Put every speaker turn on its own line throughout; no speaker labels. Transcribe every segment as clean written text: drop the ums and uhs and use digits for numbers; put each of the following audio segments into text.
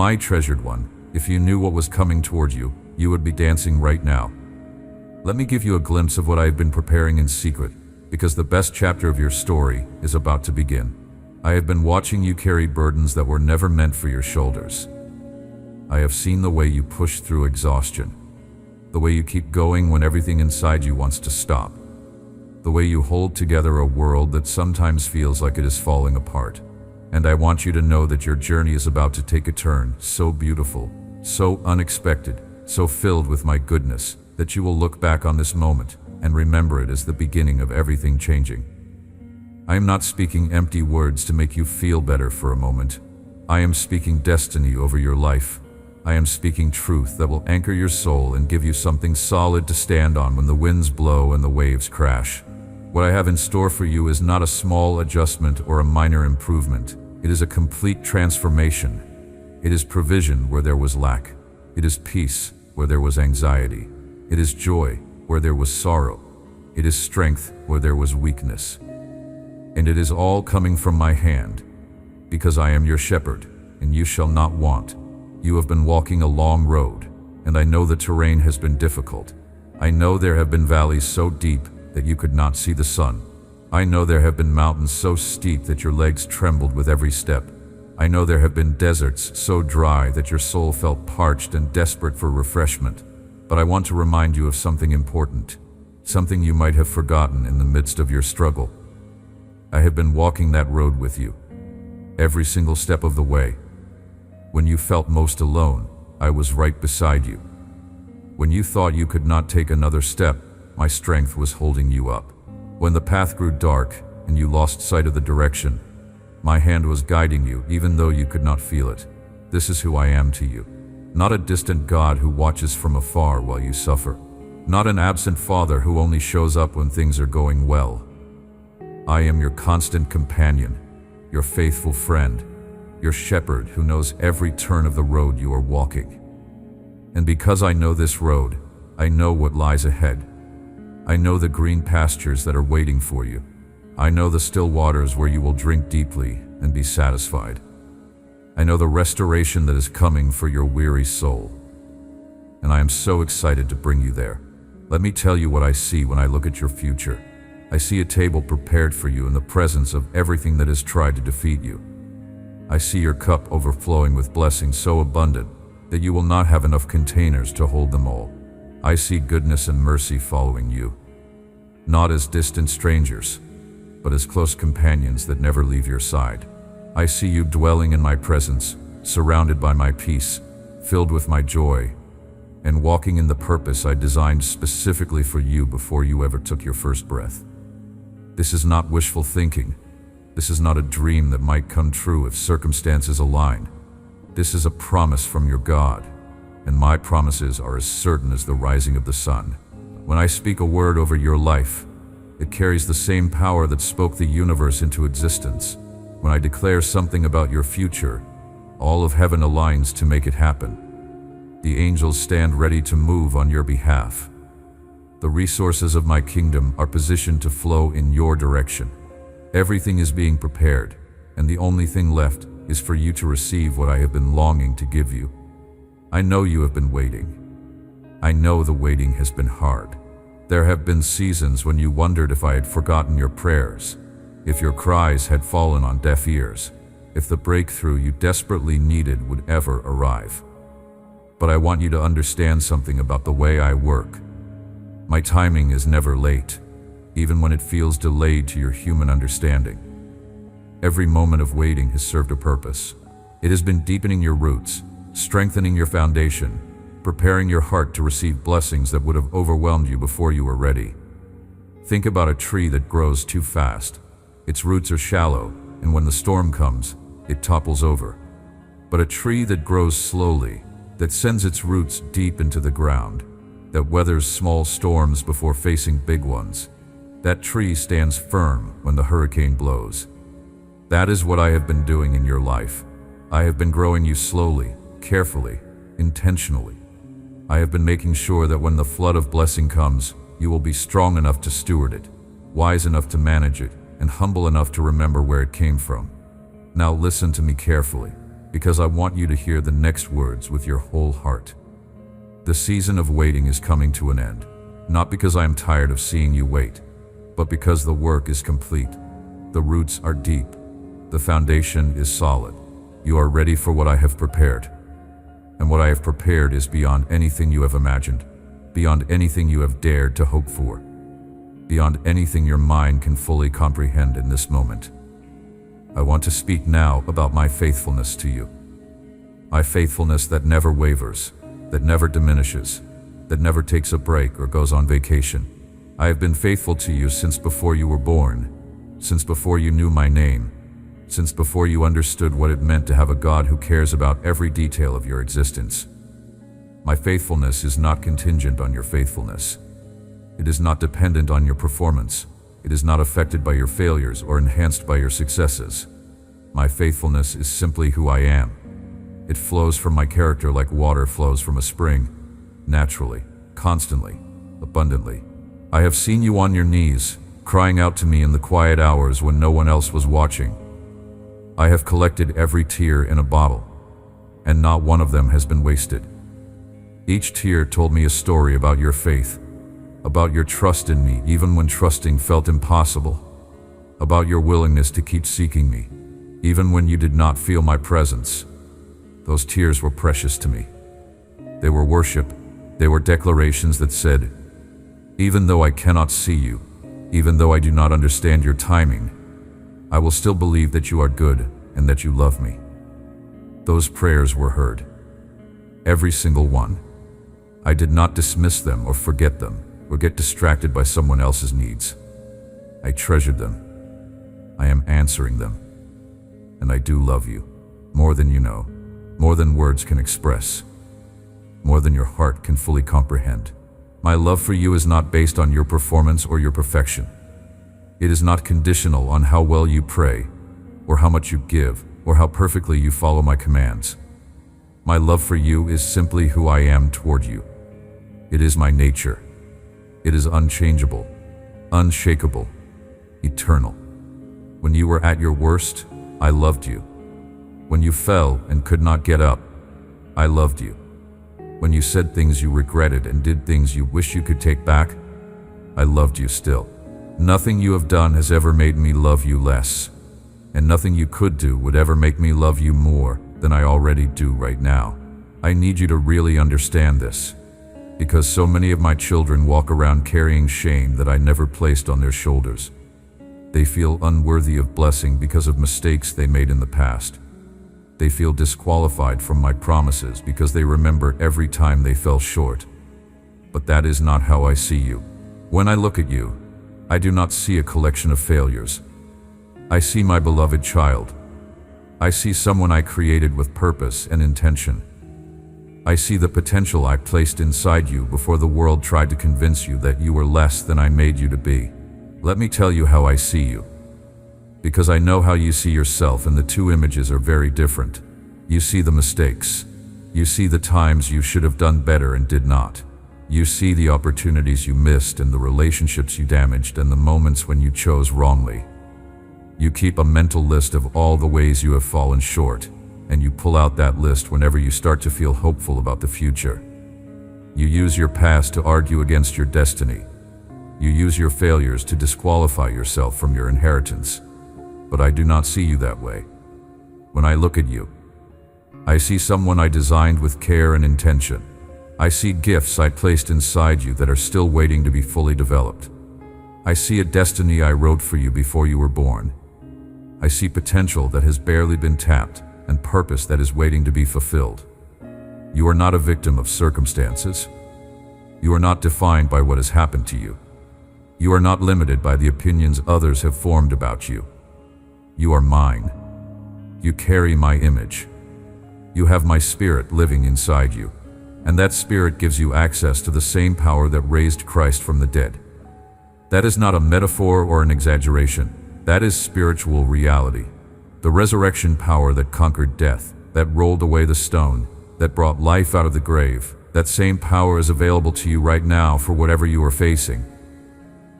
My treasured one, if you knew what was coming toward you, you would be dancing right now. Let me give you a glimpse of what I have been preparing in secret, because the best chapter of your story is about to begin. I have been watching you carry burdens that were never meant for your shoulders. I have seen the way you push through exhaustion, the way you keep going when everything inside you wants to stop, the way you hold together a world that sometimes feels like it is falling apart. And I want you to know that your journey is about to take a turn so beautiful, so unexpected, so filled with my goodness, that you will look back on this moment and remember it as the beginning of everything changing. I am not speaking empty words to make you feel better for a moment. I am speaking destiny over your life. I am speaking truth that will anchor your soul and give you something solid to stand on when the winds blow and the waves crash. What I have in store for you is not a small adjustment or a minor improvement. It is a complete transformation. It is provision where there was lack. It is peace where there was anxiety. It is joy where there was sorrow. It is strength where there was weakness. And it is all coming from my hand, because I am your shepherd, and you shall not want. You have been walking a long road, and I know the terrain has been difficult. I know there have been valleys so deep that you could not see the sun. I know there have been mountains so steep that your legs trembled with every step. I know there have been deserts so dry that your soul felt parched and desperate for refreshment. But I want to remind you of something important, something you might have forgotten in the midst of your struggle. I have been walking that road with you, every single step of the way. When you felt most alone, I was right beside you. When you thought you could not take another step, my strength was holding you up. When the path grew dark and you lost sight of the direction, my hand was guiding you even though you could not feel it. This is who I am to you. Not a distant God who watches from afar while you suffer. Not an absent father who only shows up when things are going well. I am your constant companion, your faithful friend, your shepherd who knows every turn of the road you are walking. And because I know this road, I know what lies ahead. I know the green pastures that are waiting for you. I know the still waters where you will drink deeply and be satisfied. I know the restoration that is coming for your weary soul. And I am so excited to bring you there. Let me tell you what I see when I look at your future. I see a table prepared for you in the presence of everything that has tried to defeat you. I see your cup overflowing with blessings so abundant that you will not have enough containers to hold them all. I see goodness and mercy following you, not as distant strangers, but as close companions that never leave your side. I see you dwelling in my presence, surrounded by my peace, filled with my joy, and walking in the purpose I designed specifically for you before you ever took your first breath. This is not wishful thinking. This is not a dream that might come true if circumstances align. This is a promise from your God, and my promises are as certain as the rising of the sun. When I speak a word over your life, it carries the same power that spoke the universe into existence. When I declare something about your future, all of heaven aligns to make it happen. The angels stand ready to move on your behalf. The resources of my kingdom are positioned to flow in your direction. Everything is being prepared, and the only thing left is for you to receive what I have been longing to give you. I know you have been waiting. I know the waiting has been hard. There have been seasons when you wondered if I had forgotten your prayers, if your cries had fallen on deaf ears, if the breakthrough you desperately needed would ever arrive. But I want you to understand something about the way I work. My timing is never late, even when it feels delayed to your human understanding. Every moment of waiting has served a purpose. It has been deepening your roots, strengthening your foundation, preparing your heart to receive blessings that would have overwhelmed you before you were ready. Think about a tree that grows too fast. Its roots are shallow, and when the storm comes, it topples over. But a tree that grows slowly, that sends its roots deep into the ground, that weathers small storms before facing big ones, that tree stands firm when the hurricane blows. That is what I have been doing in your life. I have been growing you slowly, carefully, intentionally. I have been making sure that when the flood of blessing comes, you will be strong enough to steward it, wise enough to manage it, and humble enough to remember where it came from. Now listen to me carefully. because I want you to hear the next words with your whole heart. The season of waiting is coming to an end, not because I am tired of seeing you wait, but because the work is complete. The roots are deep. The foundation is solid. You are ready for what I have prepared. And what I have prepared is beyond anything you have imagined, beyond anything you have dared to hope for, beyond anything your mind can fully comprehend in this moment. I want to speak now about my faithfulness to you. My faithfulness that never wavers, that never diminishes, that never takes a break or goes on vacation. I have been faithful to you since before you were born, since before you knew my name, since before you understood what it meant to have a God who cares about every detail of your existence. My faithfulness is not contingent on your faithfulness. It is not dependent on your performance. It is not affected by your failures or enhanced by your successes. My faithfulness is simply who I am. It flows from my character like water flows from a spring, naturally, constantly, abundantly. I have seen you on your knees, crying out to me in the quiet hours when no one else was watching. I have collected every tear in a bottle, and not one of them has been wasted. Each tear told me a story about your faith, about your trust in me even when trusting felt impossible, about your willingness to keep seeking me, even when you did not feel my presence. Those tears were precious to me. They were worship. They were declarations that said, even though I cannot see you, even though I do not understand your timing, I will still believe that you are good and that you love me. Those prayers were heard. Every single one. I did not dismiss them or forget them or get distracted by someone else's needs. I treasured them. I am answering them. And I do love you, more than you know, more than words can express, more than your heart can fully comprehend. My love for you is not based on your performance or your perfection. It is not conditional on how well you pray, or how much you give, or how perfectly you follow my commands. My love for you is simply who I am toward you. It is my nature. It is unchangeable, unshakable, eternal. When you were at your worst, I loved you. When you fell and could not get up, I loved you. When you said things you regretted and did things you wish you could take back, I loved you still. Nothing you have done has ever made me love you less, and nothing you could do would ever make me love you more than I already do right now. I need you to really understand this, because so many of my children walk around carrying shame that I never placed on their shoulders. They feel unworthy of blessing because of mistakes they made in the past. They feel disqualified from my promises because they remember every time they fell short. But that is not how I see you. When I look at you, I do not see a collection of failures. I see my beloved child. I see someone I created with purpose and intention. I see the potential I placed inside you before the world tried to convince you that you were less than I made you to be. Let me tell you how I see you. Because I know how you see yourself, and the two images are very different. You see the mistakes. You see the times you should have done better and did not. You see the opportunities you missed and the relationships you damaged and the moments when you chose wrongly. You keep a mental list of all the ways you have fallen short, and you pull out that list whenever you start to feel hopeful about the future. You use your past to argue against your destiny. You use your failures to disqualify yourself from your inheritance. But I do not see you that way. When I look at you, I see someone I designed with care and intention. I see gifts I placed inside you that are still waiting to be fully developed. I see a destiny I wrote for you before you were born. I see potential that has barely been tapped and purpose that is waiting to be fulfilled. You are not a victim of circumstances. You are not defined by what has happened to you. You are not limited by the opinions others have formed about you. You are mine. You carry my image. You have my spirit living inside you, and that spirit gives you access to the same power that raised Christ from the dead. That is not a metaphor or an exaggeration. That is spiritual reality. The resurrection power that conquered death, that rolled away the stone, that brought life out of the grave. That same power is available to you right now for whatever you are facing.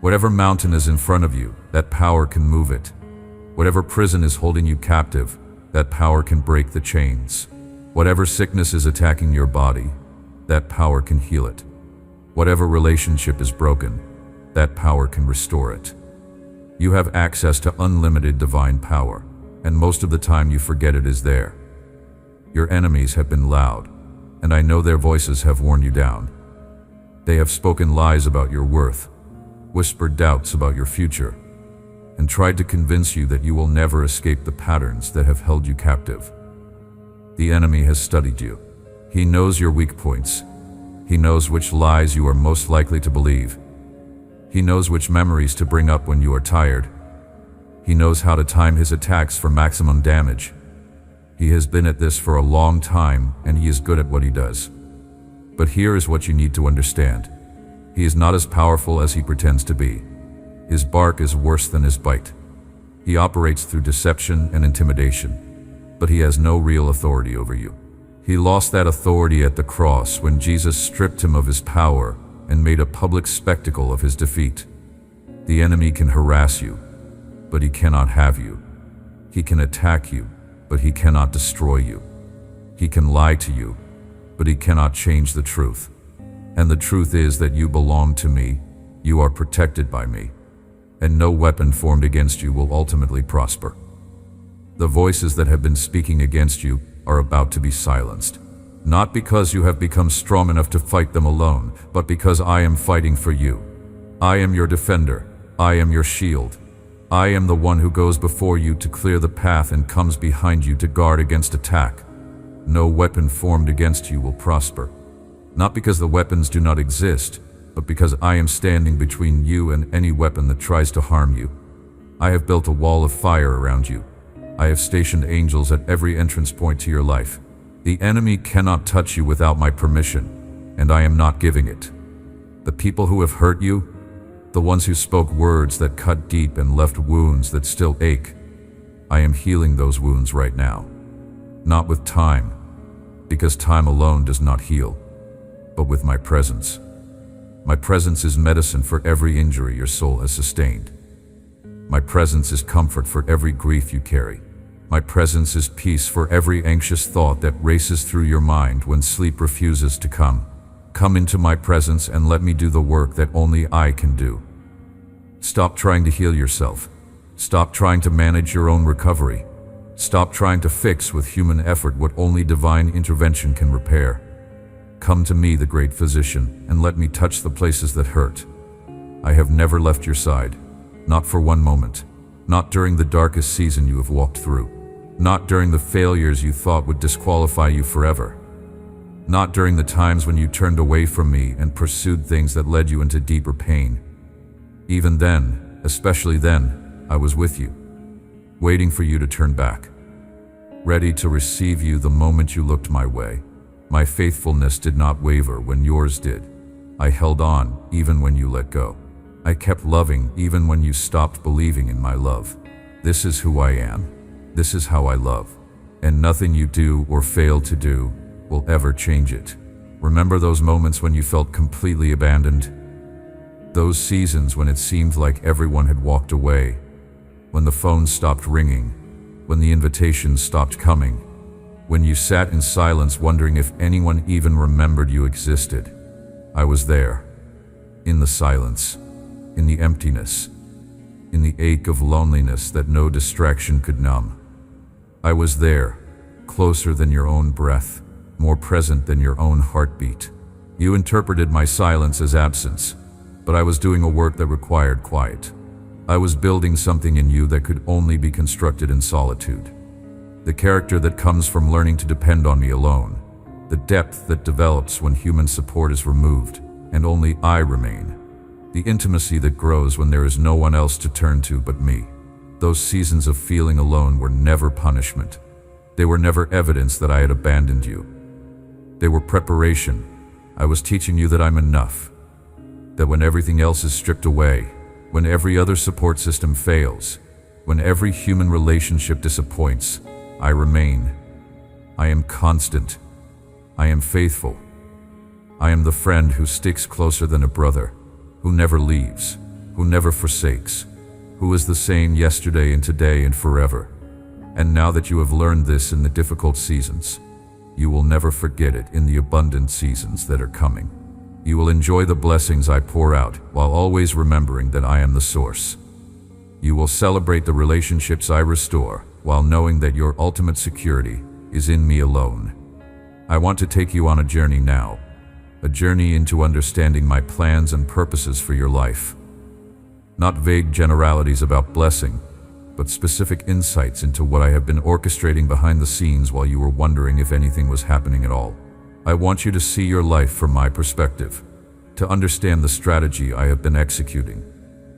Whatever mountain is in front of you, that power can move it. Whatever prison is holding you captive, that power can break the chains. Whatever sickness is attacking your body, that power can heal it. Whatever relationship is broken, that power can restore it. You have access to unlimited divine power, and most of the time you forget it is there. Your enemies have been loud, and I know their voices have worn you down. They have spoken lies about your worth, whispered doubts about your future, and tried to convince you that you will never escape the patterns that have held you captive. The enemy has studied you. He knows your weak points. He knows which lies you are most likely to believe. He knows which memories to bring up when you are tired. He knows how to time his attacks for maximum damage. He has been at this for a long time, and he is good at what he does. But here is what you need to understand. He is not as powerful as he pretends to be. His bark is worse than his bite. He operates through deception and intimidation, but he has no real authority over you. He lost that authority at the cross when Jesus stripped him of his power and made a public spectacle of his defeat. The enemy can harass you, but he cannot have you. He can attack you, but he cannot destroy you. He can lie to you, but he cannot change the truth. And the truth is that you belong to me, you are protected by me, and no weapon formed against you will ultimately prosper. The voices that have been speaking against you are about to be silenced. Not because you have become strong enough to fight them alone, but because I am fighting for you. I am your defender. I am your shield. I am the one who goes before you to clear the path and comes behind you to guard against attack. No weapon formed against you will prosper. Not because the weapons do not exist, but because I am standing between you and any weapon that tries to harm you. I have built a wall of fire around you. I have stationed angels at every entrance point to your life. The enemy cannot touch you without my permission, and I am not giving it. The people who have hurt you, the ones who spoke words that cut deep and left wounds that still ache, I am healing those wounds right now. Not with time, because time alone does not heal, but with my presence. My presence is medicine for every injury your soul has sustained. My presence is comfort for every grief you carry. My presence is peace for every anxious thought that races through your mind when sleep refuses to come. Come into my presence and let me do the work that only I can do. Stop trying to heal yourself. Stop trying to manage your own recovery. Stop trying to fix with human effort what only divine intervention can repair. Come to me, the great physician, and let me touch the places that hurt. I have never left your side, not for one moment, not during the darkest season you have walked through, not during the failures you thought would disqualify you forever, not during the times when you turned away from me and pursued things that led you into deeper pain. Even then, especially then, I was with you, waiting for you to turn back, ready to receive you the moment you looked my way. My faithfulness did not waver when yours did. I held on even when you let go. I kept loving even when you stopped believing in my love. This is who I am. This is how I love. And nothing you do or fail to do will ever change it. Remember those moments when you felt completely abandoned? Those seasons when it seemed like everyone had walked away, when the phone stopped ringing, when the invitations stopped coming, when you sat in silence wondering if anyone even remembered you existed. I was there, in the silence, in the emptiness, in the ache of loneliness that no distraction could numb. I was there, closer than your own breath, more present than your own heartbeat. You interpreted my silence as absence, but I was doing a work that required quiet. I was building something in you that could only be constructed in solitude. The character that comes from learning to depend on me alone. The depth that develops when human support is removed, and only I remain. The intimacy that grows when there is no one else to turn to but me. Those seasons of feeling alone were never punishment. They were never evidence that I had abandoned you. They were preparation. I was teaching you that I'm enough. That when everything else is stripped away, when every other support system fails, when every human relationship disappoints, I remain. I am constant. I am faithful. I am the friend who sticks closer than a brother, who never leaves, who never forsakes, who is the same yesterday and today and forever. And now that you have learned this in the difficult seasons, you will never forget it in the abundant seasons that are coming. You will enjoy the blessings I pour out while always remembering that I am the source. You will celebrate the relationships I restore while knowing that your ultimate security is in me alone. I want to take you on a journey now, a journey into understanding my plans and purposes for your life. Not vague generalities about blessing, but specific insights into what I have been orchestrating behind the scenes while you were wondering if anything was happening at all. I want you to see your life from my perspective, to understand the strategy I have been executing,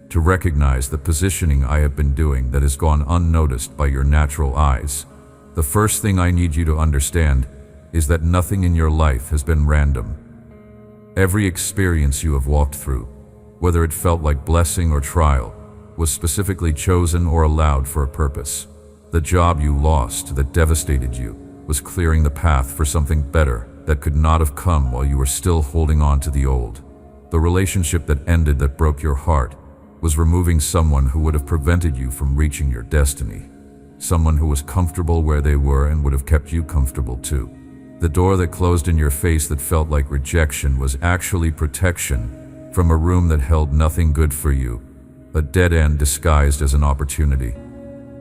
to recognize the positioning I have been doing that has gone unnoticed by your natural eyes. The first thing I need you to understand is that nothing in your life has been random. Every experience you have walked through, whether it felt like blessing or trial, was specifically chosen or allowed for a purpose. The job you lost that devastated you was clearing the path for something better that could not have come while you were still holding on to the old. The relationship that ended that broke your heart was removing someone who would have prevented you from reaching your destiny. Someone who was comfortable where they were and would have kept you comfortable too. The door that closed in your face that felt like rejection was actually protection from a room that held nothing good for you, a dead end disguised as an opportunity.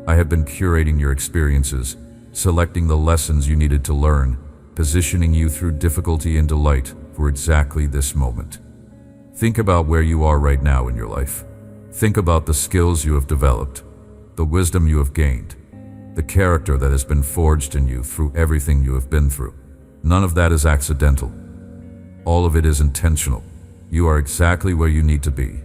I have been curating your experiences, selecting the lessons you needed to learn, positioning you through difficulty and delight for exactly this moment. Think about where you are right now in your life. Think about the skills you have developed, the wisdom you have gained, the character that has been forged in you through everything you have been through. None of that is accidental. All of it is intentional. You are exactly where you need to be,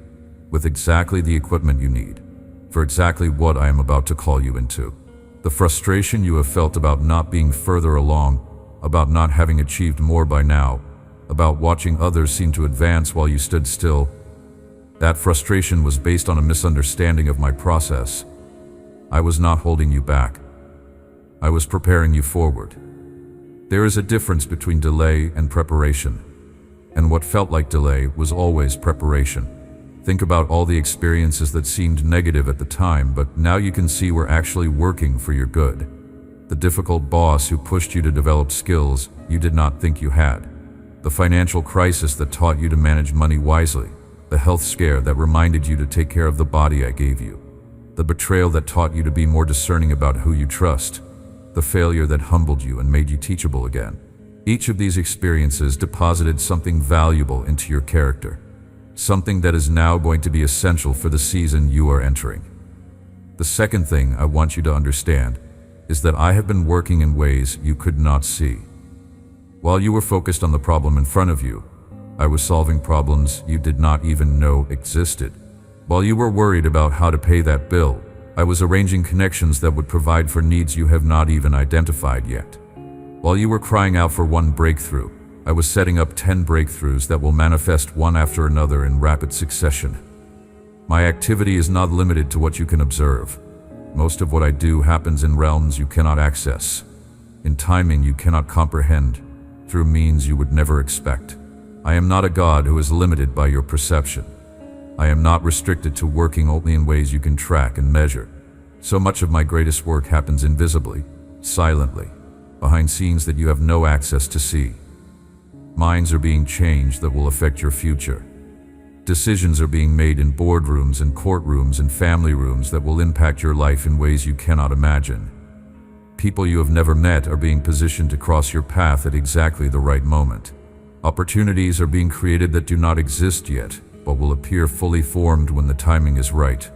with exactly the equipment you need, for exactly what I am about to call you into. The frustration you have felt about not being further along, about not having achieved more by now, about watching others seem to advance while you stood still, that frustration was based on a misunderstanding of my process. I was not holding you back. I was preparing you forward. There is a difference between delay and preparation, and what felt like delay was always preparation. Think about all the experiences that seemed negative at the time, but now you can see were actually working for your good. The difficult boss who pushed you to develop skills you did not think you had. The financial crisis that taught you to manage money wisely. The health scare that reminded you to take care of the body I gave you. The betrayal that taught you to be more discerning about who you trust. The failure that humbled you and made you teachable again. Each of these experiences deposited something valuable into your character. Something that is now going to be essential for the season you are entering. The second thing I want you to understand is that I have been working in ways you could not see. While you were focused on the problem in front of you, I was solving problems you did not even know existed. While you were worried about how to pay that bill, I was arranging connections that would provide for needs you have not even identified yet. While you were crying out for one breakthrough, I was setting up 10 breakthroughs that will manifest one after another in rapid succession. My activity is not limited to what you can observe. Most of what I do happens in realms you cannot access, in timing you cannot comprehend, through means you would never expect. I am not a God who is limited by your perception. I am not restricted to working only in ways you can track and measure. So much of my greatest work happens invisibly, silently, behind scenes that you have no access to see. Minds are being changed that will affect your future. Decisions are being made in boardrooms and courtrooms and family rooms that will impact your life in ways you cannot imagine. People you have never met are being positioned to cross your path at exactly the right moment. Opportunities are being created that do not exist yet, but will appear fully formed when the timing is right.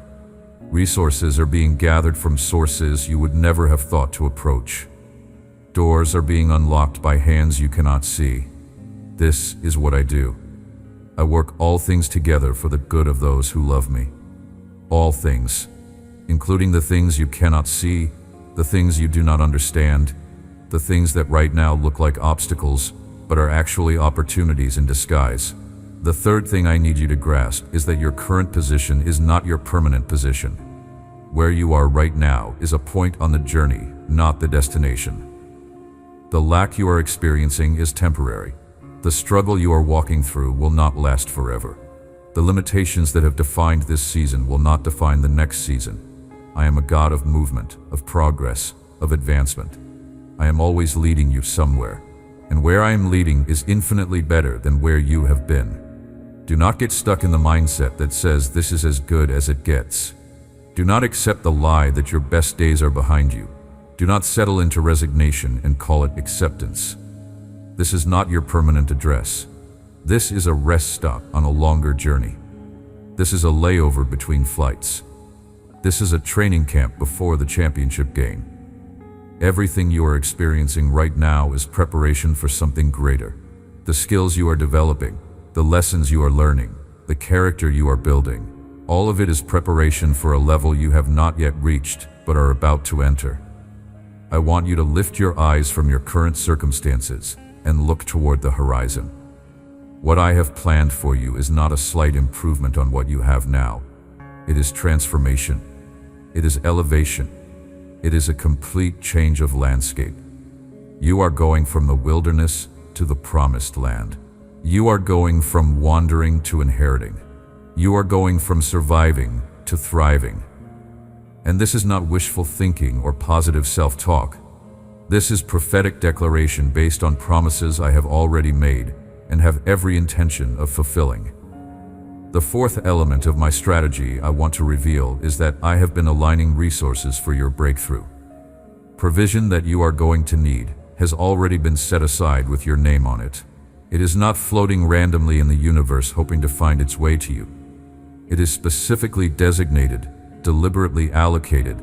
Resources are being gathered from sources you would never have thought to approach. Doors are being unlocked by hands you cannot see. This is what I do. I work all things together for the good of those who love me. All things, including the things you cannot see, the things you do not understand, the things that right now look like obstacles, but are actually opportunities in disguise. The third thing I need you to grasp is that your current position is not your permanent position. Where you are right now is a point on the journey, not the destination. The lack you are experiencing is temporary. The struggle you are walking through will not last forever. The limitations that have defined this season will not define the next season. I am a God of movement, of progress, of advancement. I am always leading you somewhere, and where I am leading is infinitely better than where you have been. Do not get stuck in the mindset that says this is as good as it gets. Do not accept the lie that your best days are behind you. Do not settle into resignation and call it acceptance. This is not your permanent address. This is a rest stop on a longer journey. This is a layover between flights. This is a training camp before the championship game. Everything you are experiencing right now is preparation for something greater. The skills you are developing, the lessons you are learning, the character you are building, all of it is preparation for a level you have not yet reached but are about to enter. I want you to lift your eyes from your current circumstances and look toward the horizon. What I have planned for you is not a slight improvement on what you have now. It is transformation. It is elevation. It is a complete change of landscape. You are going from the wilderness to the promised land. You are going from wandering to inheriting. You are going from surviving to thriving. And this is not wishful thinking or positive self-talk. This is prophetic declaration based on promises I have already made and have every intention of fulfilling. The fourth element of my strategy I want to reveal is that I have been aligning resources for your breakthrough. Provision that you are going to need has already been set aside with your name on it. It is not floating randomly in the universe hoping to find its way to you. It is specifically designated, deliberately allocated,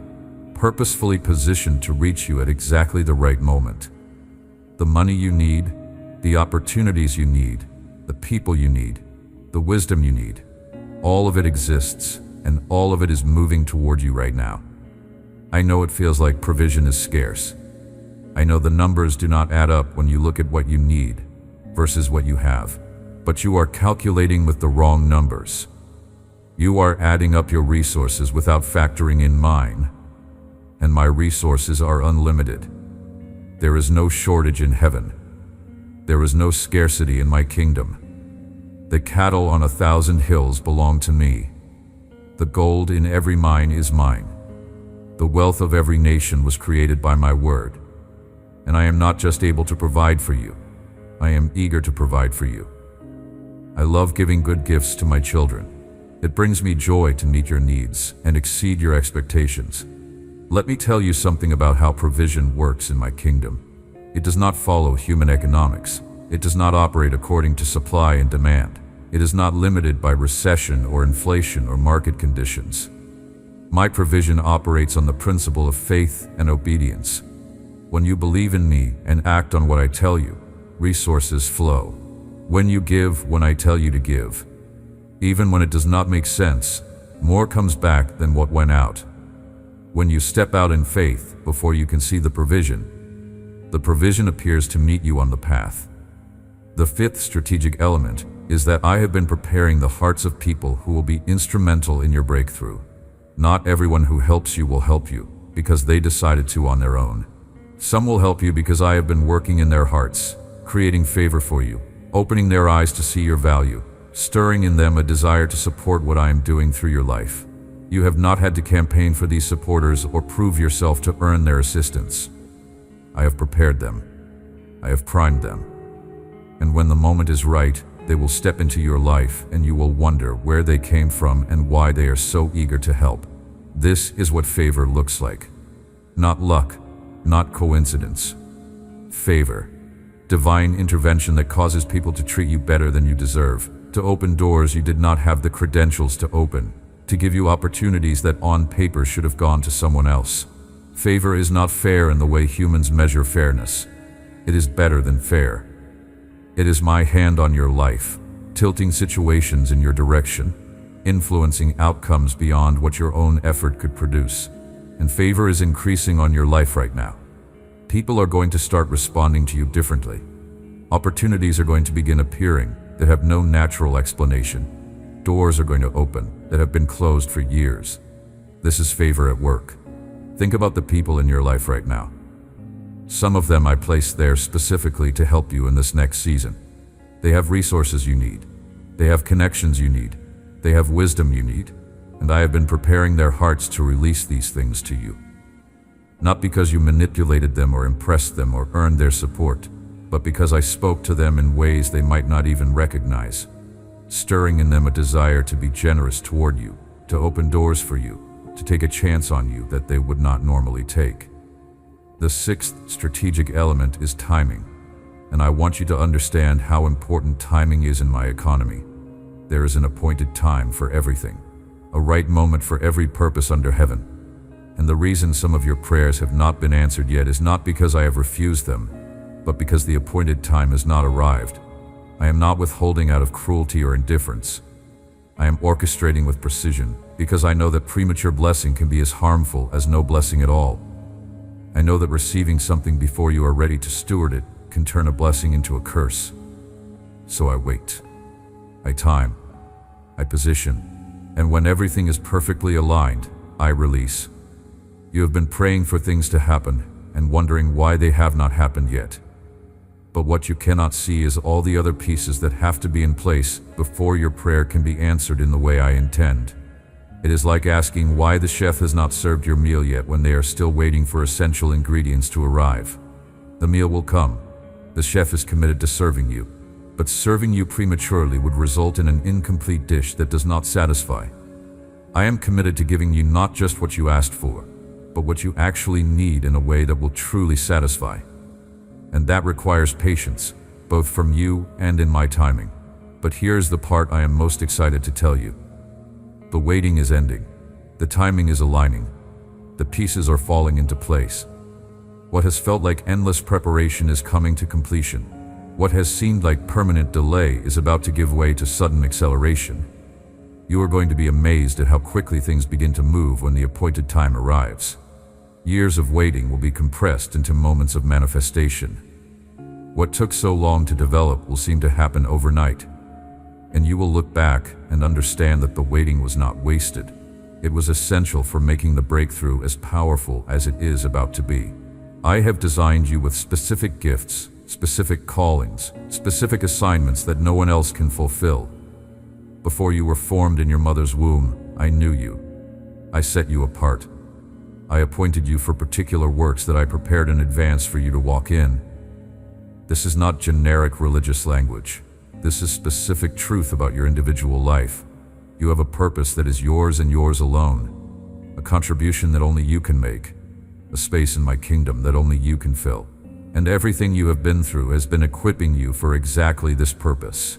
purposefully positioned to reach you at exactly the right moment. The money you need, the opportunities you need, the people you need, the wisdom you need, all of it exists, and all of it is moving toward you right now. I know it feels like provision is scarce. I know the numbers do not add up when you look at what you need versus what you have, but you are calculating with the wrong numbers. You are adding up your resources without factoring in mine, and my resources are unlimited. There is no shortage in heaven. There is no scarcity in my kingdom. The cattle on 1,000 hills belong to me. The gold in every mine is mine. The wealth of every nation was created by my word. And I am not just able to provide for you. I am eager to provide for you. I love giving good gifts to my children. It brings me joy to meet your needs and exceed your expectations. Let me tell you something about how provision works in my kingdom. It does not follow human economics. It does not operate according to supply and demand. It is not limited by recession or inflation or market conditions. My provision operates on the principle of faith and obedience. When you believe in me and act on what I tell you, resources flow. When you give when I tell you to give, even when it does not make sense, more comes back than what went out. When you step out in faith before you can see the provision appears to meet you on the path. The fifth strategic element is that I have been preparing the hearts of people who will be instrumental in your breakthrough. Not everyone who helps you will help you because they decided to on their own. Some will help you because I have been working in their hearts, creating favor for you, opening their eyes to see your value, stirring in them a desire to support what I am doing through your life. You have not had to campaign for these supporters or prove yourself to earn their assistance. I have prepared them. I have primed them. And when the moment is right, they will step into your life and you will wonder where they came from and why they are so eager to help. This is what favor looks like. Not luck, not coincidence. Favor. Divine intervention that causes people to treat you better than you deserve, to open doors you did not have the credentials to open, to give you opportunities that on paper should have gone to someone else. Favor is not fair in the way humans measure fairness. It is better than fair. It is my hand on your life, tilting situations in your direction, influencing outcomes beyond what your own effort could produce. And favor is increasing on your life right now. People are going to start responding to you differently. Opportunities are going to begin appearing that have no natural explanation. Doors are going to open that have been closed for years. This is favor at work. Think about the people in your life right now. Some of them I placed there specifically to help you in this next season. They have resources you need. They have connections you need. They have wisdom you need. And I have been preparing their hearts to release these things to you. Not because you manipulated them or impressed them or earned their support, but because I spoke to them in ways they might not even recognize, stirring in them a desire to be generous toward you, to open doors for you, to take a chance on you that they would not normally take. The sixth strategic element is timing, and I want you to understand how important timing is in my economy. There is an appointed time for everything, a right moment for every purpose under heaven. And the reason some of your prayers have not been answered yet is not because I have refused them, but because the appointed time has not arrived. I am not withholding out of cruelty or indifference. I am orchestrating with precision because I know that premature blessing can be as harmful as no blessing at all. I know that receiving something before you are ready to steward it can turn a blessing into a curse. So I wait. I time. I position. And when everything is perfectly aligned, I release. You have been praying for things to happen and wondering why they have not happened yet. But what you cannot see is all the other pieces that have to be in place before your prayer can be answered in the way I intend. It is like asking why the chef has not served your meal yet when they are still waiting for essential ingredients to arrive. The meal will come. The chef is committed to serving you, but serving you prematurely would result in an incomplete dish that does not satisfy. I am committed to giving you not just what you asked for, but what you actually need in a way that will truly satisfy. And that requires patience, both from you and in my timing. But here's the part I am most excited to tell you. The waiting is ending. The timing is aligning. The pieces are falling into place. What has felt like endless preparation is coming to completion. What has seemed like permanent delay is about to give way to sudden acceleration. You are going to be amazed at how quickly things begin to move when the appointed time arrives. Years of waiting will be compressed into moments of manifestation. What took so long to develop will seem to happen overnight, and you will look back and understand that the waiting was not wasted. It was essential for making the breakthrough as powerful as it is about to be. I have designed you with specific gifts, specific callings, specific assignments that no one else can fulfill. Before you were formed in your mother's womb, I knew you. I set you apart. I appointed you for particular works that I prepared in advance for you to walk in. This is not generic religious language. This is specific truth about your individual life. You have a purpose that is yours and yours alone, a contribution that only you can make, a space in my kingdom that only you can fill. And everything you have been through has been equipping you for exactly this purpose.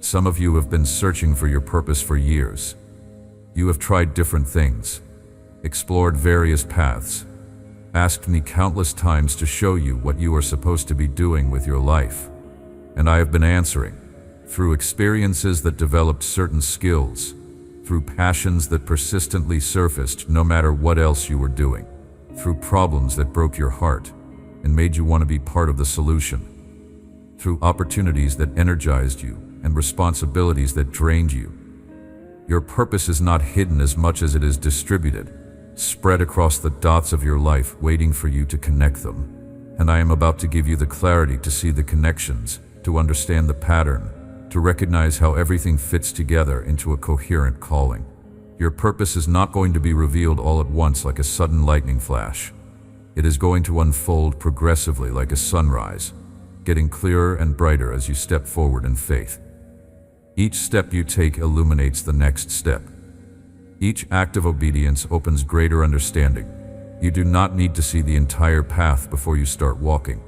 Some of you have been searching for your purpose for years. You have tried different things, explored various paths, asked me countless times to show you what you are supposed to be doing with your life. And I have been answering, through experiences that developed certain skills, through passions that persistently surfaced no matter what else you were doing, through problems that broke your heart and made you want to be part of the solution, through opportunities that energized you and responsibilities that drained you. Your purpose is not hidden as much as it is distributed, spread across the dots of your life, waiting for you to connect them. And I am about to give you the clarity to see the connections, to understand the pattern, to recognize how everything fits together into a coherent calling. Your purpose is not going to be revealed all at once like a sudden lightning flash. It is going to unfold progressively like a sunrise, getting clearer and brighter as you step forward in faith. Each step you take illuminates the next step. Each act of obedience opens greater understanding. You do not need to see the entire path before you start walking.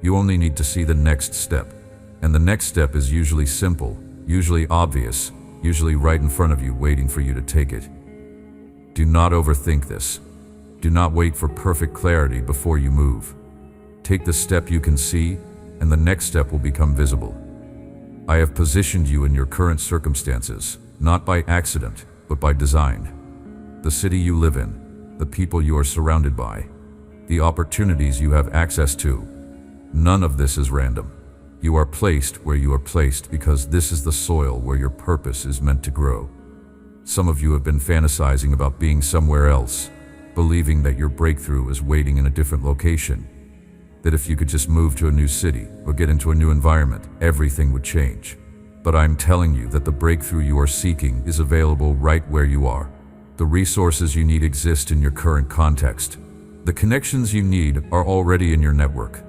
You only need to see the next step. And the next step is usually simple, usually obvious, usually right in front of you, waiting for you to take it. Do not overthink this. Do not wait for perfect clarity before you move. Take the step you can see, and the next step will become visible. I have positioned you in your current circumstances, not by accident, but by design. The city you live in, the people you are surrounded by, the opportunities you have access to. None of this is random. You are placed where you are placed because this is the soil where your purpose is meant to grow. Some of you have been fantasizing about being somewhere else, believing that your breakthrough is waiting in a different location, that if you could just move to a new city or get into a new environment, everything would change. But I'm telling you that the breakthrough you are seeking is available right where you are. The resources you need exist in your current context. The connections you need are already in your network.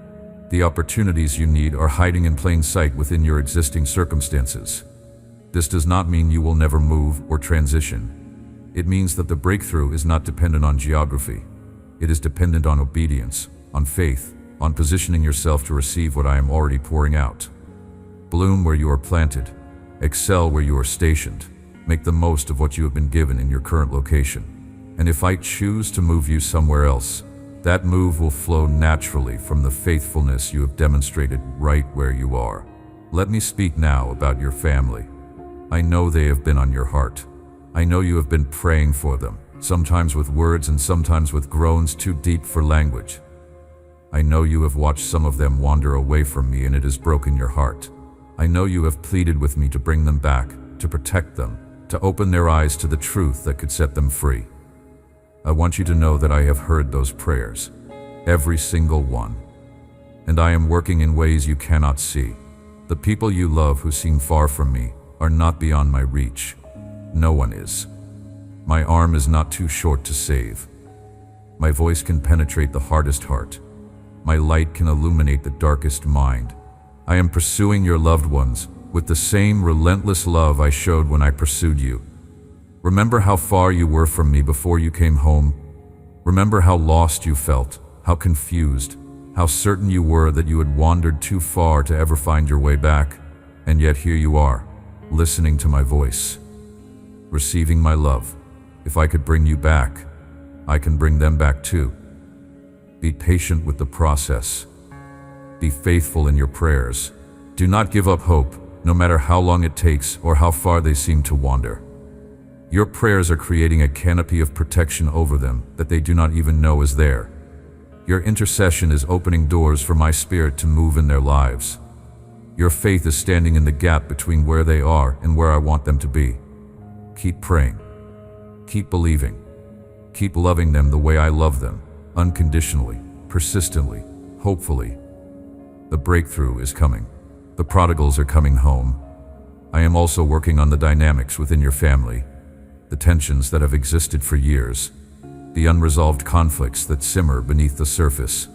The opportunities you need are hiding in plain sight within your existing circumstances. This does not mean you will never move or transition. It means that the breakthrough is not dependent on geography. It is dependent on obedience, on faith, on positioning yourself to receive what I am already pouring out. Bloom where you are planted. Excel where you are stationed. Make the most of what you have been given in your current location. And if I choose to move you somewhere else, that move will flow naturally from the faithfulness you have demonstrated right where you are. Let me speak now about your family. I know they have been on your heart. I know you have been praying for them, sometimes with words and sometimes with groans too deep for language. I know you have watched some of them wander away from me and it has broken your heart. I know you have pleaded with me to bring them back, to protect them, to open their eyes to the truth that could set them free. I want you to know that I have heard those prayers, every single one. And I am working in ways you cannot see. The people you love who seem far from me are not beyond my reach. No one is. My arm is not too short to save. My voice can penetrate the hardest heart. My light can illuminate the darkest mind. I am pursuing your loved ones with the same relentless love I showed when I pursued you. Remember how far you were from me before you came home. Remember how lost you felt, how confused, how certain you were that you had wandered too far to ever find your way back. And yet here you are, listening to my voice, receiving my love. If I could bring you back, I can bring them back too. Be patient with the process. Be faithful in your prayers. Do not give up hope, no matter how long it takes or how far they seem to wander. Your prayers are creating a canopy of protection over them that they do not even know is there. Your intercession is opening doors for my spirit to move in their lives. Your faith is standing in the gap between where they are and where I want them to be. Keep praying. Keep believing. Keep loving them the way I love them, unconditionally, persistently, hopefully. The breakthrough is coming. The prodigals are coming home. I am also working on the dynamics within your family, the tensions that have existed for years, the unresolved conflicts that simmer beneath the surface,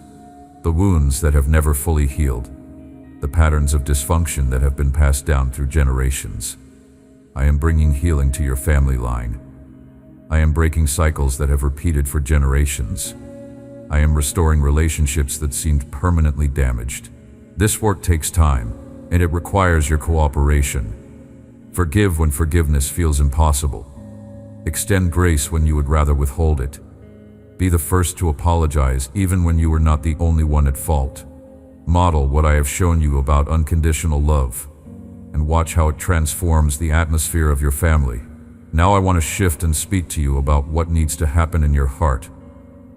the wounds that have never fully healed, the patterns of dysfunction that have been passed down through generations. I am bringing healing to your family line. I am breaking cycles that have repeated for generations. I am restoring relationships that seemed permanently damaged. This work takes time, and it requires your cooperation. Forgive when forgiveness feels impossible. Extend grace when you would rather withhold it. Be the first to apologize even when you were not the only one at fault. Model what I have shown you about unconditional love, and watch how it transforms the atmosphere of your family. Now I want to shift and speak to you about what needs to happen in your heart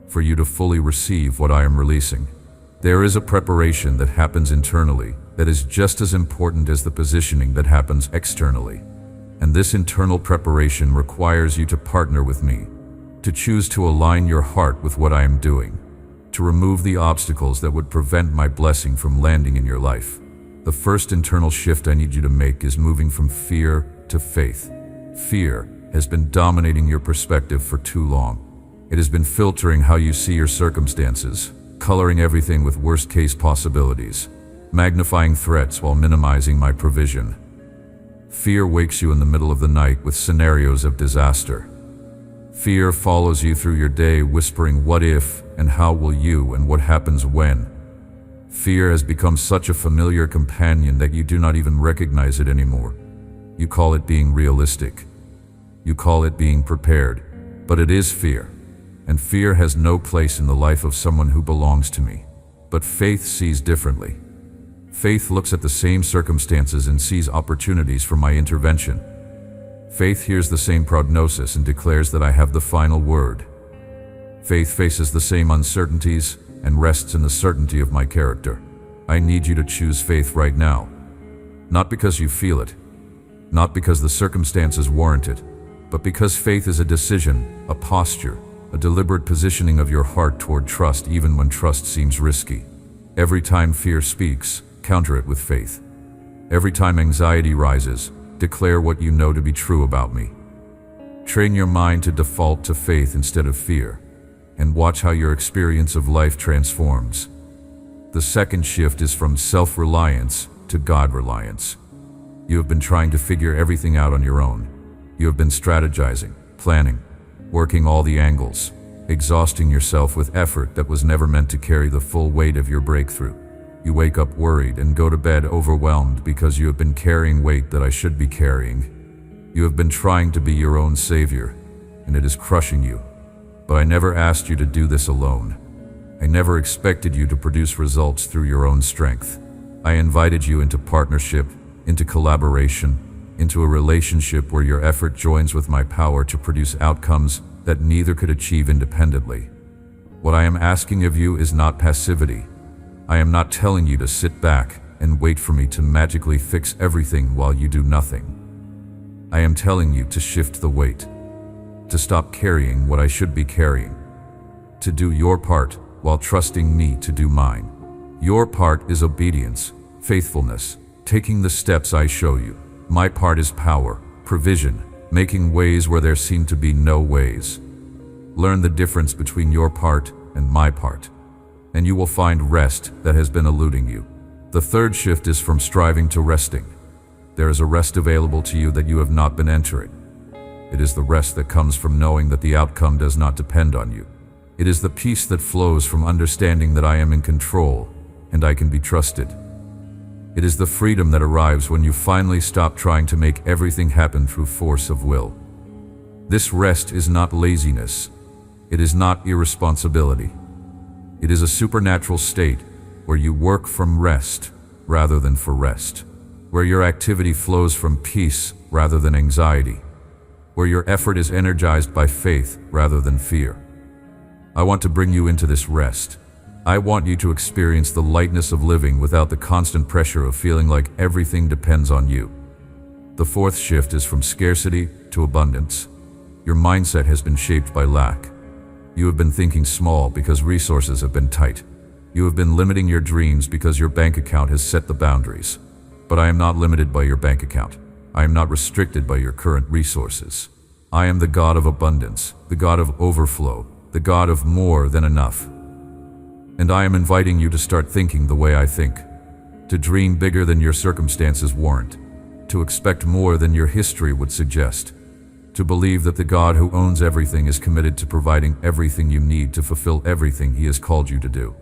for you to fully receive what I am releasing. There is a preparation that happens internally that is just as important as the positioning that happens externally. And this internal preparation requires you to partner with me, to choose to align your heart with what I am doing, to remove the obstacles that would prevent my blessing from landing in your life. The first internal shift I need you to make is moving from fear to faith. Fear has been dominating your perspective for too long. It has been filtering how you see your circumstances, coloring everything with worst-case possibilities, magnifying threats while minimizing my provision. Fear wakes you in the middle of the night with scenarios of disaster. Fear follows you through your day whispering what if and how will you and what happens when. Fear has become such a familiar companion that you do not even recognize it anymore. You call it being realistic. You call it being prepared. But it is fear. And fear has no place in the life of someone who belongs to me. But faith sees differently. Faith looks at the same circumstances and sees opportunities for my intervention. Faith hears the same prognosis and declares that I have the final word. Faith faces the same uncertainties and rests in the certainty of my character. I need you to choose faith right now. Not because you feel it, not because the circumstances warrant it, but because faith is a decision, a posture, a deliberate positioning of your heart toward trust even when trust seems risky. Every time fear speaks, counter it with faith. Every time anxiety rises, declare what you know to be true about me. Train your mind to default to faith instead of fear. and watch how your experience of life transforms. The second shift is from self-reliance to God-reliance. You have been trying to figure everything out on your own. You have been strategizing, planning, working all the angles, exhausting yourself with effort that was never meant to carry the full weight of your breakthrough. You wake up worried and go to bed overwhelmed because you have been carrying weight that I should be carrying. You have been trying to be your own savior, and it is crushing you. But I never asked you to do this alone. I never expected you to produce results through your own strength. I invited you into partnership, into collaboration, into a relationship where your effort joins with my power to produce outcomes that neither could achieve independently. What I am asking of you is not passivity. I am not telling you to sit back and wait for me to magically fix everything while you do nothing. I am telling you to shift the weight, to stop carrying what I should be carrying, to do your part while trusting me to do mine. Your part is obedience, faithfulness, taking the steps I show you. My part is power, provision, making ways where there seem to be no ways. Learn the difference between your part and my part, and you will find rest that has been eluding you. The third shift is from striving to resting. There is a rest available to you that you have not been entering. It is the rest that comes from knowing that the outcome does not depend on you. It is the peace that flows from understanding that I am in control and I can be trusted. It is the freedom that arrives when you finally stop trying to make everything happen through force of will. This rest is not laziness. It is not irresponsibility. It is a supernatural state where you work from rest rather than for rest, where your activity flows from peace rather than anxiety, where your effort is energized by faith rather than fear. I want to bring you into this rest. I want you to experience the lightness of living without the constant pressure of feeling like everything depends on you. The fourth shift is from scarcity to abundance. Your mindset has been shaped by lack. You have been thinking small because resources have been tight. You have been limiting your dreams because your bank account has set the boundaries. But I am not limited by your bank account. I am not restricted by your current resources. I am the God of abundance, the God of overflow, the God of more than enough. And I am inviting you to start thinking the way I think, to dream bigger than your circumstances warrant, to expect more than your history would suggest, to believe that the God who owns everything is committed to providing everything you need to fulfill everything He has called you to do.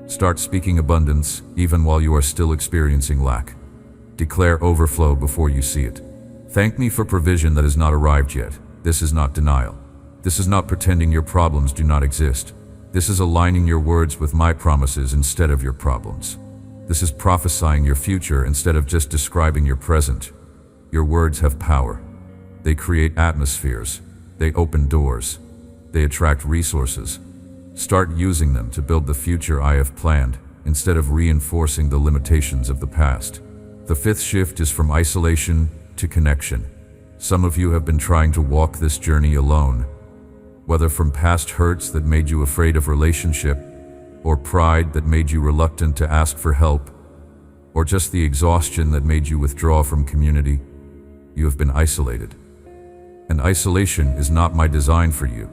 Start speaking abundance even while you are still experiencing lack. Declare overflow before you see it. Thank me for provision that has not arrived yet. This is not denial. This is not pretending your problems do not exist. This is aligning your words with my promises instead of your problems. This is prophesying your future instead of just describing your present. Your words have power. They create atmospheres. They open doors. They attract resources. Start using them to build the future I have planned instead of reinforcing the limitations of the past. The fifth shift is from isolation to connection. Some of you have been trying to walk this journey alone, whether from past hurts that made you afraid of relationship, or pride that made you reluctant to ask for help, or just the exhaustion that made you withdraw from community. You have been isolated. And isolation is not my design for you.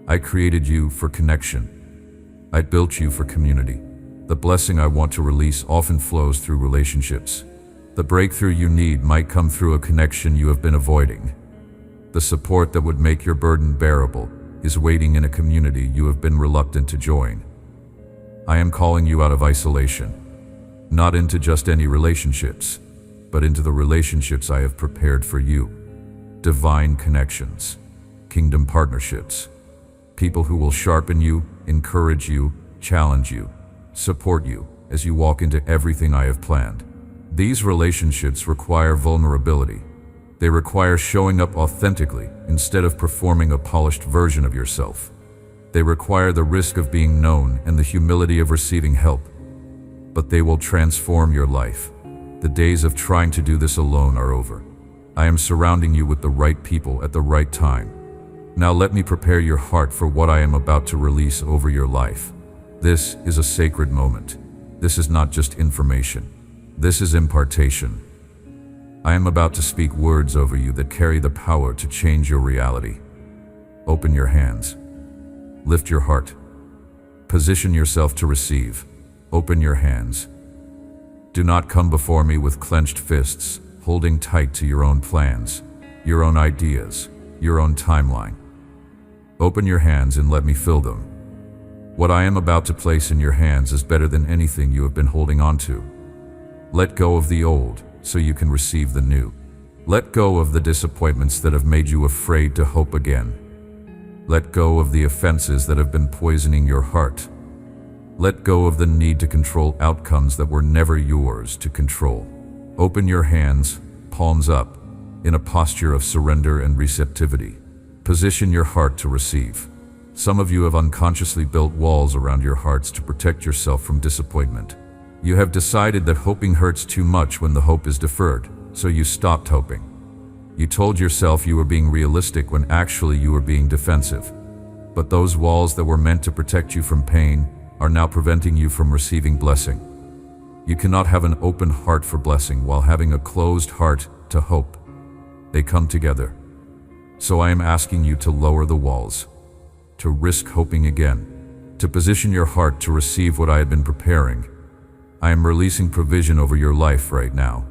I created you for connection. I built you for community. The blessing I want to release often flows through relationships. The breakthrough you need might come through a connection you have been avoiding. The support that would make your burden bearable is waiting in a community you have been reluctant to join. I am calling you out of isolation, not into just any relationships, but into the relationships I have prepared for you. Divine connections, kingdom partnerships, people who will sharpen you, encourage you, challenge you, support you as you walk into everything I have planned. These relationships require vulnerability. They require showing up authentically instead of performing a polished version of yourself. They require the risk of being known and the humility of receiving help. But they will transform your life. The days of trying to do this alone are over. I am surrounding you with the right people at the right time. Now let me prepare your heart for what I am about to release over your life. This is a sacred moment. This is not just information. This is impartation. I am about to speak words over you that carry the power to change your reality. Open your hands. Lift your heart. Position yourself to receive. Open your hands. Do not come before me with clenched fists, holding tight to your own plans, your own ideas, your own timeline. Open your hands and let me fill them. What I am about to place in your hands is better than anything you have been holding on to. Let go of the old so you can receive the new. Let go of the disappointments that have made you afraid to hope again. Let go of the offenses that have been poisoning your heart. Let go of the need to control outcomes that were never yours to control. Open your hands, palms up, in a posture of surrender and receptivity. Position your heart to receive. Some of you have unconsciously built walls around your hearts to protect yourself from disappointment. You have decided that hoping hurts too much when the hope is deferred, so you stopped hoping. You told yourself you were being realistic when actually you were being defensive. But those walls that were meant to protect you from pain are now preventing you from receiving blessing. You cannot have an open heart for blessing while having a closed heart to hope. They come together. So I am asking you to lower the walls, to risk hoping again, to position your heart to receive what I had been preparing. I am releasing provision over your life right now.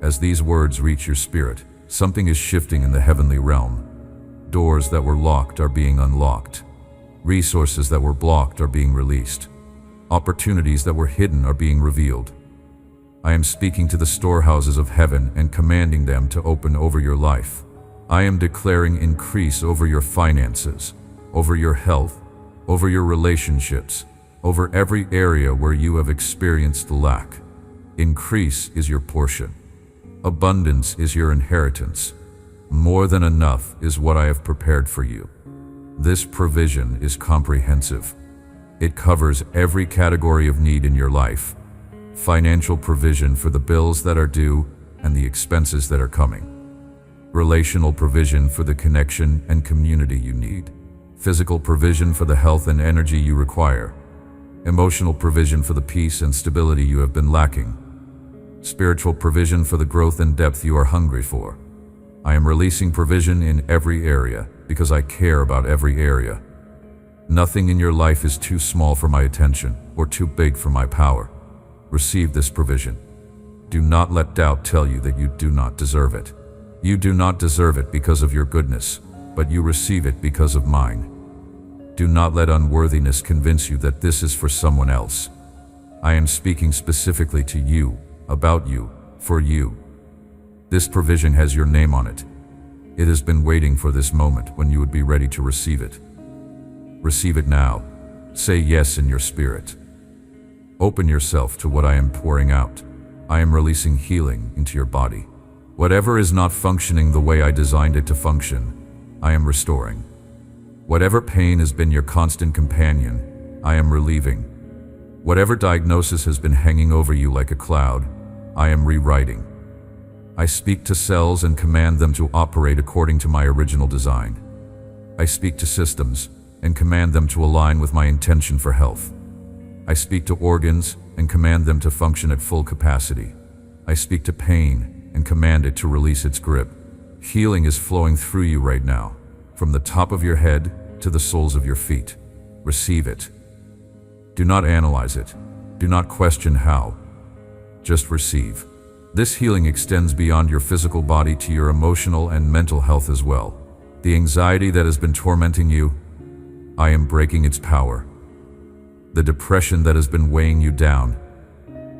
As these words reach your spirit, something is shifting in the heavenly realm. Doors that were locked are being unlocked. Resources that were blocked are being released. Opportunities that were hidden are being revealed. I am speaking to the storehouses of heaven and commanding them to open over your life. I am declaring increase over your finances, over your health, over your relationships, over every area where you have experienced lack. Increase is your portion. Abundance is your inheritance. More than enough is what I have prepared for you. This provision is comprehensive. It covers every category of need in your life. Financial provision for the bills that are due and the expenses that are coming. Relational provision for the connection and community you need. Physical provision for the health and energy you require. Emotional provision for the peace and stability you have been lacking. Spiritual provision for the growth and depth you are hungry for. I am releasing provision in every area because I care about every area. Nothing in your life is too small for my attention or too big for my power. Receive this provision. Do not let doubt tell you that you do not deserve it. You do not deserve it because of your goodness, but you receive it because of mine. Do not let unworthiness convince you that this is for someone else. I am speaking specifically to you, about you, for you. This provision has your name on it. It has been waiting for this moment when you would be ready to receive it. Receive it now. Say yes in your spirit. Open yourself to what I am pouring out. I am releasing healing into your body. Whatever is not functioning the way I designed it to function, I am restoring. Whatever pain has been your constant companion, I am relieving. Whatever diagnosis has been hanging over you like a cloud, I am rewriting. I speak to cells and command them to operate according to my original design. I speak to systems and command them to align with my intention for health. I speak to organs and command them to function at full capacity. I speak to pain and command it to release its grip. Healing is flowing through you right now, from the top of your head to the soles of your feet. Receive it. Do not analyze it. Do not question how. Just receive. This healing extends beyond your physical body to your emotional and mental health as well. The anxiety that has been tormenting you, I am breaking its power. The depression that has been weighing you down,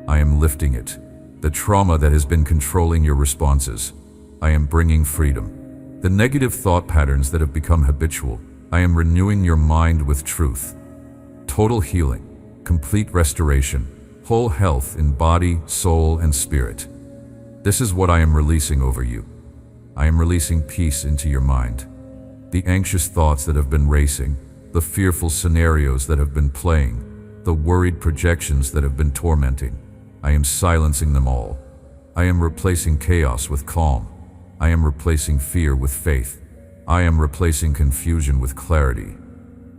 I am lifting it. The trauma that has been controlling your responses, I am bringing freedom. The negative thought patterns that have become habitual, I am renewing your mind with truth. Total healing, complete restoration, whole health in body, soul, and spirit. This is what I am releasing over you. I am releasing peace into your mind. The anxious thoughts that have been racing, the fearful scenarios that have been playing, the worried projections that have been tormenting, I am silencing them all. I am replacing chaos with calm. I am replacing fear with faith. I am replacing confusion with clarity.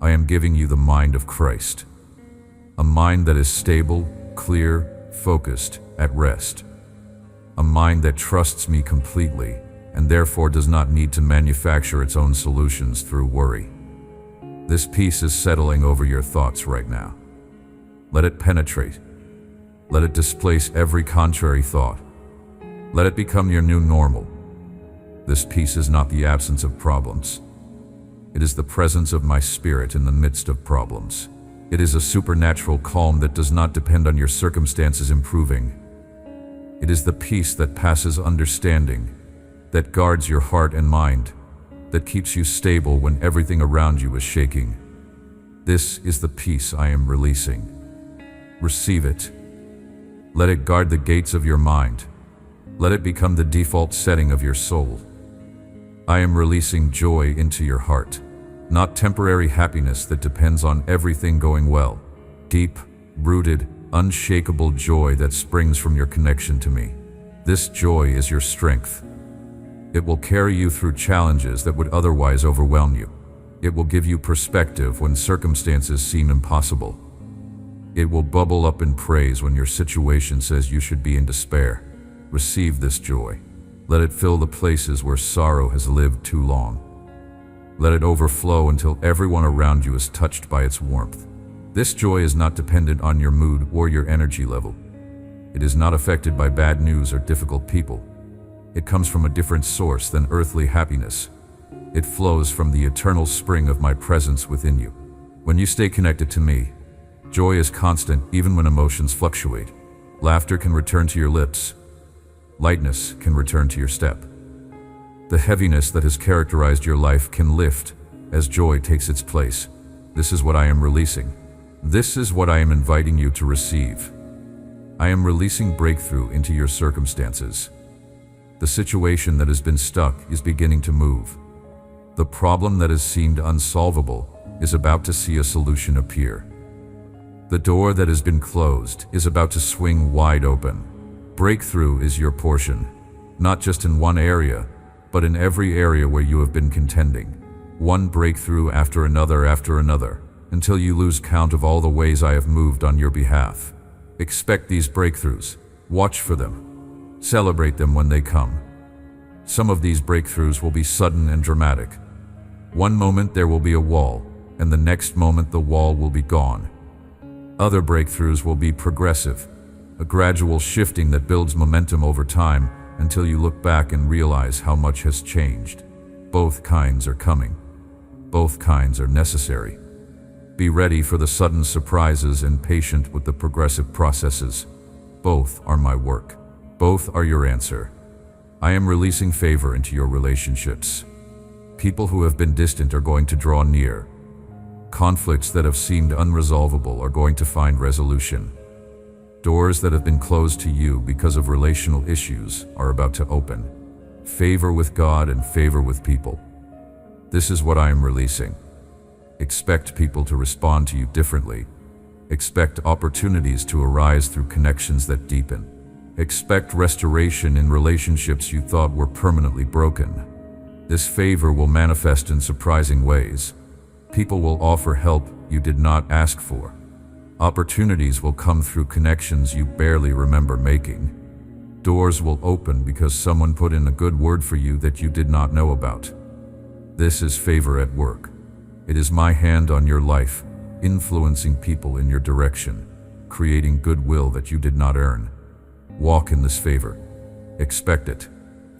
I am giving you the mind of Christ. A mind that is stable, clear, focused, at rest. A mind that trusts me completely and therefore does not need to manufacture its own solutions through worry. This peace is settling over your thoughts right now. Let it penetrate. Let it displace every contrary thought. Let it become your new normal. This peace is not the absence of problems. It is the presence of my spirit in the midst of problems. It is a supernatural calm that does not depend on your circumstances improving. It is the peace that passes understanding, that guards your heart and mind, that keeps you stable when everything around you is shaking. This is the peace I am releasing. Receive it. Let it guard the gates of your mind. Let it become the default setting of your soul. I am releasing joy into your heart, not temporary happiness that depends on everything going well. Deep, rooted, unshakable joy that springs from your connection to me. This joy is your strength. It will carry you through challenges that would otherwise overwhelm you. It will give you perspective when circumstances seem impossible. It will bubble up in praise when your situation says you should be in despair. Receive this joy. Let it fill the places where sorrow has lived too long. Let it overflow until everyone around you is touched by its warmth. This joy is not dependent on your mood or your energy level. It is not affected by bad news or difficult people. It comes from a different source than earthly happiness. It flows from the eternal spring of my presence within you. When you stay connected to me, joy is constant even when emotions fluctuate. Laughter can return to your lips. Lightness can return to your step. The heaviness that has characterized your life can lift as joy takes its place. This is what I am releasing. This is what I am inviting you to receive. I am releasing breakthrough into your circumstances. The situation that has been stuck is beginning to move. The problem that has seemed unsolvable is about to see a solution appear. The door that has been closed is about to swing wide open. Breakthrough is your portion, not just in one area, but in every area where you have been contending. One breakthrough after another, until you lose count of all the ways I have moved on your behalf. Expect these breakthroughs. Watch for them. Celebrate them when they come. Some of these breakthroughs will be sudden and dramatic. One moment there will be a wall, and the next moment the wall will be gone. Other breakthroughs will be progressive, a gradual shifting that builds momentum over time until you look back and realize how much has changed. Both kinds are coming. Both kinds are necessary. Be ready for the sudden surprises and patient with the progressive processes. Both are my work. Both are your answer. I am releasing favor into your relationships. People who have been distant are going to draw near. Conflicts that have seemed unresolvable are going to find resolution. Doors that have been closed to you because of relational issues are about to open. Favor with God and favor with people. This is what I am releasing. Expect people to respond to you differently. Expect opportunities to arise through connections that deepen. Expect restoration in relationships you thought were permanently broken. This favor will manifest in surprising ways. People will offer help you did not ask for. Opportunities will come through connections you barely remember making. Doors will open because someone put in a good word for you that you did not know about. This is favor at work. It is my hand on your life, influencing people in your direction, creating goodwill that you did not earn. Walk in this favor. Expect it.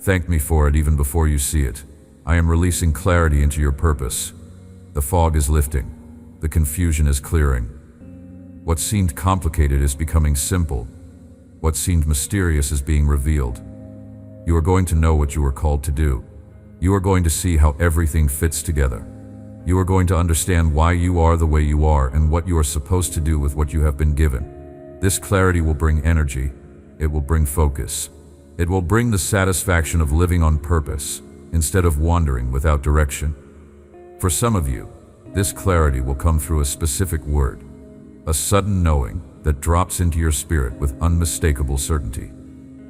Thank me for it even before you see it. I am releasing clarity into your purpose. The fog is lifting. The confusion is clearing. What seemed complicated is becoming simple. What seemed mysterious is being revealed. You are going to know what you are called to do. You are going to see how everything fits together. You are going to understand why you are the way you are and what you are supposed to do with what you have been given. This clarity will bring energy. It will bring focus. It will bring the satisfaction of living on purpose instead of wandering without direction. For some of you, this clarity will come through a specific word, a sudden knowing that drops into your spirit with unmistakable certainty.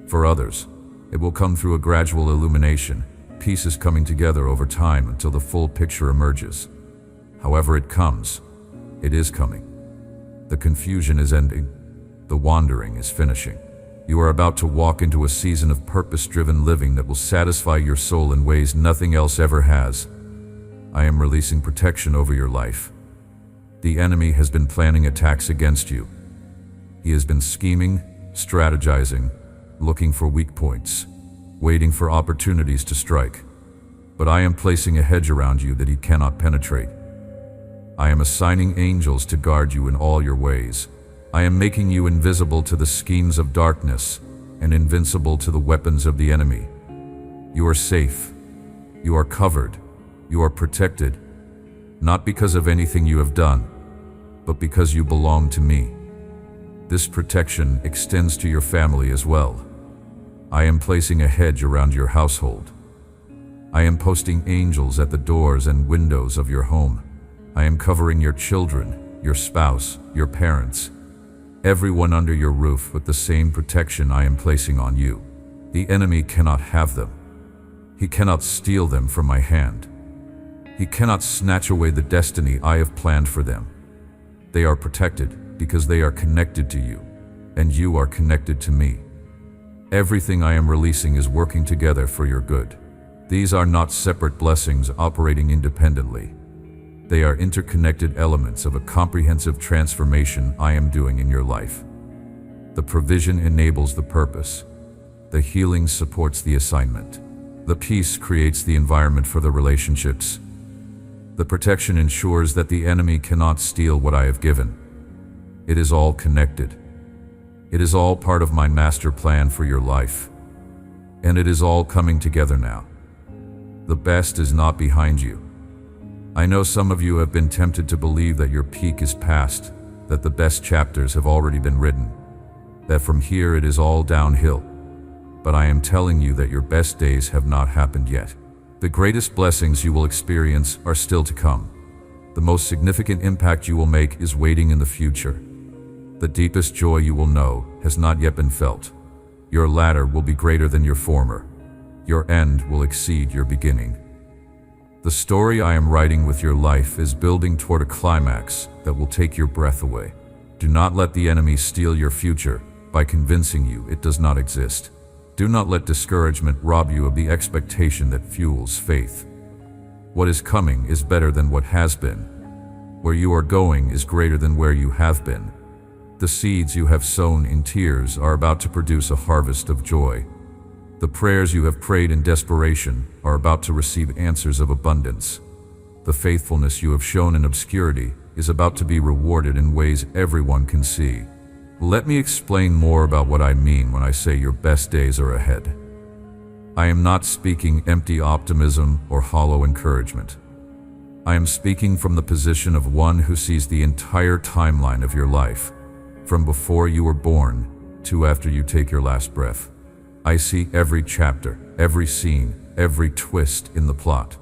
For others, it will come through a gradual illumination, pieces coming together over time until the full picture emerges. However it comes, it is coming. The confusion is ending. The wandering is finishing. You are about to walk into a season of purpose-driven living that will satisfy your soul in ways nothing else ever has. I am releasing protection over your life. The enemy has been planning attacks against you. He has been scheming, strategizing, looking for weak points, waiting for opportunities to strike. But I am placing a hedge around you that he cannot penetrate. I am assigning angels to guard you in all your ways. I am making you invisible to the schemes of darkness and invincible to the weapons of the enemy. You are safe. You are covered. You are protected, not because of anything you have done, but because you belong to me. This protection extends to your family as well. I am placing a hedge around your household. I am posting angels at the doors and windows of your home. I am covering your children, your spouse, your parents, everyone under your roof with the same protection I am placing on you. The enemy cannot have them. He cannot steal them from my hand. He cannot snatch away the destiny I have planned for them. They are protected because they are connected to you, and you are connected to me. Everything I am releasing is working together for your good. These are not separate blessings operating independently. They are interconnected elements of a comprehensive transformation I am doing in your life. The provision enables the purpose. The healing supports the assignment. The peace creates the environment for the relationships. The protection ensures that the enemy cannot steal what I have given. It is all connected. It is all part of my master plan for your life. And it is all coming together now. The best is not behind you. I know some of you have been tempted to believe that your peak is past, that the best chapters have already been written, that from here it is all downhill. But I am telling you that your best days have not happened yet. The greatest blessings you will experience are still to come. The most significant impact you will make is waiting in the future. The deepest joy you will know has not yet been felt. Your latter will be greater than your former. Your end will exceed your beginning. The story I am writing with your life is building toward a climax that will take your breath away. Do not let the enemy steal your future by convincing you it does not exist. Do not let discouragement rob you of the expectation that fuels faith. What is coming is better than what has been. Where you are going is greater than where you have been. The seeds you have sown in tears are about to produce a harvest of joy. The prayers you have prayed in desperation are about to receive answers of abundance. The faithfulness you have shown in obscurity is about to be rewarded in ways everyone can see. Let me explain more about what I mean when I say your best days are ahead. I am not speaking empty optimism or hollow encouragement. I am speaking from the position of one who sees the entire timeline of your life, from before you were born to after you take your last breath. I see every chapter, every scene, every twist in the plot.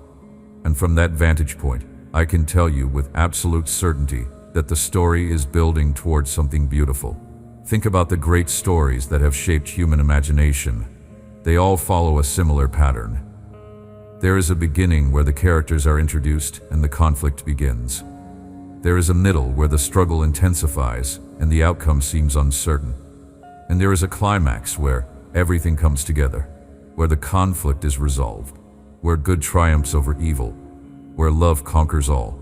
And from that vantage point, I can tell you with absolute certainty that the story is building towards something beautiful. Think about the great stories that have shaped human imagination. They all follow a similar pattern. There is a beginning where the characters are introduced and the conflict begins. There is a middle where the struggle intensifies and the outcome seems uncertain. And there is a climax where everything comes together, where the conflict is resolved, where good triumphs over evil, where love conquers all.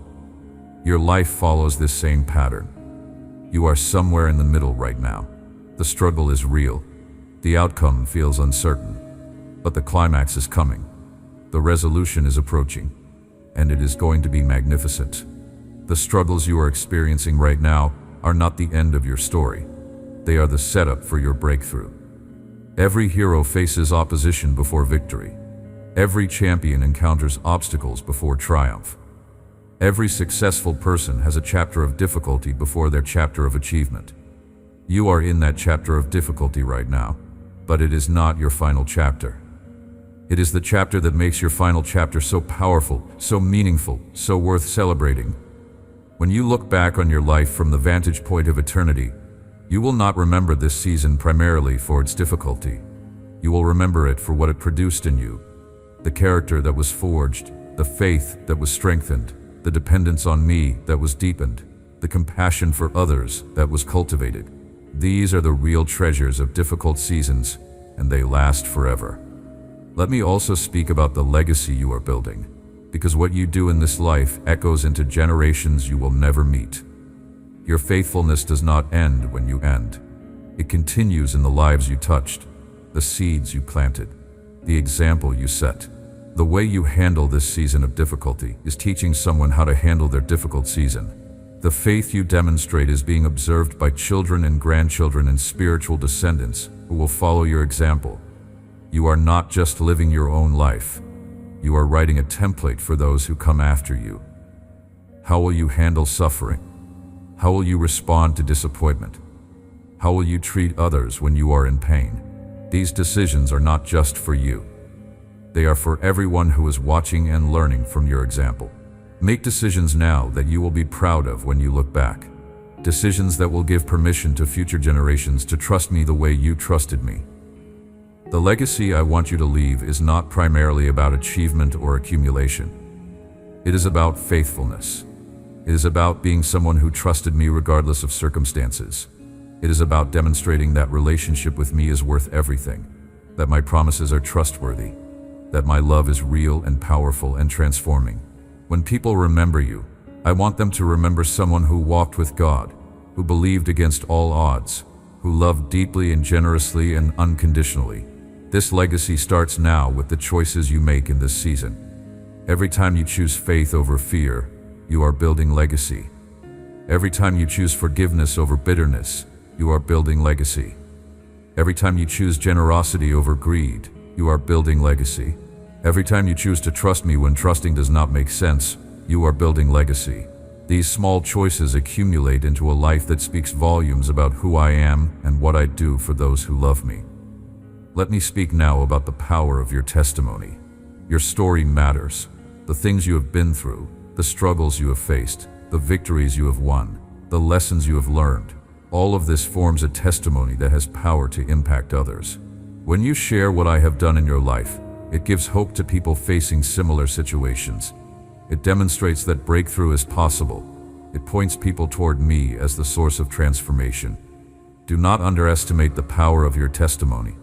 Your life follows this same pattern. You are somewhere in the middle right now. The struggle is real. The outcome feels uncertain. But the climax is coming. The resolution is approaching. And it is going to be magnificent. The struggles you are experiencing right now are not the end of your story. They are the setup for your breakthrough. Every hero faces opposition before victory. Every champion encounters obstacles before triumph. Every successful person has a chapter of difficulty before their chapter of achievement. You are in that chapter of difficulty right now, but it is not your final chapter. It is the chapter that makes your final chapter so powerful, so meaningful, so worth celebrating. When you look back on your life from the vantage point of eternity, you will not remember this season primarily for its difficulty. You will remember it for what it produced in you. The character that was forged, the faith that was strengthened, the dependence on me that was deepened, the compassion for others that was cultivated. These are the real treasures of difficult seasons, and they last forever. Let me also speak about the legacy you are building, because what you do in this life echoes into generations you will never meet. Your faithfulness does not end when you end. It continues in the lives you touched, the seeds you planted, the example you set. The way you handle this season of difficulty is teaching someone how to handle their difficult season. The faith you demonstrate is being observed by children and grandchildren and spiritual descendants who will follow your example. You are not just living your own life. You are writing a template for those who come after you. How will you handle suffering? How will you respond to disappointment? How will you treat others when you are in pain? These decisions are not just for you. They are for everyone who is watching and learning from your example. Make decisions now that you will be proud of when you look back. Decisions that will give permission to future generations to trust me the way you trusted me. The legacy I want you to leave is not primarily about achievement or accumulation. It is about faithfulness. It is about being someone who trusted me regardless of circumstances. It is about demonstrating that relationship with me is worth everything, that my promises are trustworthy, that my love is real and powerful and transforming. When people remember you, I want them to remember someone who walked with God, who believed against all odds, who loved deeply and generously and unconditionally. This legacy starts now with the choices you make in this season. Every time you choose faith over fear, you are building legacy. Every time you choose forgiveness over bitterness, you are building legacy. Every time you choose generosity over greed, you are building legacy. Every time you choose to trust me when trusting does not make sense, you are building legacy. These small choices accumulate into a life that speaks volumes about who I am and what I do for those who love me. Let me speak now about the power of your testimony. Your story matters. The things you have been through, the struggles you have faced, the victories you have won, the lessons you have learned. All of this forms a testimony that has power to impact others. When you share what I have done in your life, it gives hope to people facing similar situations. It demonstrates that breakthrough is possible. It points people toward me as the source of transformation. Do not underestimate the power of your testimony.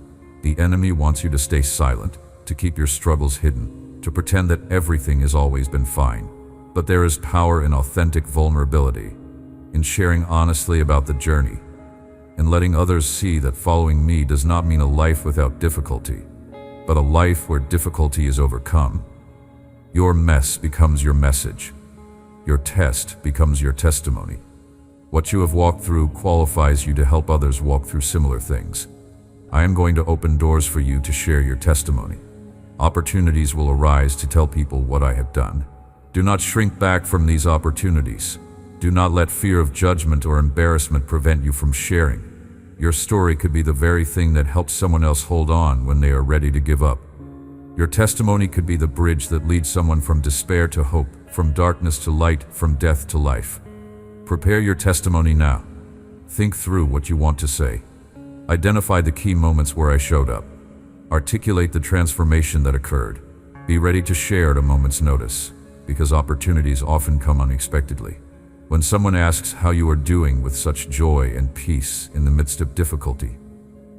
The enemy wants you to stay silent, to keep your struggles hidden, to pretend that everything has always been fine. But there is power in authentic vulnerability, in sharing honestly about the journey, in letting others see that following me does not mean a life without difficulty, but a life where difficulty is overcome. Your mess becomes your message. Your test becomes your testimony. What you have walked through qualifies you to help others walk through similar things. I am going to open doors for you to share your testimony. Opportunities will arise to tell people what I have done. Do not shrink back from these opportunities. Do not let fear of judgment or embarrassment prevent you from sharing. Your story could be the very thing that helps someone else hold on when they are ready to give up. Your testimony could be the bridge that leads someone from despair to hope, from darkness to light, from death to life. Prepare your testimony now. Think through what you want to say. Identify the key moments where I showed up. Articulate the transformation that occurred. Be ready to share at a moment's notice, because opportunities often come unexpectedly. When someone asks how you are doing with such joy and peace in the midst of difficulty,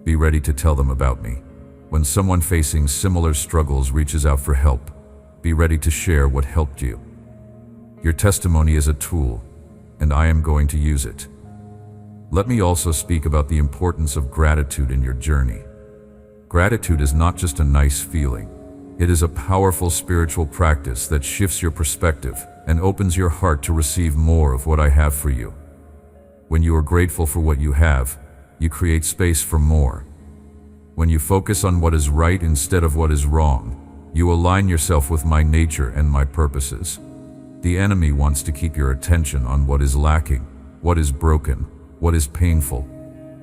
be ready to tell them about me. When someone facing similar struggles reaches out for help, be ready to share what helped you. Your testimony is a tool, and I am going to use it. Let me also speak about the importance of gratitude in your journey. Gratitude is not just a nice feeling. It is a powerful spiritual practice that shifts your perspective and opens your heart to receive more of what I have for you. When you are grateful for what you have, you create space for more. When you focus on what is right instead of what is wrong, you align yourself with my nature and my purposes. The enemy wants to keep your attention on what is lacking, what is broken, what is painful.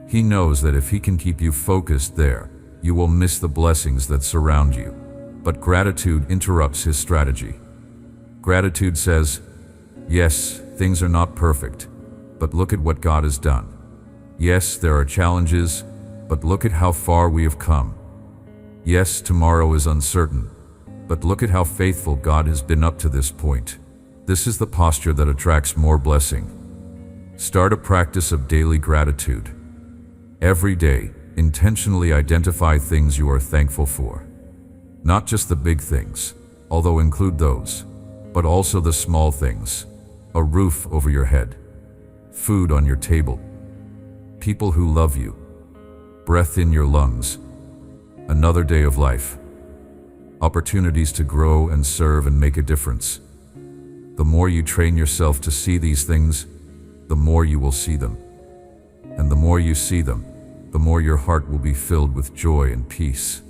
He knows that if he can keep you focused there, you will miss the blessings that surround you. But gratitude interrupts his strategy. Gratitude says, yes, things are not perfect, but look at what God has done. Yes, there are challenges, but look at how far we have come. Yes, tomorrow is uncertain, but look at how faithful God has been up to this point. This is the posture that attracts more blessing. Start a practice of daily gratitude. Every day, intentionally identify things you are thankful for. Not just the big things, although include those. but also the small things: a roof over your head, food on your table, people who love you, breath in your lungs, another day of life, opportunities to grow and serve and make a difference. The more you train yourself to see these things, the more you will see them. And the more you see them, the more your heart will be filled with joy and peace.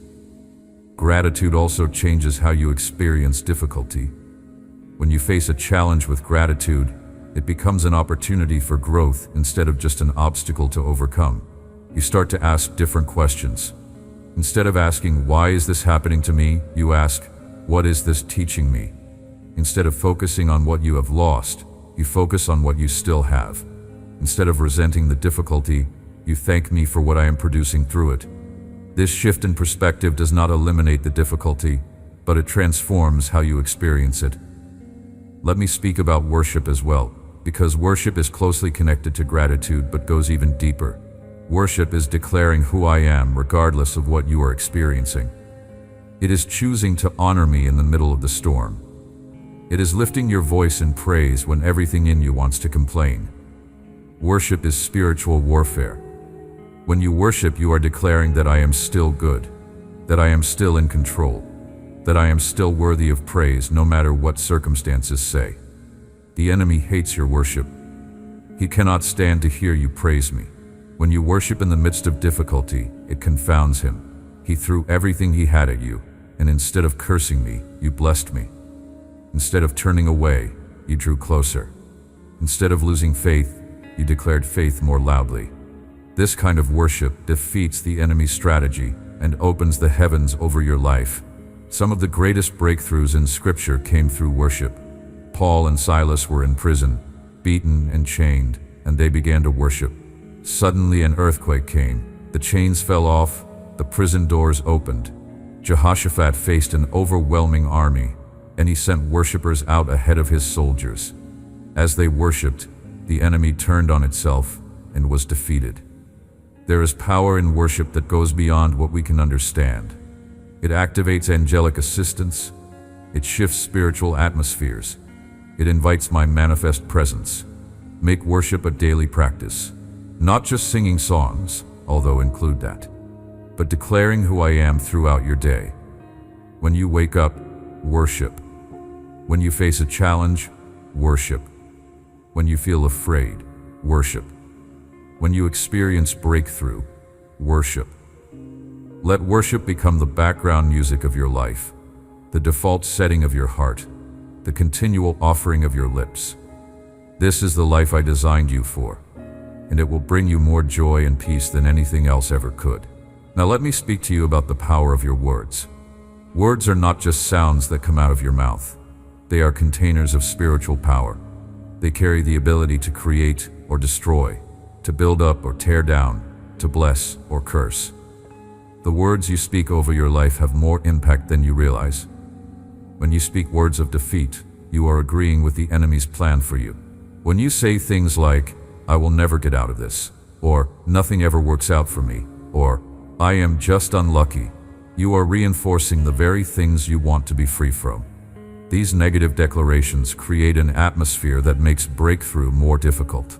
Gratitude also changes how you experience difficulty. When you face a challenge with gratitude, it becomes an opportunity for growth instead of just an obstacle to overcome. You start to ask different questions. Instead of asking, "Why is this happening to me?" you ask, "What is this teaching me?" Instead of focusing on what you have lost, you focus on what you still have. Instead of resenting the difficulty, you thank me for what I am producing through it. This shift in perspective does not eliminate the difficulty, but it transforms how you experience it. Let me speak about worship as well, because worship is closely connected to gratitude but goes even deeper. Worship is declaring who I am regardless of what you are experiencing. It is choosing to honor me in the middle of the storm. It is lifting your voice in praise when everything in you wants to complain. Worship is spiritual warfare. When you worship, you are declaring that I am still good, that I am still in control, that I am still worthy of praise no matter what circumstances say. The enemy hates your worship. He cannot stand to hear you praise me. When you worship in the midst of difficulty, it confounds him. He threw everything he had at you, and instead of cursing me, you blessed me. Instead of turning away, you drew closer. Instead of losing faith, you declared faith more loudly. This kind of worship defeats the enemy's strategy and opens the heavens over your life. Some of the greatest breakthroughs in Scripture came through worship. Paul and Silas were in prison, beaten and chained, and they began to worship. Suddenly an earthquake came. The chains fell off, the prison doors opened. Jehoshaphat faced an overwhelming army, and he sent worshipers out ahead of his soldiers. As they worshiped, the enemy turned on itself and was defeated. There is power in worship that goes beyond what we can understand. It activates angelic assistance. It shifts spiritual atmospheres. It invites my manifest presence. Make worship a daily practice. Not just singing songs, although include that, but declaring who I am throughout your day. When you wake up, worship. When you face a challenge, worship. When you feel afraid, worship. When you experience breakthrough, worship. Let worship become the background music of your life, the default setting of your heart, the continual offering of your lips. This is the life I designed you for, and it will bring you more joy and peace than anything else ever could. Now let me speak to you about the power of your words. Words are not just sounds that come out of your mouth. They are containers of spiritual power. They carry the ability to create or destroy, to build up or tear down, to bless or curse. The words you speak over your life have more impact than you realize. When you speak words of defeat, you are agreeing with the enemy's plan for you. When you say things like, "I will never get out of this," or "Nothing ever works out for me," or "I am just unlucky," you are reinforcing the very things you want to be free from. These negative declarations create an atmosphere that makes breakthrough more difficult.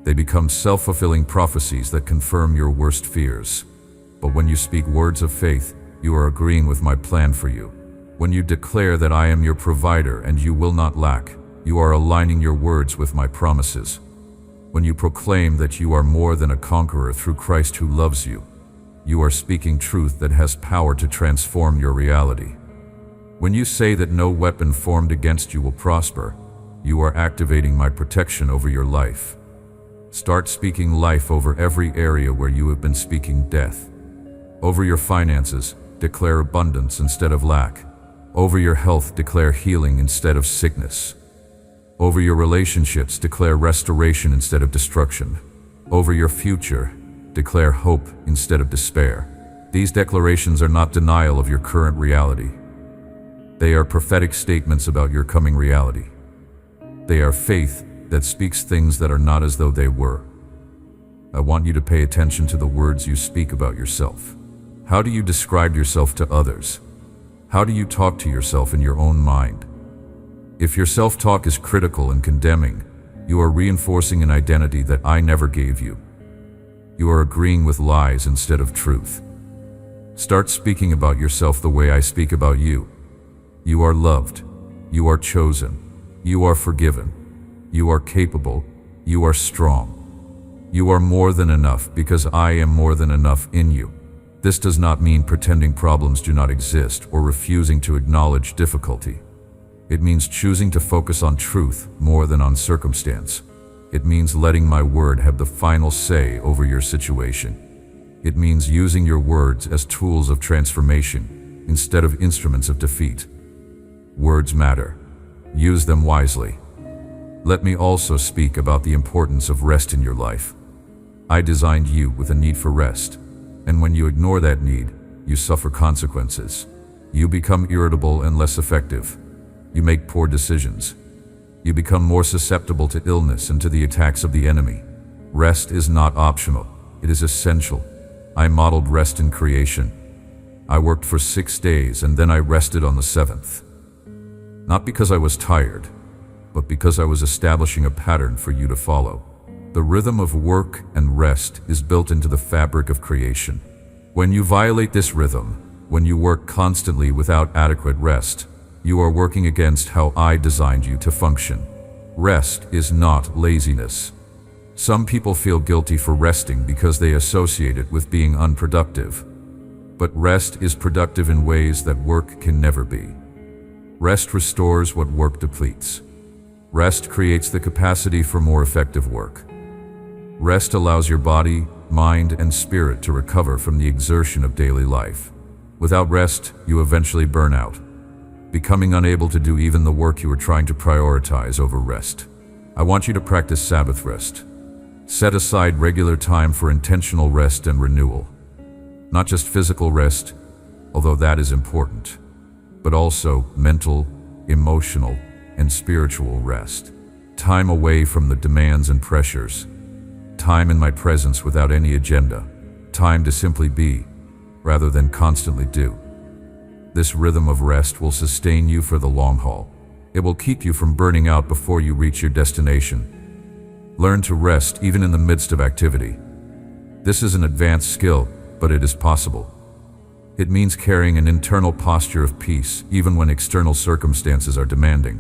They become self-fulfilling prophecies that confirm your worst fears. But when you speak words of faith, you are agreeing with my plan for you. When you declare that I am your provider and you will not lack, you are aligning your words with my promises. When you proclaim that you are more than a conqueror through Christ who loves you, you are speaking truth that has power to transform your reality. When you say that no weapon formed against you will prosper, you are activating my protection over your life. Start speaking life over every area where you have been speaking death. Over your finances, declare abundance instead of lack. Over your health, declare healing instead of sickness. Over your relationships, declare restoration instead of destruction. Over your future, declare hope instead of despair. These declarations are not denial of your current reality. They are prophetic statements about your coming reality. They are faith that speaks things that are not as though they were. I want you to pay attention to the words you speak about yourself. How do you describe yourself to others? How do you talk to yourself in your own mind? If your self-talk is critical and condemning, you are reinforcing an identity that I never gave you. You are agreeing with lies instead of truth. Start speaking about yourself the way I speak about you. You are loved. You are chosen. You are forgiven. You are capable. You are strong. You are more than enough because I am more than enough in you. This does not mean pretending problems do not exist or refusing to acknowledge difficulty. It means choosing to focus on truth more than on circumstance. It means letting my word have the final say over your situation. It means using your words as tools of transformation instead of instruments of defeat. Words matter. Use them wisely. Let me also speak about the importance of rest in your life. I designed you with a need for rest, and when you ignore that need, you suffer consequences. You become irritable and less effective. You make poor decisions. You become more susceptible to illness and to the attacks of the enemy. Rest is not optional. It is essential. I modeled rest in creation. I worked for 6 days and then I rested on the 7th. Not because I was tired, but because I was establishing a pattern for you to follow. The rhythm of work and rest is built into the fabric of creation. When you violate this rhythm, when you work constantly without adequate rest, you are working against how I designed you to function. Rest is not laziness. Some people feel guilty for resting because they associate it with being unproductive. But rest is productive in ways that work can never be. Rest restores what work depletes. Rest creates the capacity for more effective work. Rest allows your body, mind, and spirit to recover from the exertion of daily life. Without rest, you eventually burn out, becoming unable to do even the work you are trying to prioritize over rest. I want you to practice Sabbath rest. Set aside regular time for intentional rest and renewal. Not just physical rest, although that is important, but also mental, emotional, and spiritual rest. Time away from the demands and pressures. Time in my presence without any agenda. Time to simply be, rather than constantly do. This rhythm of rest will sustain you for the long haul. It will keep you from burning out before you reach your destination. Learn to rest even in the midst of activity. This is an advanced skill, but it is possible. It means carrying an internal posture of peace even when external circumstances are demanding.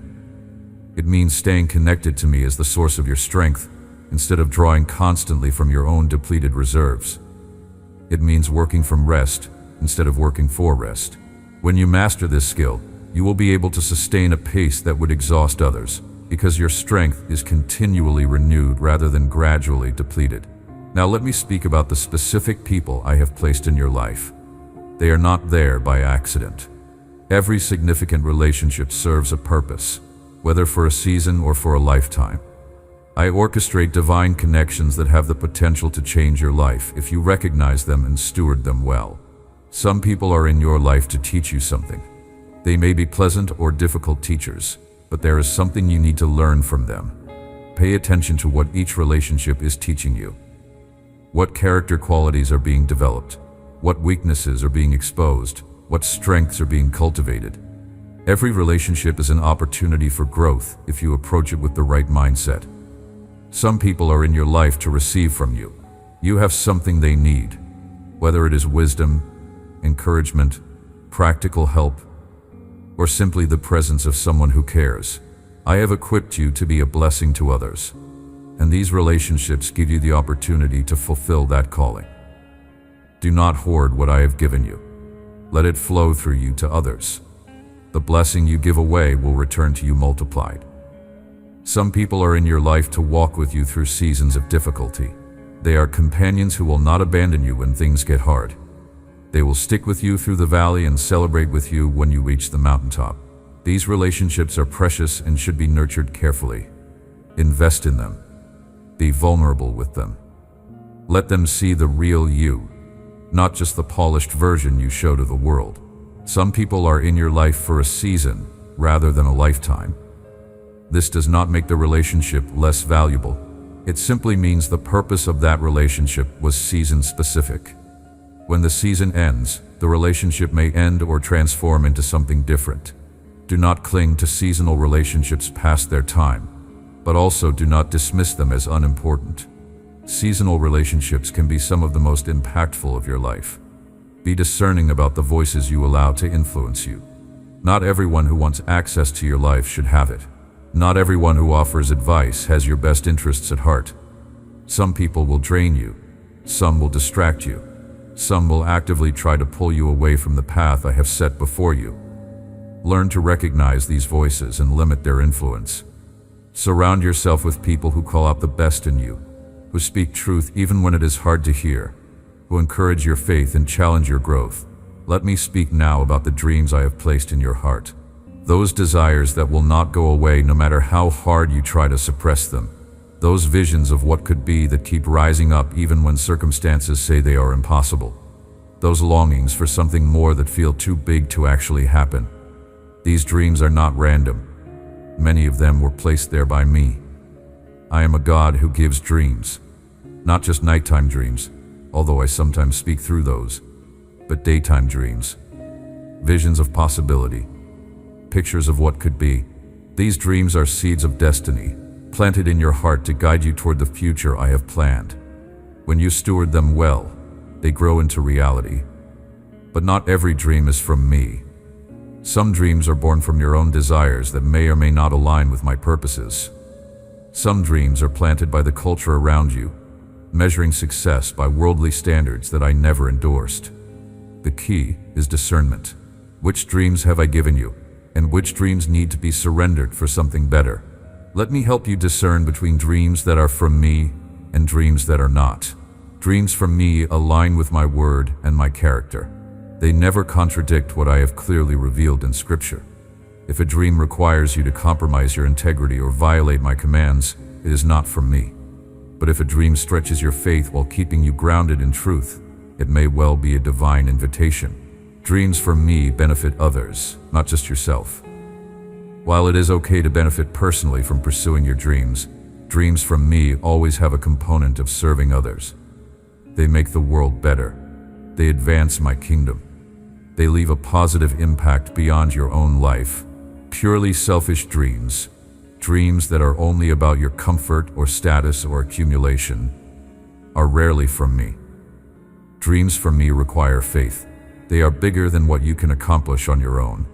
It means staying connected to me as the source of your strength, instead of drawing constantly from your own depleted reserves. It means working from rest instead of working for rest. When you master this skill, you will be able to sustain a pace that would exhaust others, because your strength is continually renewed rather than gradually depleted. Now let me speak about the specific people I have placed in your life. They are not there by accident. Every significant relationship serves a purpose, whether for a season or for a lifetime. I orchestrate divine connections that have the potential to change your life if you recognize them and steward them well. Some people are in your life to teach you something. They may be pleasant or difficult teachers, but there is something you need to learn from them. Pay attention to what each relationship is teaching you. What character qualities are being developed? What weaknesses are being exposed? What strengths are being cultivated? Every relationship is an opportunity for growth if you approach it with the right mindset. Some people are in your life to receive from you. You have something they need, whether it is wisdom, encouragement, practical help, or simply the presence of someone who cares. I have equipped you to be a blessing to others, and these relationships give you the opportunity to fulfill that calling. Do not hoard what I have given you. Let it flow through you to others. The blessing you give away will return to you multiplied. Some people are in your life to walk with you through seasons of difficulty. They are companions who will not abandon you when things get hard. They will stick with you through the valley and celebrate with you when you reach the mountaintop. These relationships are precious and should be nurtured carefully. Invest in them. Be vulnerable with them. Let them see the real you, not just the polished version you show to the world. Some people are in your life for a season rather than a lifetime. This does not make the relationship less valuable. It simply means the purpose of that relationship was season-specific. When the season ends, the relationship may end or transform into something different. Do not cling to seasonal relationships past their time, but also do not dismiss them as unimportant. Seasonal relationships can be some of the most impactful of your life. Be discerning about the voices you allow to influence you. Not everyone who wants access to your life should have it. Not everyone who offers advice has your best interests at heart. Some people will drain you. Some will distract you. Some will actively try to pull you away from the path I have set before you. Learn to recognize these voices and limit their influence. Surround yourself with people who call out the best in you, who speak truth even when it is hard to hear, who encourage your faith and challenge your growth. Let me speak now about the dreams I have placed in your heart. Those desires that will not go away no matter how hard you try to suppress them. Those visions of what could be that keep rising up even when circumstances say they are impossible. Those longings for something more that feel too big to actually happen. These dreams are not random. Many of them were placed there by me. I am a God who gives dreams. Not just nighttime dreams, although I sometimes speak through those, but daytime dreams. Visions of possibility. Pictures of what could be. These dreams are seeds of destiny, planted in your heart to guide you toward the future I have planned. When you steward them well, they grow into reality. But not every dream is from me. Some dreams are born from your own desires that may or may not align with my purposes. Some dreams are planted by the culture around you, measuring success by worldly standards that I never endorsed. The key is discernment. Which dreams have I given you, and which dreams need to be surrendered for something better? Let me help you discern between dreams that are from me and dreams that are not. Dreams from me align with my word and my character. They never contradict what I have clearly revealed in Scripture. If a dream requires you to compromise your integrity or violate my commands, it is not from me. But if a dream stretches your faith while keeping you grounded in truth, it may well be a divine invitation. Dreams from me benefit others, not just yourself. While it is okay to benefit personally from pursuing your dreams, dreams from me always have a component of serving others. They make the world better. They advance my kingdom. They leave a positive impact beyond your own life. Purely selfish dreams, dreams that are only about your comfort or status or accumulation, are rarely from me. Dreams from me require faith. They are bigger than what you can accomplish on your own.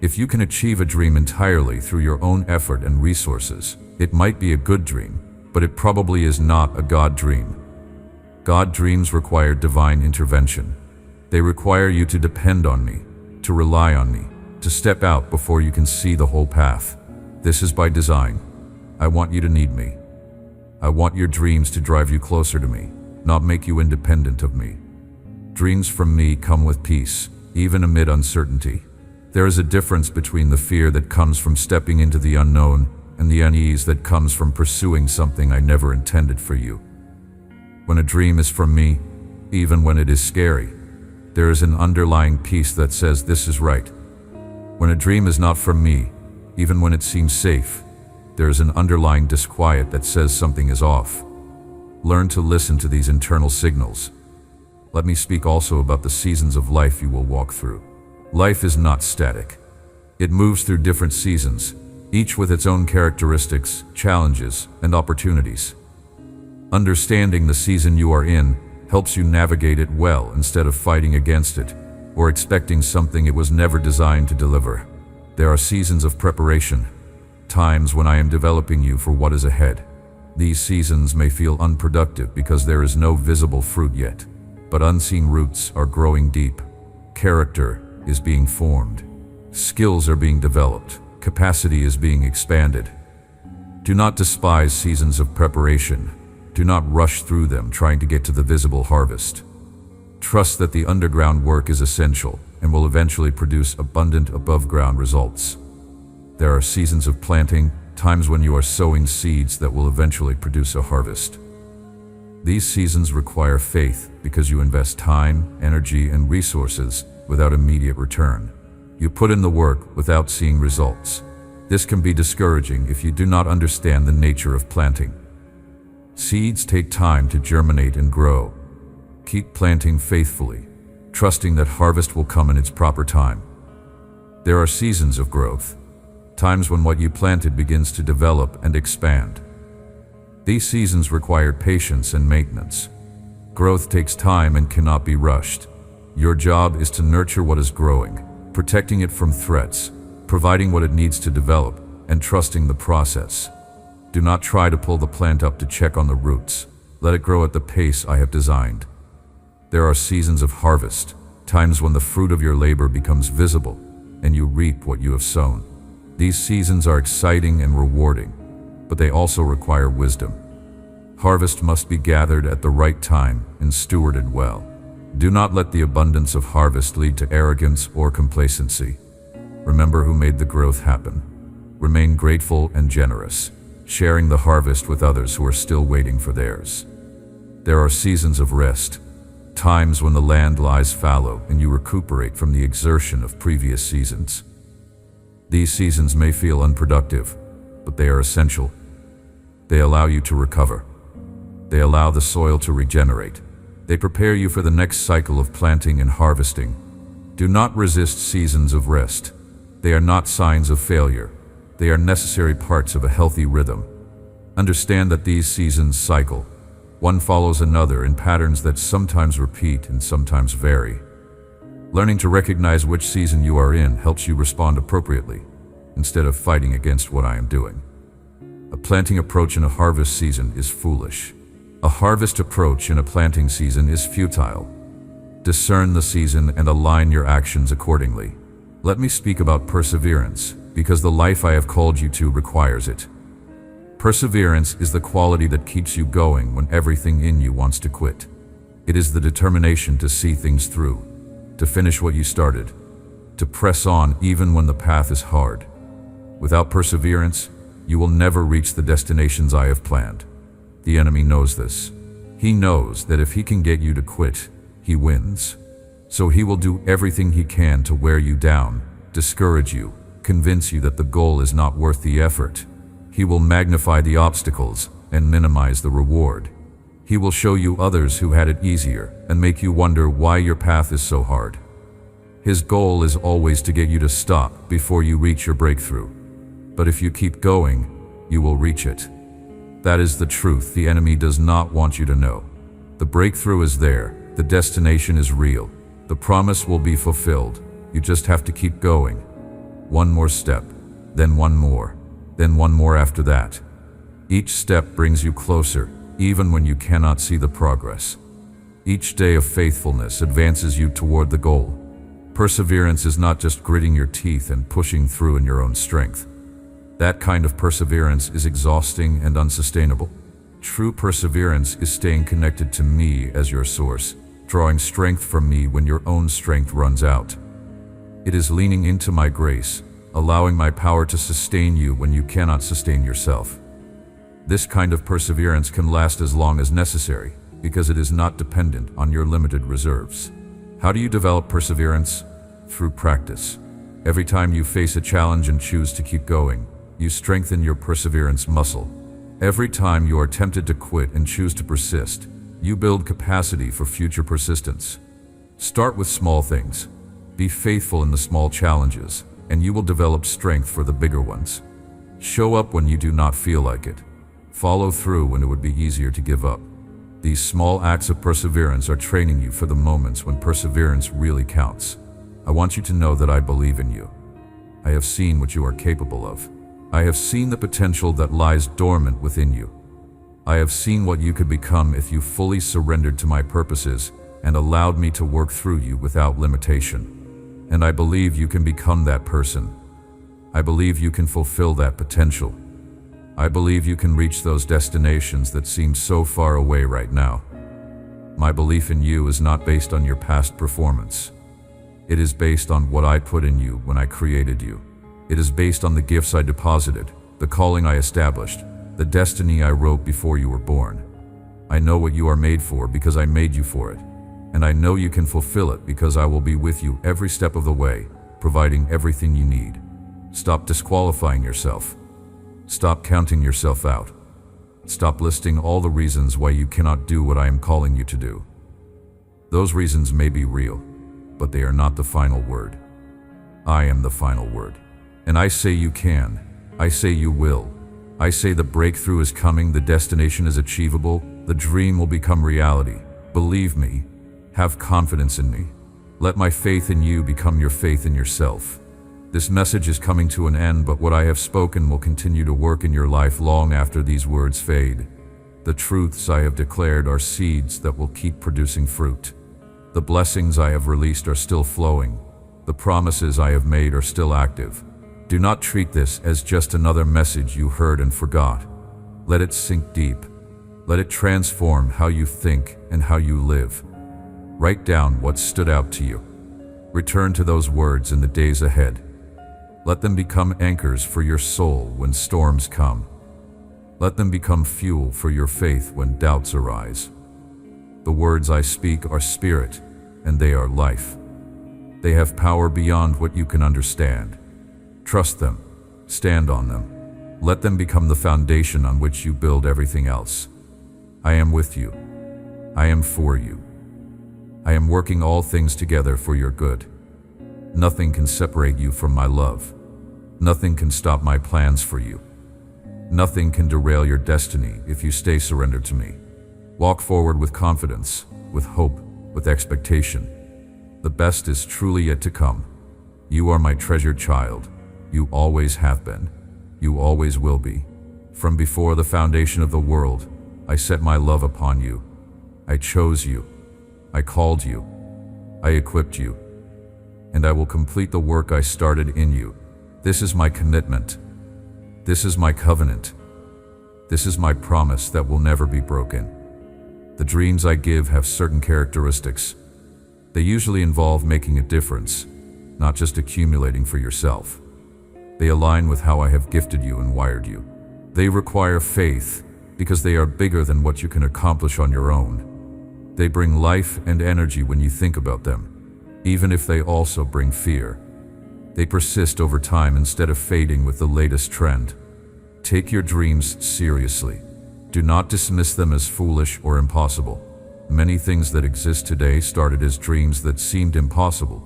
If you can achieve a dream entirely through your own effort and resources, it might be a good dream, but it probably is not a God dream. God dreams require divine intervention. They require you to depend on me, to rely on me, to step out before you can see the whole path. This is by design. I want you to need me. I want your dreams to drive you closer to me, not make you independent of me. Dreams from me come with peace, even amid uncertainty. There is a difference between the fear that comes from stepping into the unknown and the unease that comes from pursuing something I never intended for you. When a dream is from me, even when it is scary, there is an underlying peace that says this is right. When a dream is not from me, even when it seems safe, there is an underlying disquiet that says something is off. Learn to listen to these internal signals. Let me speak also about the seasons of life you will walk through. Life is not static. It moves through different seasons, each with its own characteristics, challenges, and opportunities. Understanding the season you are in helps you navigate it well instead of fighting against it or expecting something it was never designed to deliver. There are seasons of preparation, times when I am developing you for what is ahead. These seasons may feel unproductive because there is no visible fruit yet, but unseen roots are growing deep. Character is being formed. Skills are being developed. Capacity is being expanded. Do not despise seasons of preparation. Do not rush through them trying to get to the visible harvest. Trust that the underground work is essential and will eventually produce abundant above-ground results. There are seasons of planting, times when you are sowing seeds that will eventually produce a harvest. These seasons require faith because you invest time, energy, and resources without immediate return. You put in the work without seeing results. This can be discouraging if you do not understand the nature of planting. Seeds take time to germinate and grow. Keep planting faithfully, trusting that harvest will come in its proper time. There are seasons of growth, times when what you planted begins to develop and expand. These seasons require patience and maintenance. Growth takes time and cannot be rushed. Your job is to nurture what is growing, protecting it from threats, providing what it needs to develop, and trusting the process. Do not try to pull the plant up to check on the roots. Let it grow at the pace I have designed. There are seasons of harvest, times when the fruit of your labor becomes visible, and you reap what you have sown. These seasons are exciting and rewarding, but they also require wisdom. Harvest must be gathered at the right time and stewarded well. Do not let the abundance of harvest lead to arrogance or complacency. Remember who made the growth happen. Remain grateful and generous, sharing the harvest with others who are still waiting for theirs. There are seasons of rest, times when the land lies fallow and you recuperate from the exertion of previous seasons. These seasons may feel unproductive, but they are essential. They allow you to recover. They allow the soil to regenerate. They prepare you for the next cycle of planting and harvesting. Do not resist seasons of rest. They are not signs of failure. They are necessary parts of a healthy rhythm. Understand that these seasons cycle. One follows another in patterns that sometimes repeat and sometimes vary. Learning to recognize which season you are in helps you respond appropriately, instead of fighting against what I am doing. A planting approach in a harvest season is foolish. A harvest approach in a planting season is futile. Discern the season and align your actions accordingly. Let me speak about perseverance, because the life I have called you to requires it. Perseverance is the quality that keeps you going when everything in you wants to quit. It is the determination to see things through, to finish what you started, to press on even when the path is hard. Without perseverance, you will never reach the destinations I have planned. The enemy knows this. He knows that if he can get you to quit, he wins. So he will do everything he can to wear you down, discourage you, convince you that the goal is not worth the effort. He will magnify the obstacles and minimize the reward. He will show you others who had it easier and make you wonder why your path is so hard. His goal is always to get you to stop before you reach your breakthrough. But if you keep going, you will reach it. That is the truth the enemy does not want you to know. The breakthrough is there. The destination is real. The promise will be fulfilled. You just have to keep going. One more step, then one more, then one more after that. Each step brings you closer, even when you cannot see the progress. Each day of faithfulness advances you toward the goal. Perseverance is not just gritting your teeth and pushing through in your own strength. That kind of perseverance is exhausting and unsustainable. True perseverance is staying connected to me as your source, drawing strength from me when your own strength runs out. It is leaning into my grace, allowing my power to sustain you when you cannot sustain yourself. This kind of perseverance can last as long as necessary, because it is not dependent on your limited reserves. How do you develop perseverance? Through practice. Every time you face a challenge and choose to keep going, you strengthen your perseverance muscle. Every time you are tempted to quit and choose to persist, you build capacity for future persistence. Start with small things. Be faithful in the small challenges, and you will develop strength for the bigger ones. Show up when you do not feel like it. Follow through when it would be easier to give up. These small acts of perseverance are training you for the moments when perseverance really counts. I want you to know that I believe in you. I have seen what you are capable of. I have seen the potential that lies dormant within you. I have seen what you could become if you fully surrendered to my purposes and allowed me to work through you without limitation. And I believe you can become that person. I believe you can fulfill that potential. I believe you can reach those destinations that seem so far away right now. My belief in you is not based on your past performance. It is based on what I put in you when I created you. It is based on the gifts I deposited, the calling I established, the destiny I wrote before you were born. I know what you are made for because I made you for it, and I know you can fulfill it because I will be with you every step of the way, providing everything you need. Stop disqualifying yourself. Stop counting yourself out. Stop listing all the reasons why you cannot do what I am calling you to do. Those reasons may be real, but they are not the final word. I am the final word. And I say you can. I say you will. I say the breakthrough is coming, the destination is achievable, the dream will become reality. Believe me. Have confidence in me. Let my faith in you become your faith in yourself. This message is coming to an end, but what I have spoken will continue to work in your life long after these words fade. The truths I have declared are seeds that will keep producing fruit. The blessings I have released are still flowing. The promises I have made are still active. Do not treat this as just another message you heard and forgot. Let it sink deep. Let it transform how you think and how you live. Write down what stood out to you. Return to those words in the days ahead. Let them become anchors for your soul when storms come. Let them become fuel for your faith when doubts arise. The words I speak are spirit, and they are life. They have power beyond what you can understand. Trust them. Stand on them. Let them become the foundation on which you build everything else. I am with you. I am for you. I am working all things together for your good. Nothing can separate you from my love. Nothing can stop my plans for you. Nothing can derail your destiny if you stay surrendered to me. Walk forward with confidence, with hope, with expectation. The best is truly yet to come. You are my treasured child. You always have been. You always will be. From before the foundation of the world, I set my love upon you. I chose you. I called you. I equipped you. And I will complete the work I started in you. This is my commitment. This is my covenant. This is my promise that will never be broken. The dreams I give have certain characteristics. They usually involve making a difference, not just accumulating for yourself. They align with how I have gifted you and wired you. They require faith because they are bigger than what you can accomplish on your own. They bring life and energy when you think about them, even if they also bring fear. They persist over time instead of fading with the latest trend. Take your dreams seriously. Do not dismiss them as foolish or impossible. Many things that exist today started as dreams that seemed impossible,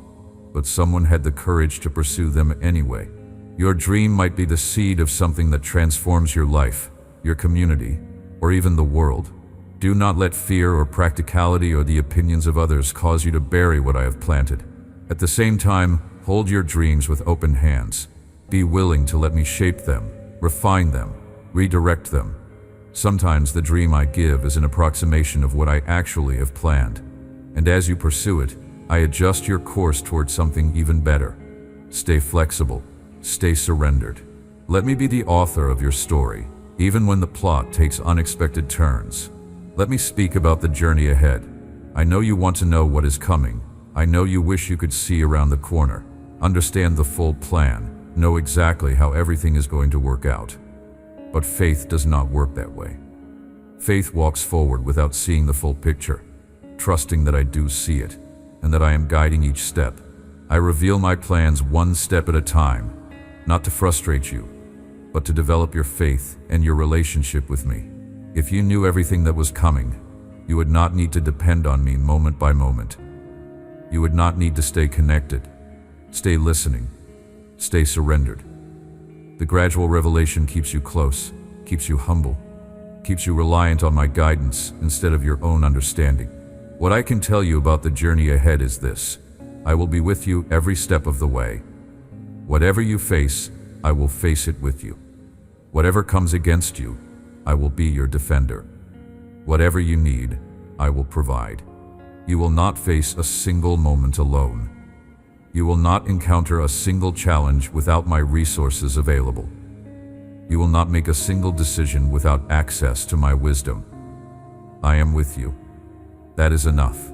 but someone had the courage to pursue them anyway. Your dream might be the seed of something that transforms your life, your community, or even the world. Do not let fear or practicality or the opinions of others cause you to bury what I have planted. At the same time, hold your dreams with open hands. Be willing to let me shape them, refine them, redirect them. Sometimes the dream I give is an approximation of what I actually have planned. And as you pursue it, I adjust your course towards something even better. Stay flexible. Stay surrendered. Let me be the author of your story, even when the plot takes unexpected turns. Let me speak about the journey ahead. I know you want to know what is coming. I know you wish you could see around the corner, understand the full plan, know exactly how everything is going to work out. But faith does not work that way. Faith walks forward without seeing the full picture, trusting that I do see it, and that I am guiding each step. I reveal my plans one step at a time, not to frustrate you, but to develop your faith and your relationship with me. If you knew everything that was coming, you would not need to depend on me moment by moment. You would not need to stay connected, stay listening, stay surrendered. The gradual revelation keeps you close, keeps you humble, keeps you reliant on my guidance instead of your own understanding. What I can tell you about the journey ahead is this: I will be with you every step of the way. Whatever you face, I will face it with you. Whatever comes against you, I will be your defender. Whatever you need, I will provide. You will not face a single moment alone. You will not encounter a single challenge without my resources available. You will not make a single decision without access to my wisdom. I am with you. That is enough.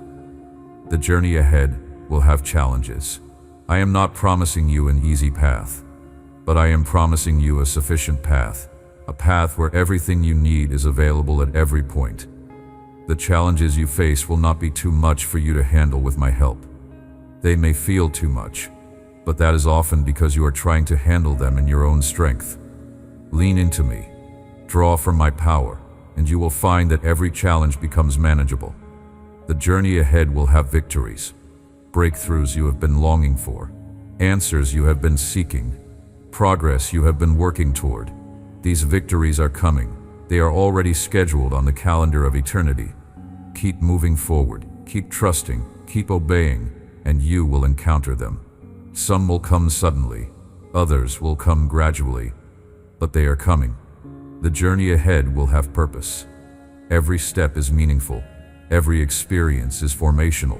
The journey ahead will have challenges. I am not promising you an easy path, but I am promising you a sufficient path, a path where everything you need is available at every point. The challenges you face will not be too much for you to handle with my help. They may feel too much, but that is often because you are trying to handle them in your own strength. Lean into me, draw from my power, and you will find that every challenge becomes manageable. The journey ahead will have victories, breakthroughs you have been longing for, answers you have been seeking, progress you have been working toward. These victories are coming. They are already scheduled on the calendar of eternity. Keep moving forward, keep trusting, keep obeying, and you will encounter them. Some will come suddenly, others will come gradually, but they are coming. The journey ahead will have purpose. Every step is meaningful. Every experience is formational.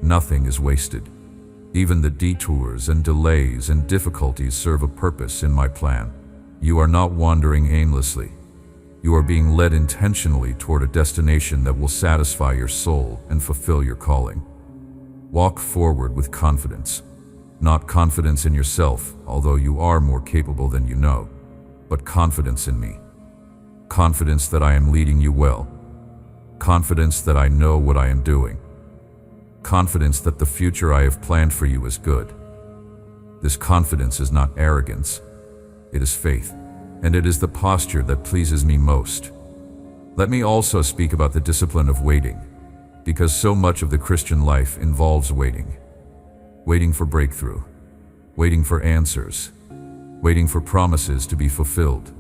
Nothing is wasted. Even the detours and delays and difficulties serve a purpose in my plan. You are not wandering aimlessly. You are being led intentionally toward a destination that will satisfy your soul and fulfill your calling. Walk forward with confidence. Not confidence in yourself, although you are more capable than you know, but confidence in me. Confidence that I am leading you well. Confidence that I know what I am doing. Confidence that the future I have planned for you is good. This confidence is not arrogance. It is faith, and it is the posture that pleases me most. Let me also speak about the discipline of waiting, because so much of the Christian life involves waiting. Waiting for breakthrough, waiting for answers, waiting for promises to be fulfilled,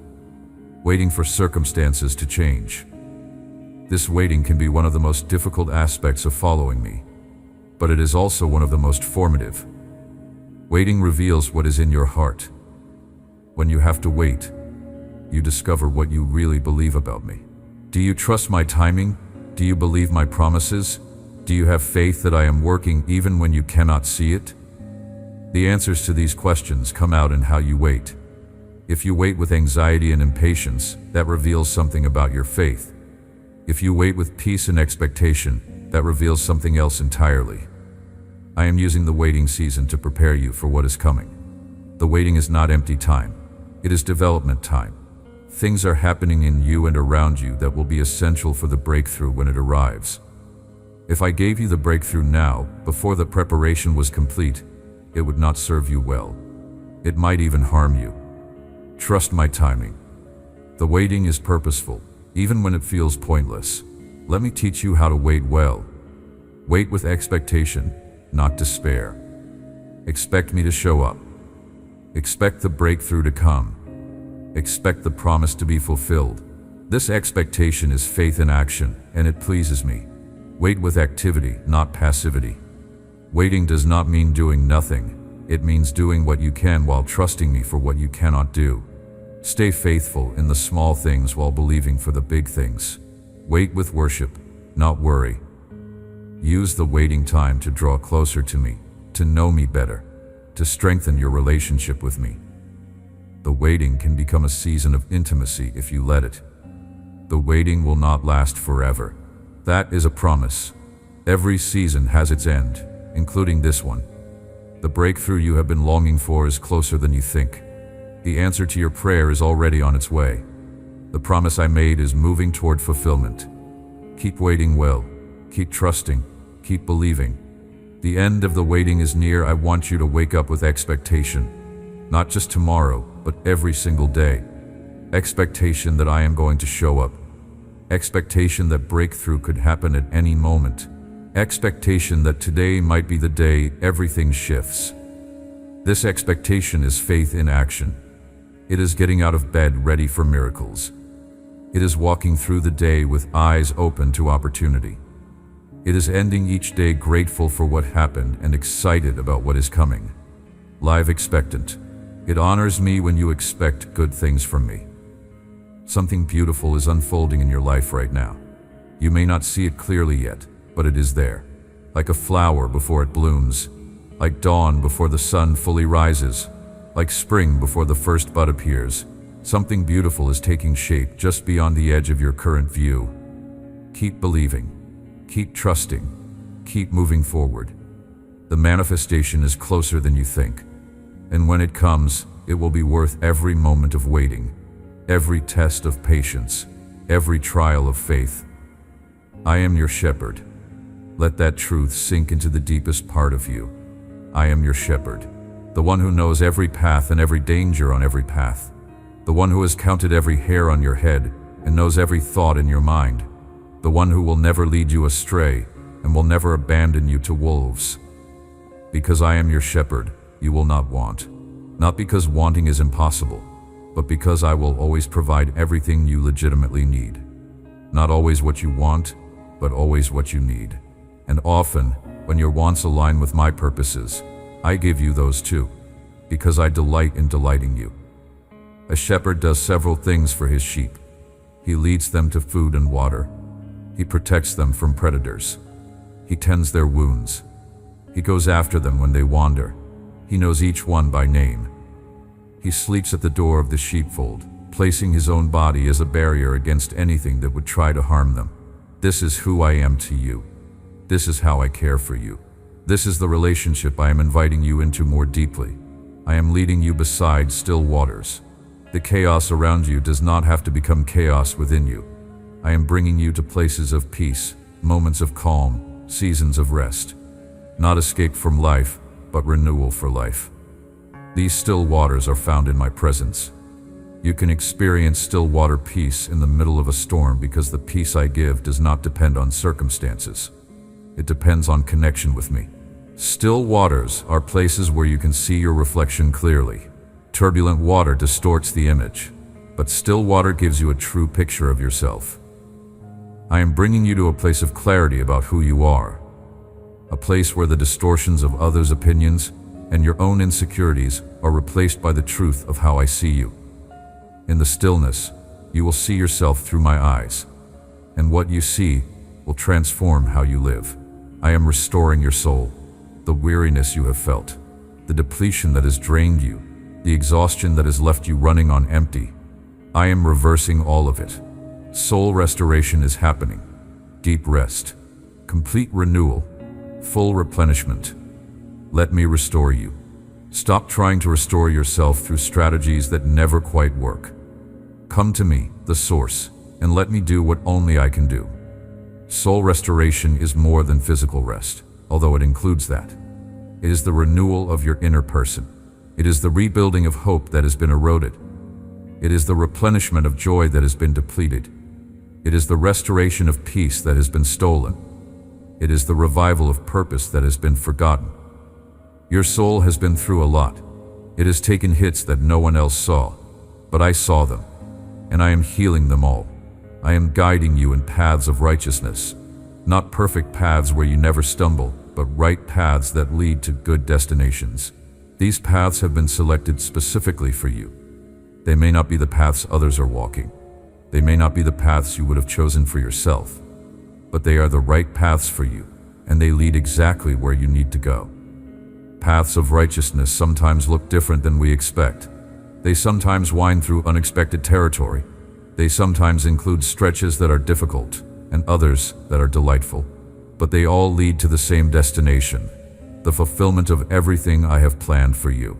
waiting for circumstances to change. This waiting can be one of the most difficult aspects of following me, but it is also one of the most formative. Waiting reveals what is in your heart. When you have to wait, you discover what you really believe about me. Do you trust my timing? Do you believe my promises? Do you have faith that I am working even when you cannot see it? The answers to these questions come out in how you wait. If you wait with anxiety and impatience, that reveals something about your faith. If you wait with peace and expectation, that reveals something else entirely. I am using the waiting season to prepare you for what is coming. The waiting is not empty time. It is development time. Things are happening in you and around you that will be essential for the breakthrough when it arrives. If I gave you the breakthrough now, before the preparation was complete, it would not serve you well. It might even harm you. Trust my timing. The waiting is purposeful, even when it feels pointless. Let me teach you how to wait well. Wait with expectation, not despair. Expect me to show up. Expect the breakthrough to come. Expect the promise to be fulfilled. This expectation is faith in action, and it pleases me. Wait with activity, not passivity. Waiting does not mean doing nothing. It means doing what you can while trusting me for what you cannot do. Stay faithful in the small things while believing for the big things. Wait with worship, not worry. Use the waiting time to draw closer to me, to know me better, to strengthen your relationship with me. The waiting can become a season of intimacy if you let it. The waiting will not last forever. That is a promise. Every season has its end, including this one. The breakthrough you have been longing for is closer than you think. The answer to your prayer is already on its way. The promise I made is moving toward fulfillment. Keep waiting well. Keep trusting. Keep believing. The end of the waiting is near. I want you to wake up with expectation. Not just tomorrow, but every single day. Expectation that I am going to show up. Expectation that breakthrough could happen at any moment. Expectation that today might be the day everything shifts. This expectation is faith in action. It is getting out of bed ready for miracles. It is walking through the day with eyes open to opportunity. It is ending each day grateful for what happened and excited about what is coming. Live expectant. It honors me when you expect good things from me. Something beautiful is unfolding in your life right now. You may not see it clearly yet, but it is there. Like a flower before it blooms, like dawn before the sun fully rises, like spring before the first bud appears. Something beautiful is taking shape just beyond the edge of your current view. Keep believing, keep trusting, keep moving forward. The manifestation is closer than you think. And when it comes, it will be worth every moment of waiting, every test of patience, every trial of faith. I am your shepherd. Let that truth sink into the deepest part of you. I am your shepherd, the one who knows every path and every danger on every path, the one who has counted every hair on your head and knows every thought in your mind, the one who will never lead you astray and will never abandon you to wolves. Because I am your shepherd, you will not want. not because wanting is impossible, but because I will always provide everything you legitimately need. Not always what you want, but always what you need. And often, when your wants align with my purposes, I give you those too, because I delight in delighting you. A shepherd does several things for his sheep. He leads them to food and water. He protects them from predators. He tends their wounds. He goes after them when they wander. He knows each one by name. He sleeps at the door of the sheepfold, placing his own body as a barrier against anything that would try to harm them. This is who I am to you. This is how I care for you. This is the relationship I am inviting you into more deeply. I am leading you beside still waters. The chaos around you does not have to become chaos within you. I am bringing you to places of peace, moments of calm, seasons of rest. Not escape from life, but renewal for life. These still waters are found in my presence. You can experience still water peace in the middle of a storm because the peace I give does not depend on circumstances. It depends on connection with me. Still waters are places where you can see your reflection clearly. Turbulent water distorts the image, but still water gives you a true picture of yourself. I am bringing you to a place of clarity about who you are, a place where the distortions of others' opinions and your own insecurities are replaced by the truth of how I see you. In the stillness, you will see yourself through my eyes, and what you see will transform how you live. I am restoring your soul, the weariness you have felt, the depletion that has drained you, the exhaustion that has left you running on empty. I am reversing all of it. Soul restoration is happening. Deep rest, complete renewal, full replenishment. Let me restore you. Stop trying to restore yourself through strategies that never quite work. Come to me, the source, and let me do what only I can do. Soul restoration is more than physical rest, although it includes that. It is the renewal of your inner person. It is the rebuilding of hope that has been eroded. It is the replenishment of joy that has been depleted. It is the restoration of peace that has been stolen. It is the revival of purpose that has been forgotten. Your soul has been through a lot. It has taken hits that no one else saw, but I saw them, and I am healing them all. I am guiding you in paths of righteousness, not perfect paths where you never stumble, but right paths that lead to good destinations. These paths have been selected specifically for you. They may not be the paths others are walking. They may not be the paths you would have chosen for yourself, but they are the right paths for you, and they lead exactly where you need to go. Paths of righteousness sometimes look different than we expect. They sometimes wind through unexpected territory. They sometimes include stretches that are difficult and others that are delightful. But they all lead to the same destination, the fulfillment of everything I have planned for you.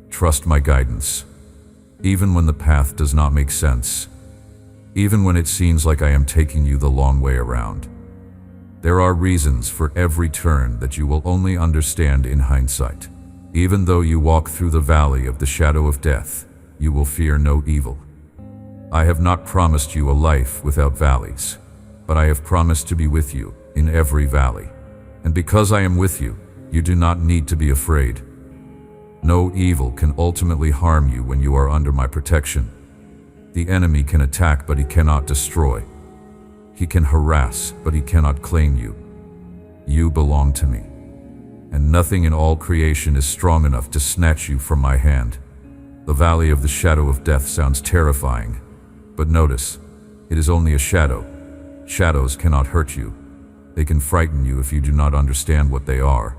Trust my guidance, even when the path does not make sense, even when it seems like I am taking you the long way around. There are reasons for every turn that you will only understand in hindsight. Even though you walk through the valley of the shadow of death, you will fear no evil. I have not promised you a life without valleys, but I have promised to be with you in every valley. And because I am with you, you do not need to be afraid. No evil can ultimately harm you when you are under my protection. The enemy can attack, but he cannot destroy. He can harass, but he cannot claim you. You belong to me, and nothing in all creation is strong enough to snatch you from my hand. The valley of the shadow of death sounds terrifying, but notice, it is only a shadow. Shadows cannot hurt you. They can frighten you if you do not understand what they are,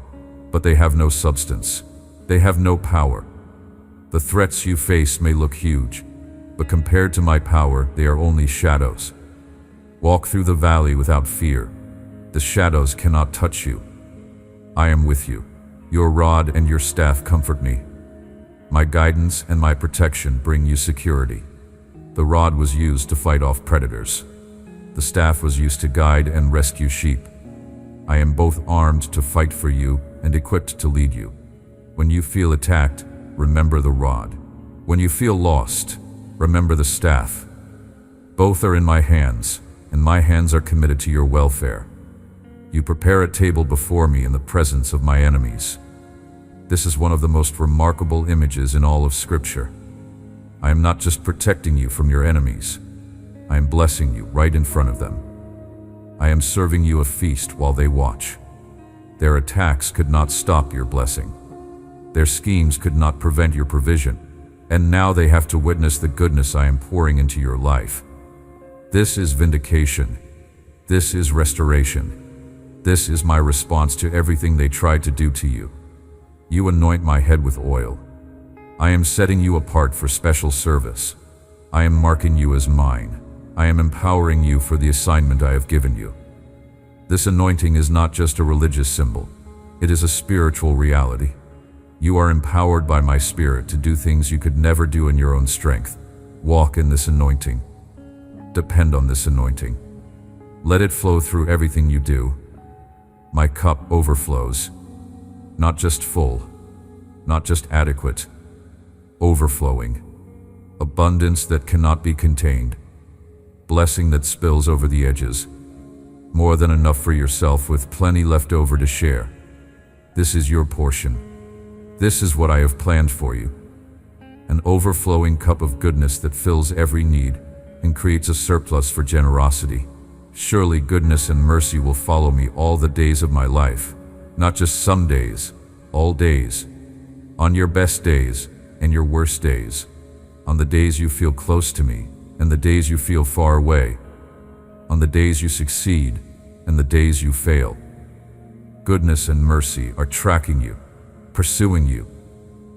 but they have no substance. They have no power. The threats you face may look huge, but compared to my power, they are only shadows. Walk through the valley without fear. The shadows cannot touch you. I am with you. Your rod and your staff comfort me. My guidance and my protection bring you security. The rod was used to fight off predators. The staff was used to guide and rescue sheep. I am both armed to fight for you and equipped to lead you. When you feel attacked, remember the rod. When you feel lost, remember the staff. Both are in my hands, and my hands are committed to your welfare. You prepare a table before me in the presence of my enemies. This is one of the most remarkable images in all of Scripture. I am not just protecting you from your enemies. I am blessing you right in front of them. I am serving you a feast while they watch. Their attacks could not stop your blessing. Their schemes could not prevent your provision. And now they have to witness the goodness I am pouring into your life. This is vindication. This is restoration. This is my response to everything they tried to do to you. You anoint my head with oil. I am setting you apart for special service. I am marking you as mine. I am empowering you for the assignment I have given you. This anointing is not just a religious symbol. It is a spiritual reality. You are empowered by my Spirit to do things you could never do in your own strength. Walk in this anointing. Depend on this anointing. Let it flow through everything you do. My cup overflows. Not just full, not just adequate, overflowing. Abundance that cannot be contained. Blessing that spills over the edges. More than enough for yourself with plenty left over to share. This is your portion. This is what I have planned for you. An overflowing cup of goodness that fills every need and creates a surplus for generosity. Surely goodness and mercy will follow me all the days of my life. Not just some days, all days. On your best days and your worst days. On the days you feel close to me and the days you feel far away. On the days you succeed and the days you fail. Goodness and mercy are tracking you, pursuing you,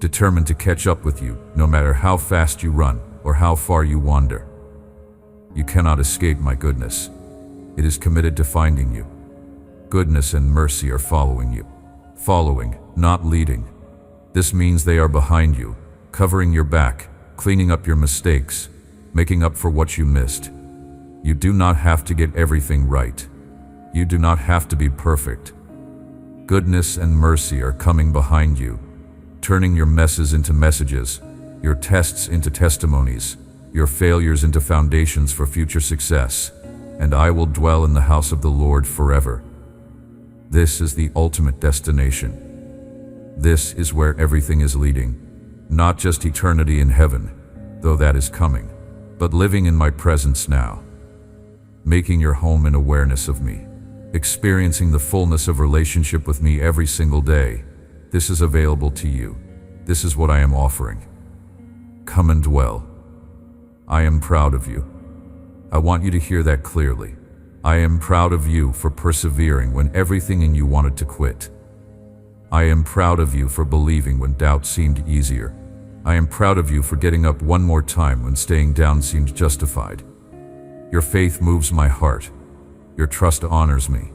determined to catch up with you no matter how fast you run or how far you wander. You cannot escape my goodness. It is committed to finding you. Goodness and mercy are following you. Following, not leading. This means they are behind you, covering your back, cleaning up your mistakes, making up for what you missed. You do not have to get everything right. You do not have to be perfect. Goodness and mercy are coming behind you, turning your messes into messages, your tests into testimonies, your failures into foundations for future success. And I will dwell in the house of the Lord forever. This is the ultimate destination. This is where everything is leading. Not just eternity in heaven, though that is coming, but living in my presence now. Making your home in awareness of me. Experiencing the fullness of relationship with me every single day. This is available to you. This is what I am offering. Come and dwell. I am proud of you. I want you to hear that clearly. I am proud of you for persevering when everything in you wanted to quit. I am proud of you for believing when doubt seemed easier. I am proud of you for getting up one more time when staying down seemed justified. Your faith moves my heart. Your trust honors me.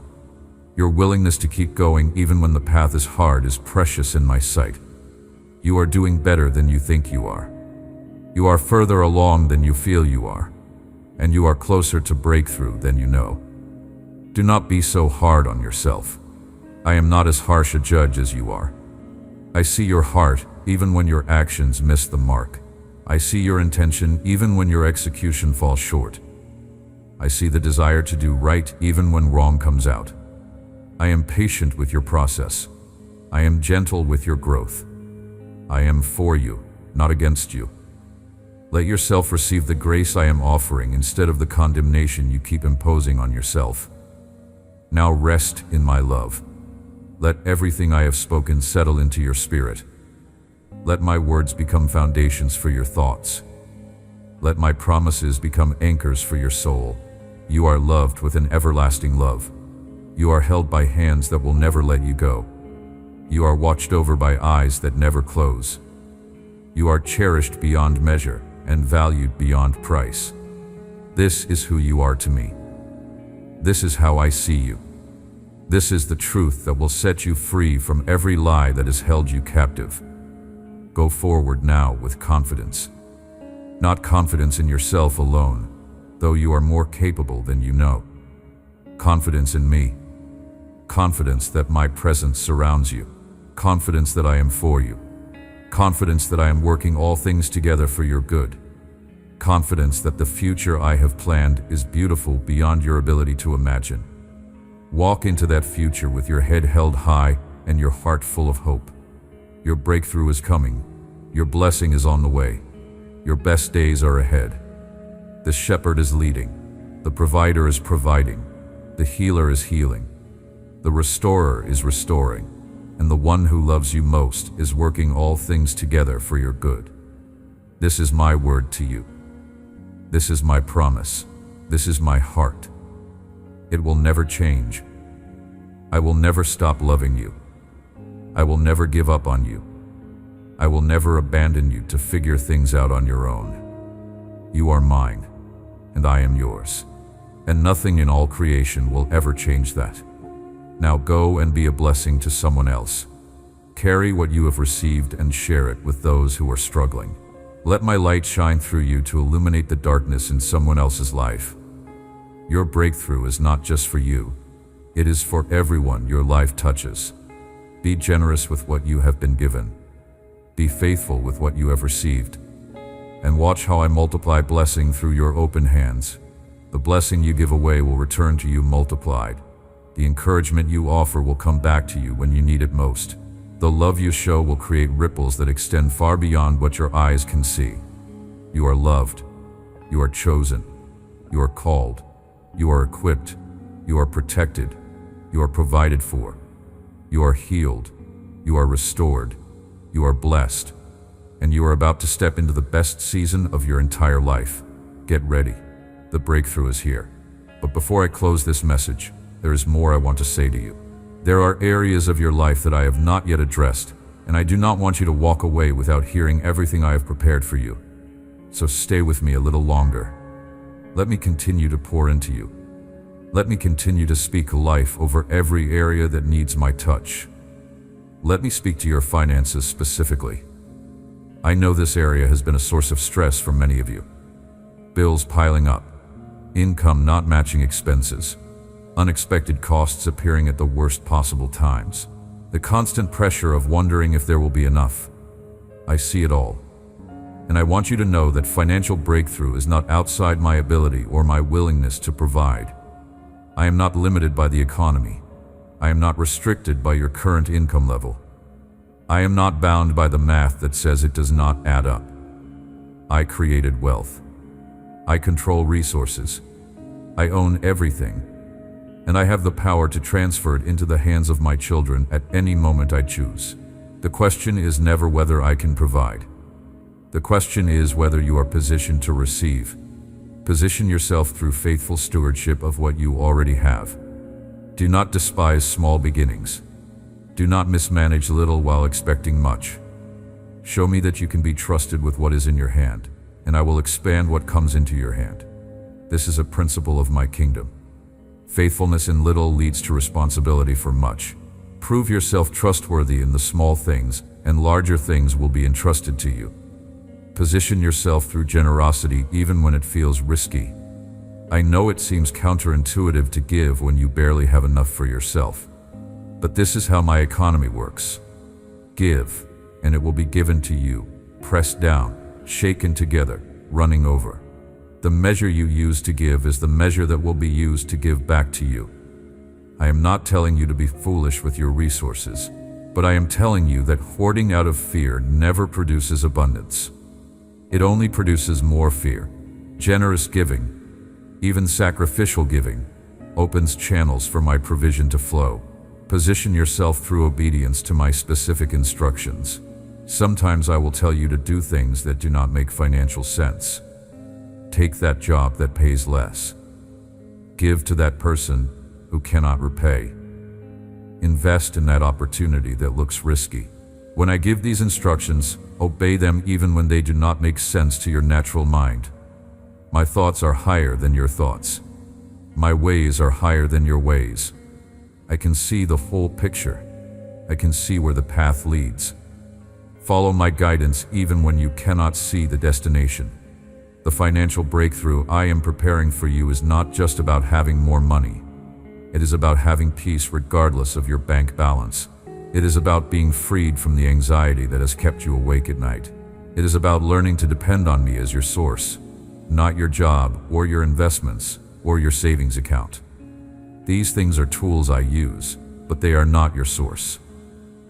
Your willingness to keep going even when the path is hard is precious in my sight. You are doing better than you think you are. You are further along than you feel you are. And you are closer to breakthrough than you know. Do not be so hard on yourself. I am not as harsh a judge as you are. I see your heart even when your actions miss the mark. I see your intention even when your execution falls short. I see the desire to do right even when wrong comes out. I am patient with your process. I am gentle with your growth. I am for you, not against you. Let yourself receive the grace I am offering instead of the condemnation you keep imposing on yourself. Now rest in my love. Let everything I have spoken settle into your spirit. Let my words become foundations for your thoughts. Let my promises become anchors for your soul. You are loved with an everlasting love. You are held by hands that will never let you go. You are watched over by eyes that never close. You are cherished beyond measure and valued beyond price. This is who you are to me. This is how I see you. This is the truth that will set you free from every lie that has held you captive. Go forward now with confidence. Not confidence in yourself alone, though you are more capable than you know. Confidence in me. Confidence that my presence surrounds you. Confidence that I am for you. Confidence that I am working all things together for your good. Confidence that the future I have planned is beautiful beyond your ability to imagine. Walk into that future with your head held high and your heart full of hope. Your breakthrough is coming. Your blessing is on the way. Your best days are ahead. The shepherd is leading. The provider is providing. The healer is healing. The restorer is restoring. And the one who loves you most is working all things together for your good. This is my word to you. This is my promise. This is my heart. It will never change. I will never stop loving you. I will never give up on you. I will never abandon you to figure things out on your own. You are mine, and I am yours. And nothing in all creation will ever change that. Now go and be a blessing to someone else. Carry what you have received and share it with those who are struggling. Let my light shine through you to illuminate the darkness in someone else's life. Your breakthrough is not just for you. It is for everyone your life touches. Be generous with what you have been given. Be faithful with what you have received. And watch how I multiply blessing through your open hands. The blessing you give away will return to you multiplied. The encouragement you offer will come back to you when you need it most. The love you show will create ripples that extend far beyond what your eyes can see. You are loved. You are chosen. You are called. You are equipped. You are protected. You are provided for. You are healed. You are restored. You are blessed. And you are about to step into the best season of your entire life. Get ready. The breakthrough is here. But before I close this message, there is more I want to say to you. There are areas of your life that I have not yet addressed, and I do not want you to walk away without hearing everything I have prepared for you. So stay with me a little longer. Let me continue to pour into you. Let me continue to speak life over every area that needs my touch. Let me speak to your finances specifically. I know this area has been a source of stress for many of you. Bills piling up, income not matching expenses, unexpected costs appearing at the worst possible times, the constant pressure of wondering if there will be enough. I see it all. And I want you to know that financial breakthrough is not outside my ability or my willingness to provide. I am not limited by the economy. I am not restricted by your current income level. I am not bound by the math that says it does not add up. I created wealth. I control resources. I own everything. And I have the power to transfer it into the hands of my children at any moment I choose. The question is never whether I can provide. The question is whether you are positioned to receive. Position yourself through faithful stewardship of what you already have. Do not despise small beginnings. Do not mismanage little while expecting much. Show me that you can be trusted with what is in your hand, and I will expand what comes into your hand. This is a principle of my kingdom. Faithfulness in little leads to responsibility for much. Prove yourself trustworthy in the small things, and larger things will be entrusted to you. Position yourself through generosity even when it feels risky. I know it seems counterintuitive to give when you barely have enough for yourself. But this is how my economy works. Give, and it will be given to you, pressed down, shaken together, running over. The measure you use to give is the measure that will be used to give back to you. I am not telling you to be foolish with your resources, but I am telling you that hoarding out of fear never produces abundance. It only produces more fear. Generous giving, even sacrificial giving, opens channels for my provision to flow. Position yourself through obedience to my specific instructions. Sometimes I will tell you to do things that do not make financial sense. Take that job that pays less. Give to that person who cannot repay. Invest in that opportunity that looks risky. When I give these instructions, obey them even when they do not make sense to your natural mind. My thoughts are higher than your thoughts. My ways are higher than your ways. I can see the whole picture. I can see where the path leads. Follow my guidance even when you cannot see the destination. The financial breakthrough I am preparing for you is not just about having more money. It is about having peace regardless of your bank balance. It is about being freed from the anxiety that has kept you awake at night. It is about learning to depend on me as your source, not your job or your investments or your savings account. These things are tools I use, but they are not your source.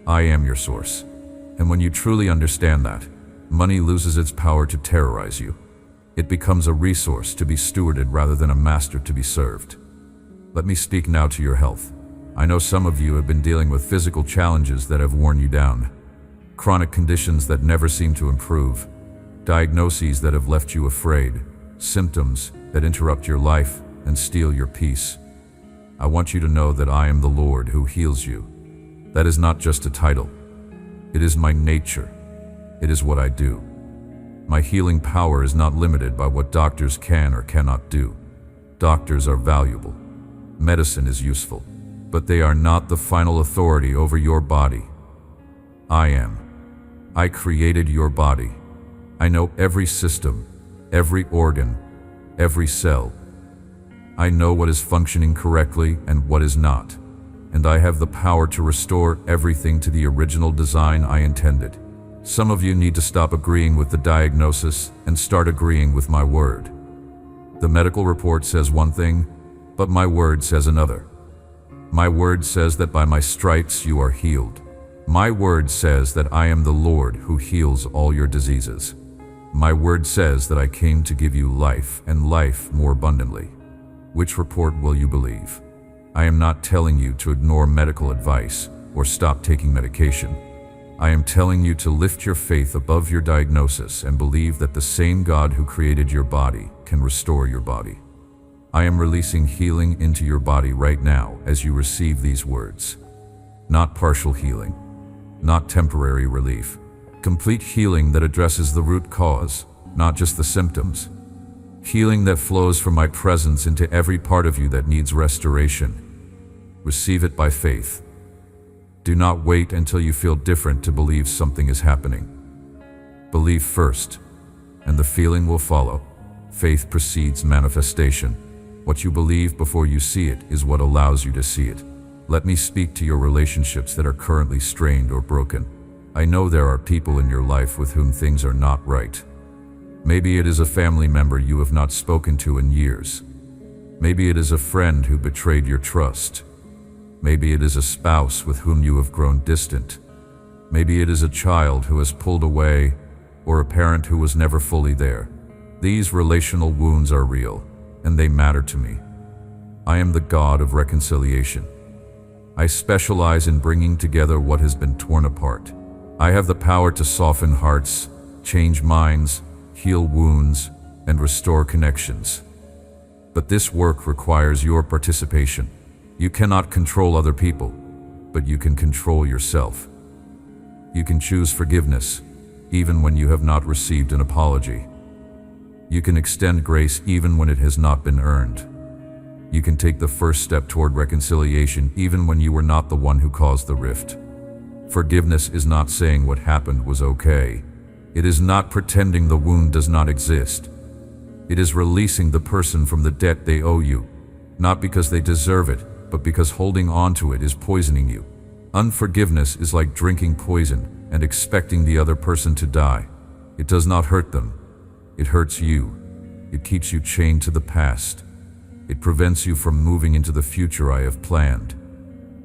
I am your source, And when you truly understand that, money loses its power to terrorize you. It becomes a resource to be stewarded rather than a master to be served. Let me speak now to your health. I know some of you have been dealing with physical challenges that have worn you down, chronic conditions that never seem to improve, diagnoses that have left you afraid, symptoms that interrupt your life and steal your peace. I want you to know that I am the Lord who heals you. That is not just a title. It is my nature. It is what I do. My healing power is not limited by what doctors can or cannot do. Doctors are valuable. Medicine is useful, but they are not the final authority over your body. I am. I created your body. I know every system, every organ, every cell. I know what is functioning correctly and what is not, and I have the power to restore everything to the original design I intended. Some of you need to stop agreeing with the diagnosis and start agreeing with my word. The medical report says one thing, but my word says another. My word says that by my stripes you are healed. My word says that I am the Lord who heals all your diseases. My word says that I came to give you life and life more abundantly. Which report will you believe? I am not telling you to ignore medical advice or stop taking medication. I am telling you to lift your faith above your diagnosis and believe that the same God who created your body can restore your body. I am releasing healing into your body right now as you receive these words. Not partial healing, not temporary relief. Complete healing that addresses the root cause, not just the symptoms. Healing that flows from my presence into every part of you that needs restoration. Receive it by faith. Do not wait until you feel different to believe something is happening. Believe first, and the feeling will follow. Faith precedes manifestation. What you believe before you see it is what allows you to see it. Let me speak to your relationships that are currently strained or broken. I know there are people in your life with whom things are not right. Maybe it is a family member you have not spoken to in years. Maybe it is a friend who betrayed your trust. Maybe it is a spouse with whom you have grown distant. Maybe it is a child who has pulled away, or a parent who was never fully there. These relational wounds are real, and they matter to me. I am the God of reconciliation. I specialize in bringing together what has been torn apart. I have the power to soften hearts, change minds, heal wounds, and restore connections. But this work requires your participation. You cannot control other people, but you can control yourself. You can choose forgiveness, even when you have not received an apology. You can extend grace even when it has not been earned. You can take the first step toward reconciliation even when you were not the one who caused the rift. Forgiveness is not saying what happened was okay. It is not pretending the wound does not exist. It is releasing the person from the debt they owe you, not because they deserve it, but because holding on to it is poisoning you. Unforgiveness is like drinking poison and expecting the other person to die. It does not hurt them. It hurts you. It keeps you chained to the past. It prevents you from moving into the future I have planned.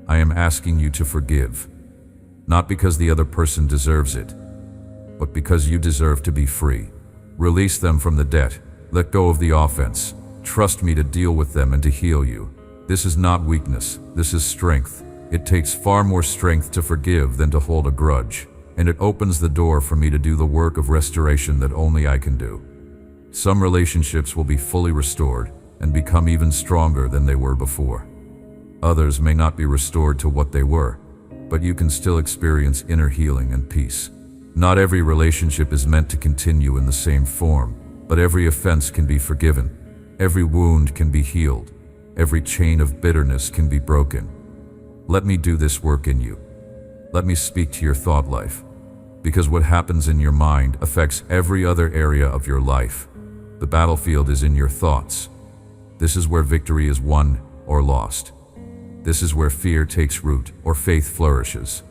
I am asking you to forgive, not because the other person deserves it, but because you deserve to be free. Release them from the debt. Let go of the offense. Trust me to deal with them and to heal you. This is not weakness. This is strength. It takes far more strength to forgive than to hold a grudge, and it opens the door for me to do the work of restoration that only I can do. Some relationships will be fully restored and become even stronger than they were before. Others may not be restored to what they were, but you can still experience inner healing and peace. Not every relationship is meant to continue in the same form, but every offense can be forgiven. Every wound can be healed. Every chain of bitterness can be broken. Let me do this work in you. Let me speak to your thought life, because what happens in your mind affects every other area of your life. The battlefield is in your thoughts. This is where victory is won or lost. This is where fear takes root or faith flourishes.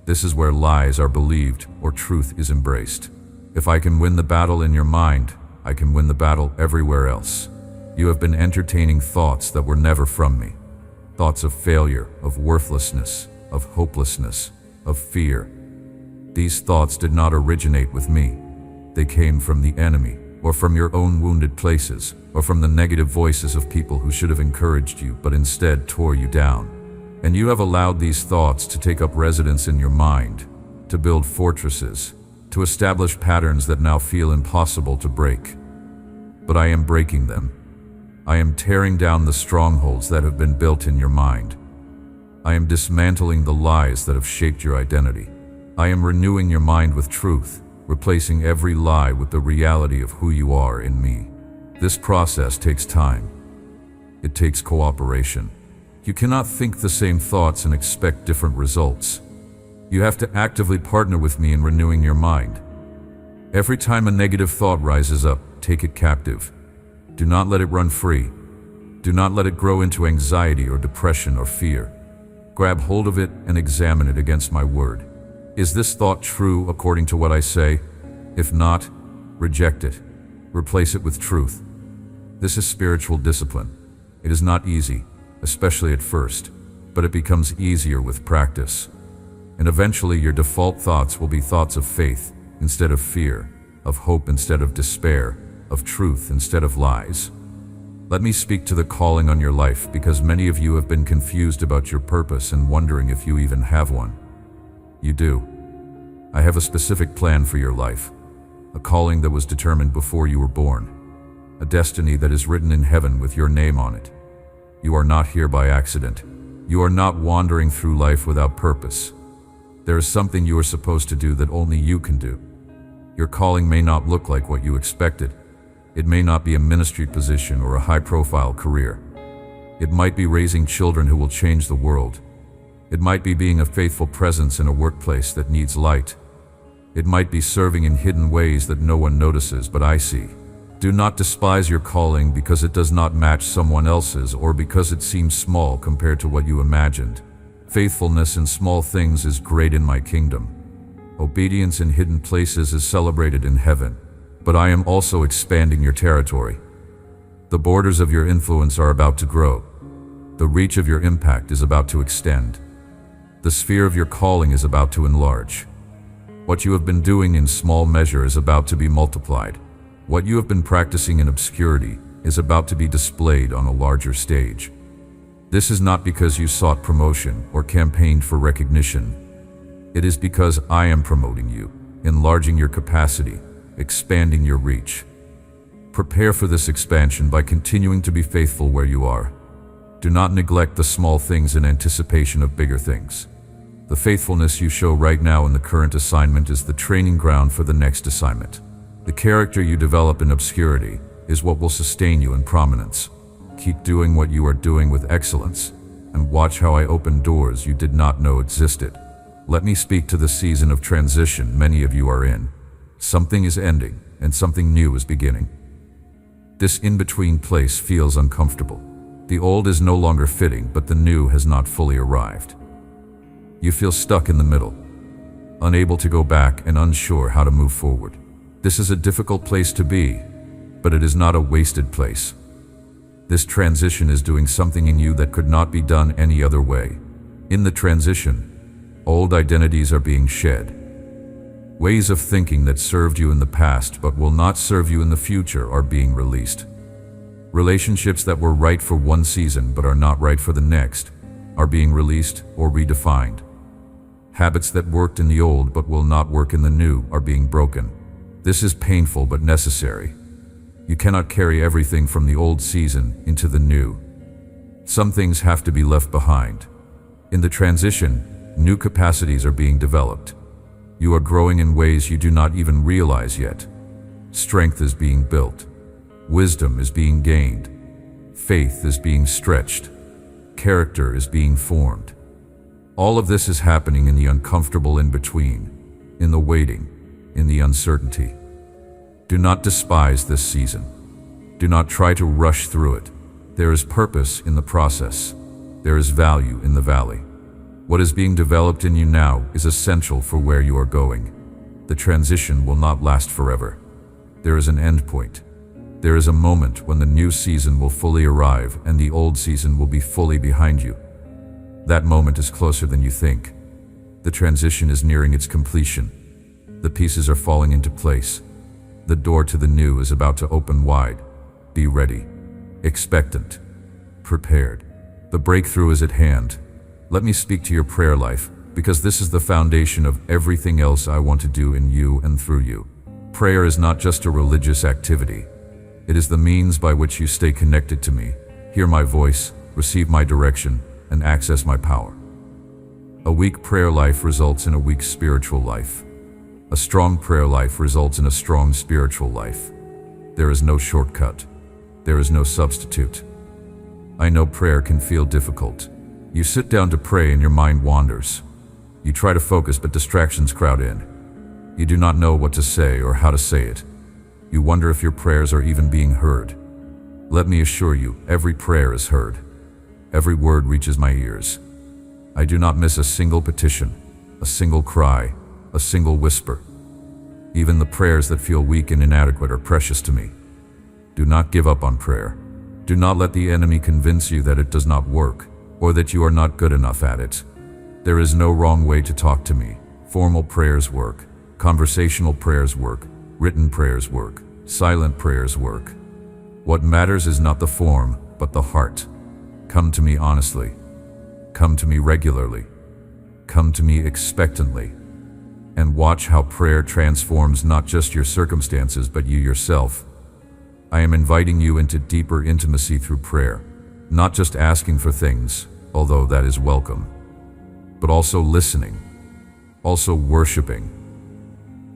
This is where lies are believed or truth is embraced. If I can win the battle in your mind, I can win the battle everywhere else. You have been entertaining thoughts that were never from me. Thoughts of failure, of worthlessness, of hopelessness, of fear. These thoughts did not originate with me. They came from the enemy, or from your own wounded places, or from the negative voices of people who should have encouraged you but instead tore you down. And you have allowed these thoughts to take up residence in your mind, to build fortresses, to establish patterns that now feel impossible to break. But I am breaking them. I am tearing down the strongholds that have been built in your mind. I am dismantling the lies that have shaped your identity. I am renewing your mind with truth, replacing every lie with the reality of who you are in me. This process takes time. It takes cooperation. You cannot think the same thoughts and expect different results. You have to actively partner with me in renewing your mind. Every time a negative thought rises up, take it captive. Do not let it run free. Do not let it grow into anxiety or depression or fear. Grab hold of it and examine it against my word. Is this thought true according to what I say? If not, reject it. Replace it with truth. This is spiritual discipline. It is not easy, especially at first, but it becomes easier with practice. And eventually your default thoughts will be thoughts of faith instead of fear, of hope instead of despair, of truth instead of lies. Let me speak to the calling on your life, because many of you have been confused about your purpose and wondering if you even have one. You do. I have a specific plan for your life, a calling that was determined before you were born, a destiny that is written in heaven with your name on it. You are not here by accident. You are not wandering through life without purpose. There is something you are supposed to do that only you can do. Your calling may not look like what you expected. It may not be a ministry position or a high-profile career. It might be raising children who will change the world. It might be being a faithful presence in a workplace that needs light. It might be serving in hidden ways that no one notices but I see. Do not despise your calling because it does not match someone else's or because it seems small compared to what you imagined. Faithfulness in small things is great in my kingdom. Obedience in hidden places is celebrated in heaven. But I am also expanding your territory. The borders of your influence are about to grow. The reach of your impact is about to extend. The sphere of your calling is about to enlarge. What you have been doing in small measure is about to be multiplied. What you have been practicing in obscurity is about to be displayed on a larger stage. This is not because you sought promotion or campaigned for recognition. It is because I am promoting you, enlarging your capacity, expanding your reach. Prepare for this expansion by continuing to be faithful where you are. Do not neglect the small things in anticipation of bigger things. The faithfulness you show right now in the current assignment is the training ground for the next assignment. The character you develop in obscurity is what will sustain you in prominence. Keep doing what you are doing with excellence, and watch how I open doors you did not know existed. Let me speak to the season of transition many of you are in. Something is ending, and something new is beginning. This in-between place feels uncomfortable. The old is no longer fitting, but the new has not fully arrived. You feel stuck in the middle, unable to go back and unsure how to move forward. This is a difficult place to be, but it is not a wasted place. This transition is doing something in you that could not be done any other way. In the transition, old identities are being shed. Ways of thinking that served you in the past but will not serve you in the future are being released. Relationships that were right for one season but are not right for the next are being released or redefined. Habits that worked in the old but will not work in the new are being broken. This is painful but necessary. You cannot carry everything from the old season into the new. Some things have to be left behind. In the transition, new capacities are being developed. You are growing in ways you do not even realize yet. Strength is being built. Wisdom is being gained. Faith is being stretched. Character is being formed. All of this is happening in the uncomfortable in-between, in the waiting, in the uncertainty. Do not despise this season. Do not try to rush through it. There is purpose in the process. There is value in the valley. What is being developed in you now is essential for where you are going. The transition will not last forever. There is an end point. There is a moment when the new season will fully arrive and the old season will be fully behind you. That moment is closer than you think. The transition is nearing its completion. The pieces are falling into place. The door to the new is about to open wide. Be ready, expectant, prepared. The breakthrough is at hand. Let me speak to your prayer life, because this is the foundation of everything else I want to do in you and through you. Prayer is not just a religious activity. It is the means by which you stay connected to me, hear my voice, receive my direction, and access my power. A weak prayer life results in a weak spiritual life. A strong prayer life results in a strong spiritual life. There is no shortcut. There is no substitute. I know prayer can feel difficult. You sit down to pray and your mind wanders. You try to focus, but distractions crowd in. You do not know what to say or how to say it. You wonder if your prayers are even being heard. Let me assure you, every prayer is heard. Every word reaches my ears. I do not miss a single petition, a single cry, a single whisper. Even the prayers that feel weak and inadequate are precious to me. Do not give up on prayer. Do not let the enemy convince you that it does not work, or that you are not good enough at it. There is no wrong way to talk to me. Formal prayers work. Conversational prayers work. Written prayers work. Silent prayers work. What matters is not the form, but the heart. Come to me honestly. Come to me regularly. Come to me expectantly. And watch how prayer transforms not just your circumstances, but you yourself. I am inviting you into deeper intimacy through prayer, not just asking for things, although that is welcome, but also listening, also worshiping,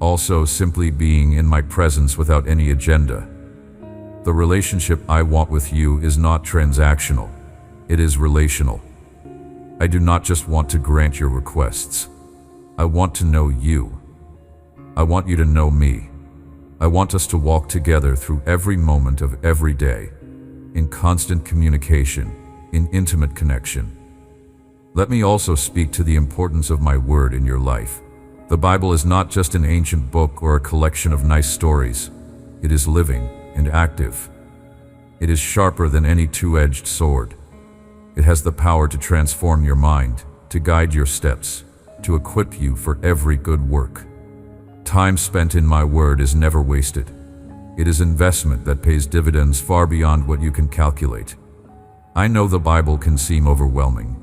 also simply being in my presence without any agenda. The relationship I want with you is not transactional, it is relational. I do not just want to grant your requests. I want to know you. I want you to know me. I want us to walk together through every moment of every day, in constant communication, in intimate connection. Let me also speak to the importance of my word in your life. The Bible is not just an ancient book or a collection of nice stories. It is living and active. It is sharper than any two-edged sword. It has the power to transform your mind, to guide your steps, to equip you for every good work. Time spent in my word is never wasted. It is investment that pays dividends far beyond what you can calculate. I know the Bible can seem overwhelming.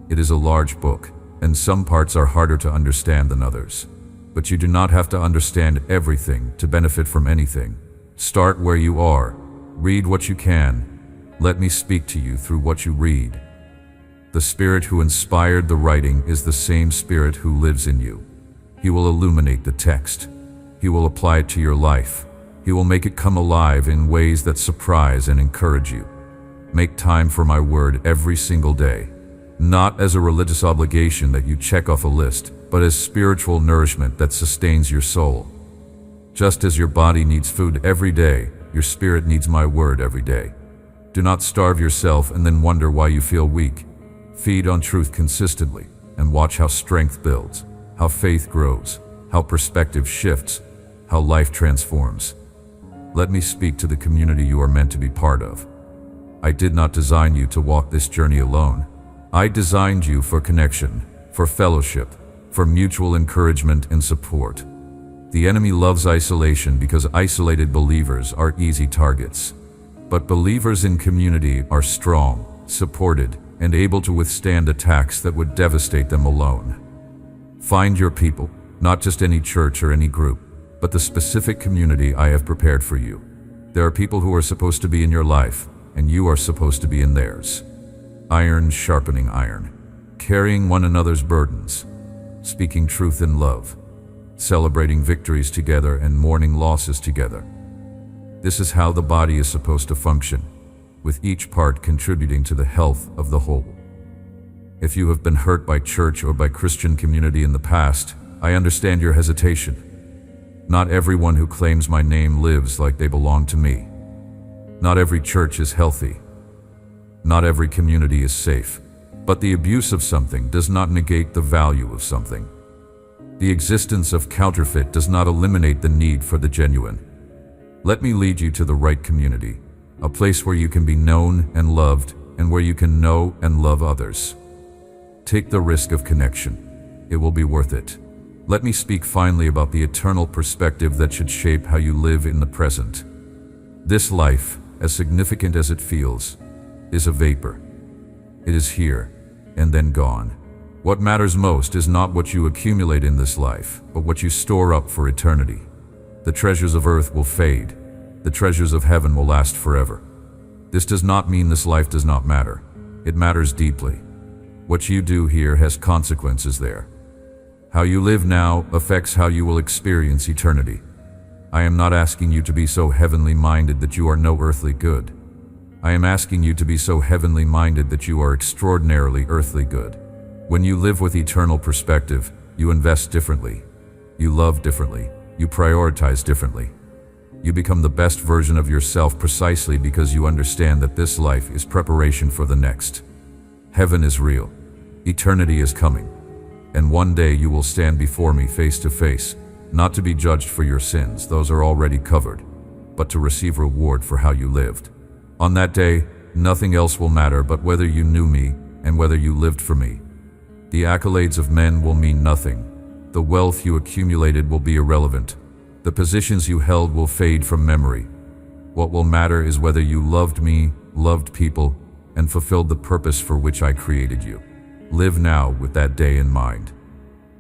It is a large book, and some parts are harder to understand than others. But you do not have to understand everything to benefit from anything. Start where you are. Read what you can. Let me speak to you through what you read. The Spirit who inspired the writing is the same Spirit who lives in you. He will illuminate the text. He will apply it to your life. He will make it come alive in ways that surprise and encourage you. Make time for my word every single day, not as a religious obligation that you check off a list, but as spiritual nourishment that sustains your soul. Just as your body needs food every day, your spirit needs my word every day. Do not starve yourself and then wonder why you feel weak. Feed on truth consistently and watch how strength builds, how faith grows, how perspective shifts, how life transforms. Let me speak to the community you are meant to be part of. I did not design you to walk this journey alone. I designed you for connection, for fellowship, for mutual encouragement and support. The enemy loves isolation because isolated believers are easy targets. But believers in community are strong, supported, and able to withstand attacks that would devastate them alone. Find your people, not just any church or any group, but the specific community I have prepared for you. There are people who are supposed to be in your life, and you are supposed to be in theirs. Iron sharpening iron, carrying one another's burdens, speaking truth in love, celebrating victories together and mourning losses together. This is how the body is supposed to function, with each part contributing to the health of the whole. If you have been hurt by church or by Christian community in the past, I understand your hesitation. Not everyone who claims my name lives like they belong to me. Not every church is healthy. Not every community is safe. But the abuse of something does not negate the value of something. The existence of counterfeit does not eliminate the need for the genuine. Let me lead you to the right community, a place where you can be known and loved, and where you can know and love others. Take the risk of connection. It will be worth it. Let me speak finally about the eternal perspective that should shape how you live in the present. This life, as significant as it feels, is a vapor. It is here, and then gone. What matters most is not what you accumulate in this life, but what you store up for eternity. The treasures of earth will fade. The treasures of heaven will last forever. This does not mean this life does not matter. It matters deeply. What you do here has consequences there. How you live now affects how you will experience eternity. I am not asking you to be so heavenly minded that you are no earthly good. I am asking you to be so heavenly minded that you are extraordinarily earthly good. When you live with eternal perspective, you invest differently. You love differently. You prioritize differently. You become the best version of yourself precisely because you understand that this life is preparation for the next. Heaven is real. Eternity is coming. And one day you will stand before me face to face, not to be judged for your sins, those are already covered, but to receive reward for how you lived. On that day, nothing else will matter but whether you knew me and whether you lived for me. The accolades of men will mean nothing. The wealth you accumulated will be irrelevant. The positions you held will fade from memory. What will matter is whether you loved me, loved people, and fulfilled the purpose for which I created you. Live now with that day in mind.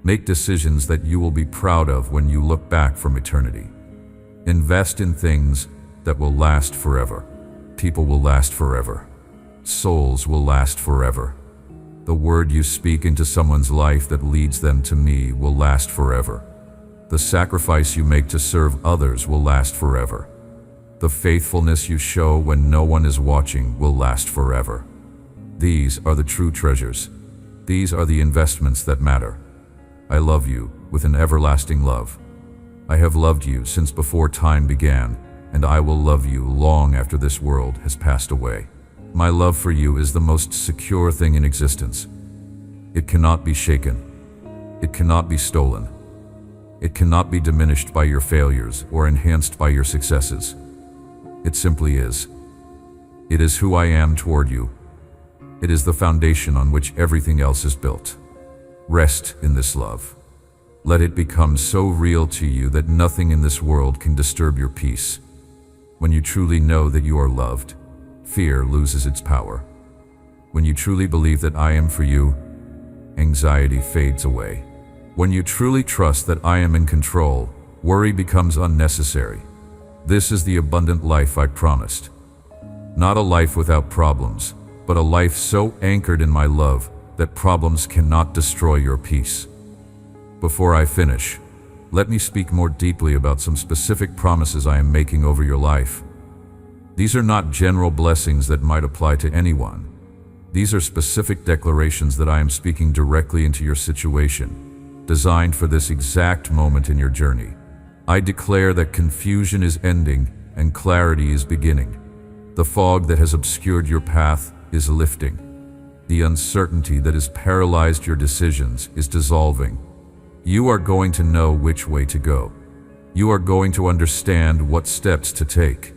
Make decisions that you will be proud of when you look back from eternity. Invest in things that will last forever. People will last forever. Souls will last forever. The word you speak into someone's life that leads them to me will last forever. The sacrifice you make to serve others will last forever. The faithfulness you show when no one is watching will last forever. These are the true treasures. These are the investments that matter. I love you with an everlasting love. I have loved you since before time began, and I will love you long after this world has passed away. My love for you is the most secure thing in existence. It cannot be shaken. It cannot be stolen. It cannot be diminished by your failures or enhanced by your successes. It simply is. It is who I am toward you. It is the foundation on which everything else is built. Rest in this love. Let it become so real to you that nothing in this world can disturb your peace. When you truly know that you are loved, fear loses its power. When you truly believe that I am for you, anxiety fades away. When you truly trust that I am in control, worry becomes unnecessary. This is the abundant life I promised. Not a life without problems, but a life so anchored in my love that problems cannot destroy your peace. Before I finish, let me speak more deeply about some specific promises I am making over your life. These are not general blessings that might apply to anyone. These are specific declarations that I am speaking directly into your situation, designed for this exact moment in your journey. I declare that confusion is ending and clarity is beginning. The fog that has obscured your path is lifting. The uncertainty that has paralyzed your decisions is dissolving. You are going to know which way to go. You are going to understand what steps to take.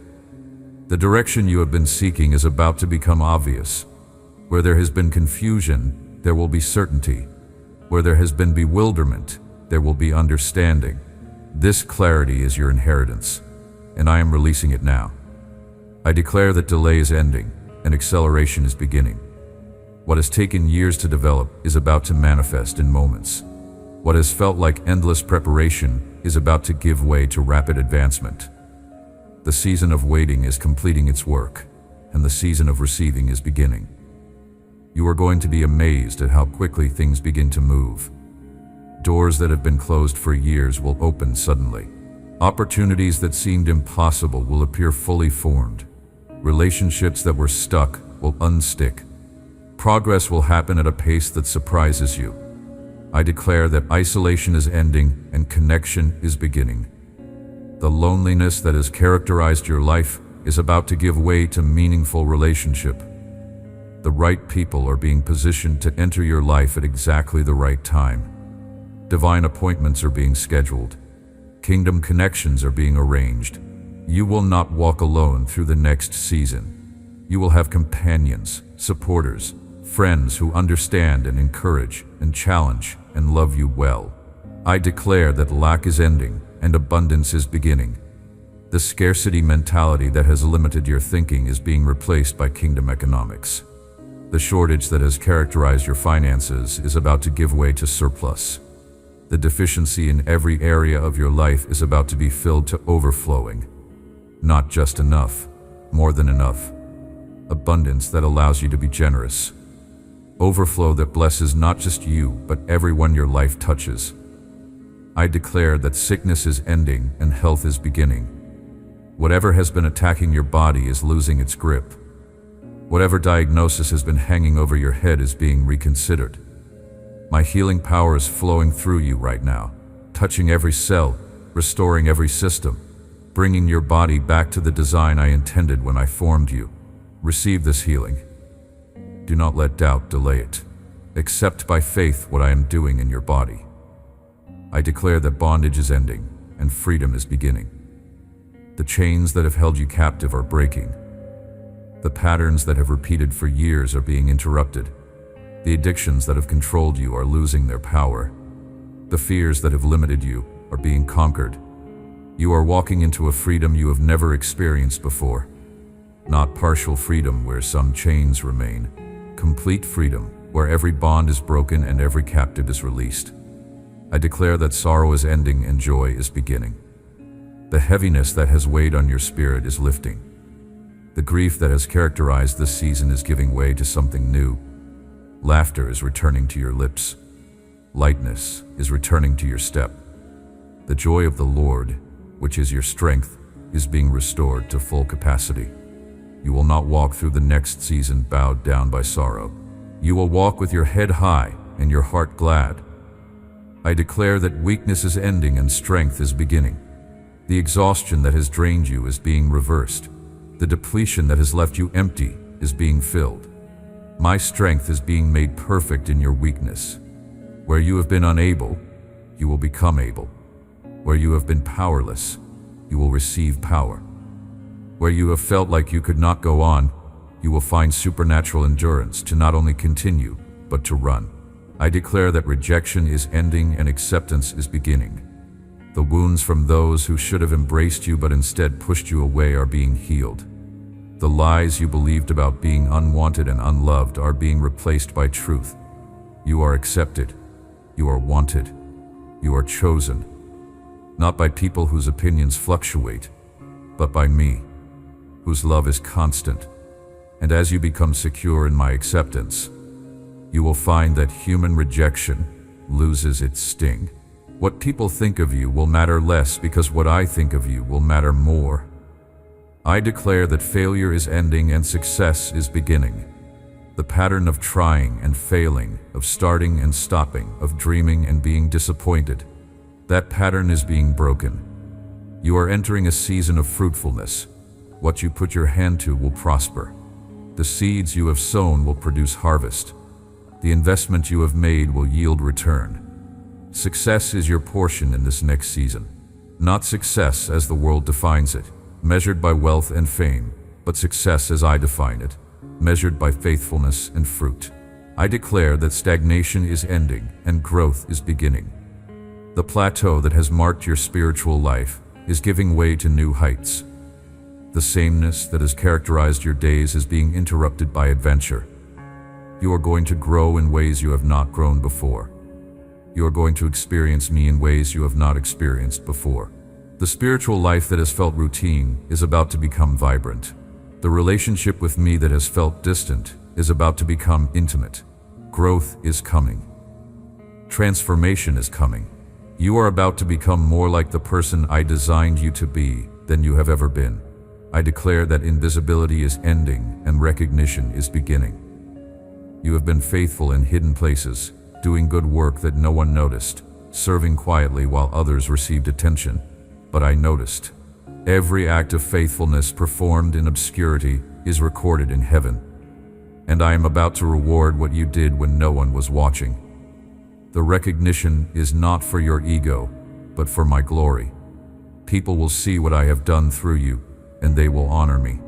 The direction you have been seeking is about to become obvious. Where there has been confusion, there will be certainty. Where there has been bewilderment, there will be understanding. This clarity is your inheritance, and I am releasing it now. I declare that delay is ending and acceleration is beginning. What has taken years to develop is about to manifest in moments. What has felt like endless preparation is about to give way to rapid advancement. The season of waiting is completing its work, and the season of receiving is beginning. You are going to be amazed at how quickly things begin to move. Doors that have been closed for years will open suddenly. Opportunities that seemed impossible will appear fully formed. Relationships that were stuck will unstick. Progress will happen at a pace that surprises you. I declare that isolation is ending and connection is beginning. The loneliness that has characterized your life is about to give way to meaningful relationship. The right people are being positioned to enter your life at exactly the right time. Divine appointments are being scheduled. Kingdom connections are being arranged. You will not walk alone through the next season. You will have companions, supporters, friends who understand and encourage and challenge and love you well. I declare that lack is ending and abundance is beginning. The scarcity mentality that has limited your thinking is being replaced by kingdom economics. The shortage that has characterized your finances is about to give way to surplus. The deficiency in every area of your life is about to be filled to overflowing. Not just enough, more than enough. Abundance that allows you to be generous. Overflow that blesses not just you, but everyone your life touches. I declare that sickness is ending and health is beginning. Whatever has been attacking your body is losing its grip. Whatever diagnosis has been hanging over your head is being reconsidered. My healing power is flowing through you right now, touching every cell, restoring every system, bringing your body back to the design I intended when I formed you. Receive this healing. Do not let doubt delay it. Accept by faith what I am doing in your body. I declare that bondage is ending and freedom is beginning. The chains that have held you captive are breaking. The patterns that have repeated for years are being interrupted. The addictions that have controlled you are losing their power. The fears that have limited you are being conquered. You are walking into a freedom you have never experienced before. Not partial freedom where some chains remain. Complete freedom where every bond is broken and every captive is released. I declare that sorrow is ending and joy is beginning. The heaviness that has weighed on your spirit is lifting. The grief that has characterized this season is giving way to something new. Laughter is returning to your lips. Lightness is returning to your step. The joy of the Lord, which is your strength, is being restored to full capacity. You will not walk through the next season bowed down by sorrow. You will walk with your head high and your heart glad. I declare that weakness is ending and strength is beginning. The exhaustion that has drained you is being reversed. The depletion that has left you empty is being filled. My strength is being made perfect in your weakness. Where you have been unable, you will become able. Where you have been powerless, you will receive power. Where you have felt like you could not go on, you will find supernatural endurance to not only continue, but to run. I declare that rejection is ending and acceptance is beginning. The wounds from those who should have embraced you but instead pushed you away are being healed. The lies you believed about being unwanted and unloved are being replaced by truth. You are accepted. You are wanted. You are chosen. Not by people whose opinions fluctuate, but by me, whose love is constant. And as you become secure in my acceptance, you will find that human rejection loses its sting. What people think of you will matter less because what I think of you will matter more. I declare that failure is ending and success is beginning. The pattern of trying and failing, of starting and stopping, of dreaming and being disappointed, that pattern is being broken. You are entering a season of fruitfulness. What you put your hand to will prosper. The seeds you have sown will produce harvest. The investment you have made will yield return. Success is your portion in this next season. Not success as the world defines it, measured by wealth and fame, but success as I define it, measured by faithfulness and fruit. I declare that stagnation is ending and growth is beginning. The plateau that has marked your spiritual life is giving way to new heights. The sameness that has characterized your days is being interrupted by adventure. You are going to grow in ways you have not grown before. You are going to experience me in ways you have not experienced before. The spiritual life that has felt routine is about to become vibrant. The relationship with me that has felt distant is about to become intimate. Growth is coming. Transformation is coming. You are about to become more like the person I designed you to be than you have ever been. I declare that invisibility is ending and recognition is beginning. You have been faithful in hidden places, doing good work that no one noticed, serving quietly while others received attention. But I noticed. Every act of faithfulness performed in obscurity is recorded in heaven. And I am about to reward what you did when no one was watching. The recognition is not for your ego, but for my glory. People will see what I have done through you, and they will honor me.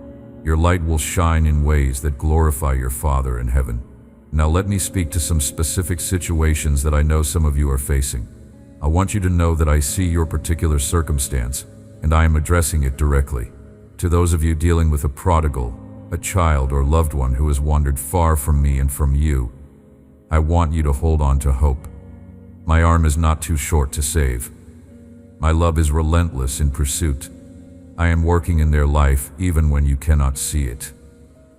Your light will shine in ways that glorify your Father in heaven. Now let me speak to some specific situations that I know some of you are facing. I want you to know that I see your particular circumstance, and I am addressing it directly. To those of you dealing with a prodigal, a child or loved one who has wandered far from me and from you, I want you to hold on to hope. My arm is not too short to save. My love is relentless in pursuit. I am working in their life even when you cannot see it.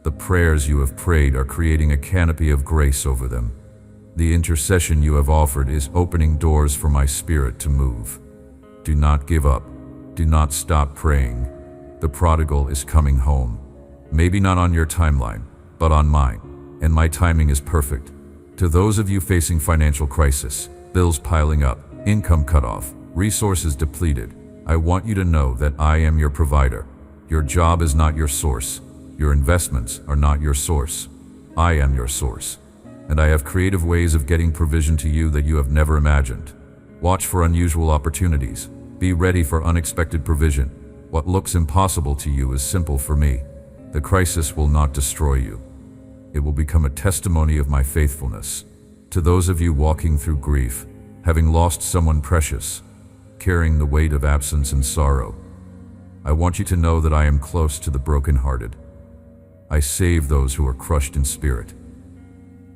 The prayers you have prayed are creating a canopy of grace over them. The intercession you have offered is opening doors for my spirit to move. Do not give up. Do not stop praying. The prodigal is coming home. Maybe not on your timeline, but on mine, and my timing is perfect. To those of you facing financial crisis, bills piling up, income cut off, resources depleted, I want you to know that I am your provider. Your job is not your source. Your investments are not your source. I am your source. And I have creative ways of getting provision to you that you have never imagined. Watch for unusual opportunities. Be ready for unexpected provision. What looks impossible to you is simple for me. The crisis will not destroy you. It will become a testimony of my faithfulness. To those of you walking through grief, having lost someone precious, carrying the weight of absence and sorrow, I want you to know that I am close to the brokenhearted. I save those who are crushed in spirit.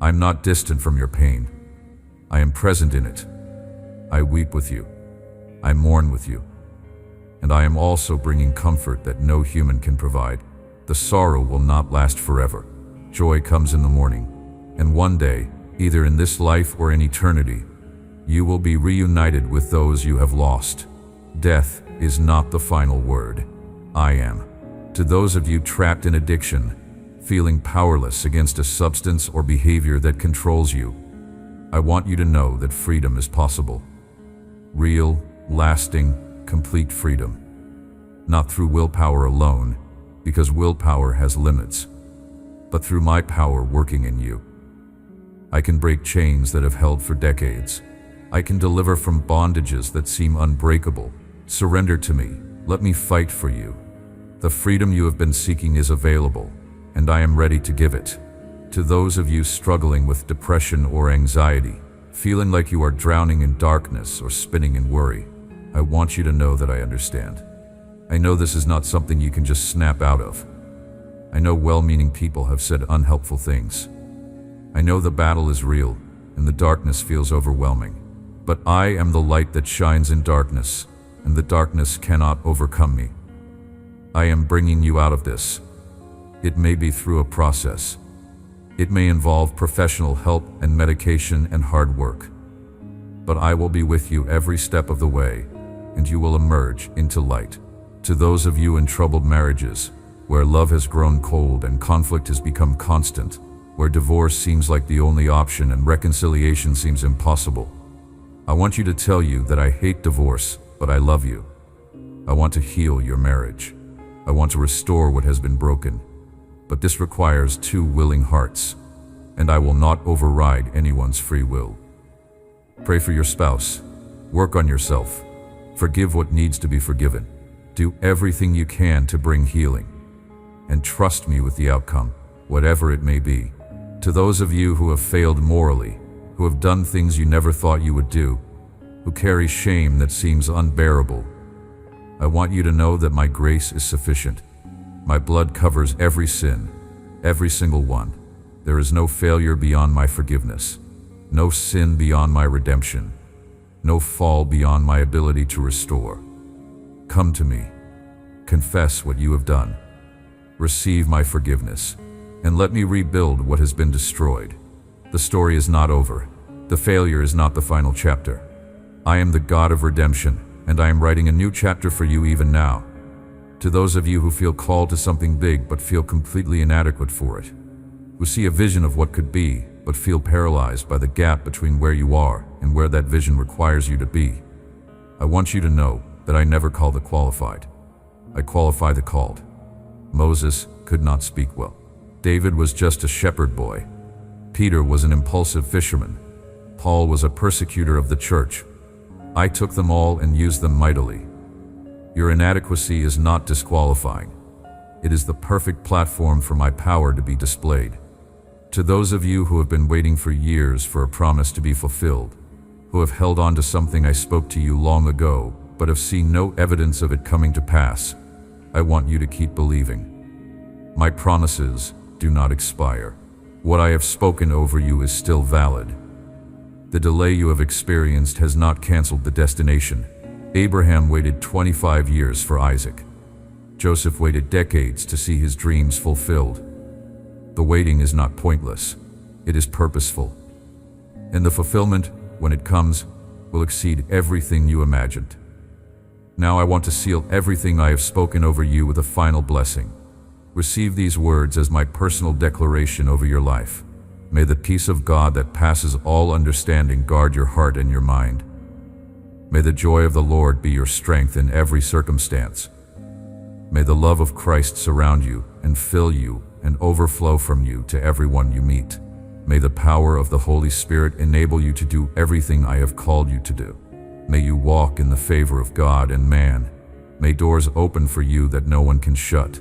I am not distant from your pain. I am present in it. I weep with you. I mourn with you. And I am also bringing comfort that no human can provide. The sorrow will not last forever. Joy comes in the morning, and one day, either in this life or in eternity, you will be reunited with those you have lost. Death is not the final word. I am. To those of you trapped in addiction, feeling powerless against a substance or behavior that controls you, I want you to know that freedom is possible. Real, lasting, complete freedom. Not through willpower alone, because willpower has limits, but through my power working in you. I can break chains that have held for decades. I can deliver from bondages that seem unbreakable. Surrender to me. Let me fight for you. The freedom you have been seeking is available, and I am ready to give it. To those of you struggling with depression or anxiety, feeling like you are drowning in darkness or spinning in worry, I want you to know that I understand. I know this is not something you can just snap out of. I know well-meaning people have said unhelpful things. I know the battle is real, and the darkness feels overwhelming. But I am the light that shines in darkness, and the darkness cannot overcome me. I am bringing you out of this. It may be through a process. It may involve professional help and medication and hard work. But I will be with you every step of the way, and you will emerge into light. To those of you in troubled marriages, where love has grown cold and conflict has become constant, where divorce seems like the only option and reconciliation seems impossible, I want you to tell you that I hate divorce, but I love you. I want to heal your marriage. I want to restore what has been broken. But this requires two willing hearts, and I will not override anyone's free will. Pray for your spouse. Work on yourself. Forgive what needs to be forgiven. Do everything you can to bring healing. And trust me with the outcome, whatever it may be. To those of you who have failed morally, who have done things you never thought you would do, who carry shame that seems unbearable, I want you to know that my grace is sufficient. My blood covers every sin, every single one. There is no failure beyond my forgiveness, no sin beyond my redemption, no fall beyond my ability to restore. Come to me, confess what you have done, receive my forgiveness, and let me rebuild what has been destroyed. The story is not over. The failure is not the final chapter. I am the God of redemption, and I am writing a new chapter for you even now. To those of you who feel called to something big but feel completely inadequate for it, who see a vision of what could be but feel paralyzed by the gap between where you are and where that vision requires you to be, I want you to know that I never call the qualified. I qualify the called. Moses could not speak well. David was just a shepherd boy. Peter was an impulsive fisherman. Paul was a persecutor of the church. I took them all and used them mightily. Your inadequacy is not disqualifying. It is the perfect platform for my power to be displayed. To those of you who have been waiting for years for a promise to be fulfilled, who have held on to something I spoke to you long ago, but have seen no evidence of it coming to pass, I want you to keep believing. My promises do not expire. What I have spoken over you is still valid. The delay you have experienced has not canceled the destination. Abraham waited 25 years for Isaac. Joseph waited decades to see his dreams fulfilled. The waiting is not pointless. It is purposeful. And the fulfillment, when it comes, will exceed everything you imagined. Now I want to seal everything I have spoken over you with a final blessing. Receive these words as my personal declaration over your life. May the peace of God that passes all understanding guard your heart and your mind. May the joy of the Lord be your strength in every circumstance. May the love of Christ surround you and fill you and overflow from you to everyone you meet. May the power of the Holy Spirit enable you to do everything I have called you to do. May you walk in the favor of God and man. May doors open for you that no one can shut.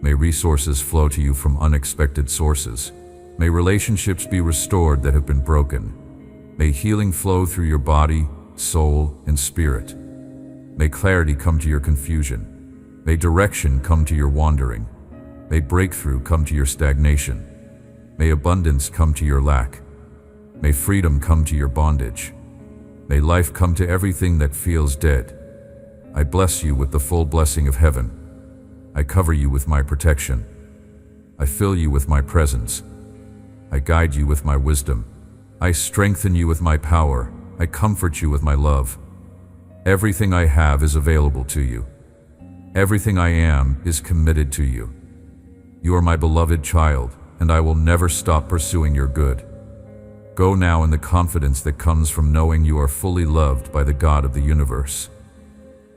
May resources flow to you from unexpected sources. May relationships be restored that have been broken. May healing flow through your body, soul, and spirit. May clarity come to your confusion. May direction come to your wandering. May breakthrough come to your stagnation. May abundance come to your lack. May freedom come to your bondage. May life come to everything that feels dead. I bless you with the full blessing of heaven. I cover you with my protection. I fill you with my presence. I guide you with my wisdom. I strengthen you with my power. I comfort you with my love. Everything I have is available to you. Everything I am is committed to you. You are my beloved child, and I will never stop pursuing your good. Go now in the confidence that comes from knowing you are fully loved by the God of the universe.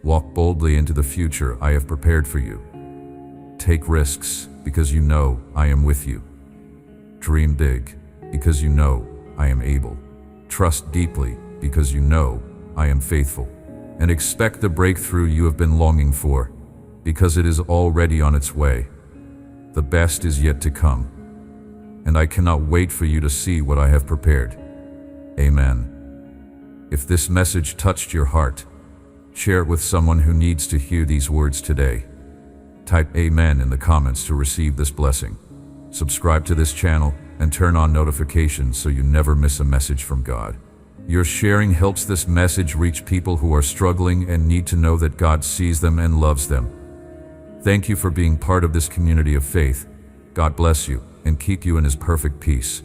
Walk boldly into the future I have prepared for you. Take risks because you know I am with you. Dream big because you know I am able. Trust deeply because you know I am faithful. And expect the breakthrough you have been longing for, because it is already on its way. The best is yet to come, and I cannot wait for you to see what I have prepared. Amen. If this message touched your heart, share it with someone who needs to hear these words today. Type Amen in the comments to receive this blessing. Subscribe to this channel and turn on notifications so you never miss a message from God. Your sharing helps this message reach people who are struggling and need to know that God sees them and loves them. Thank you for being part of this community of faith. God bless you and keep you in His perfect peace.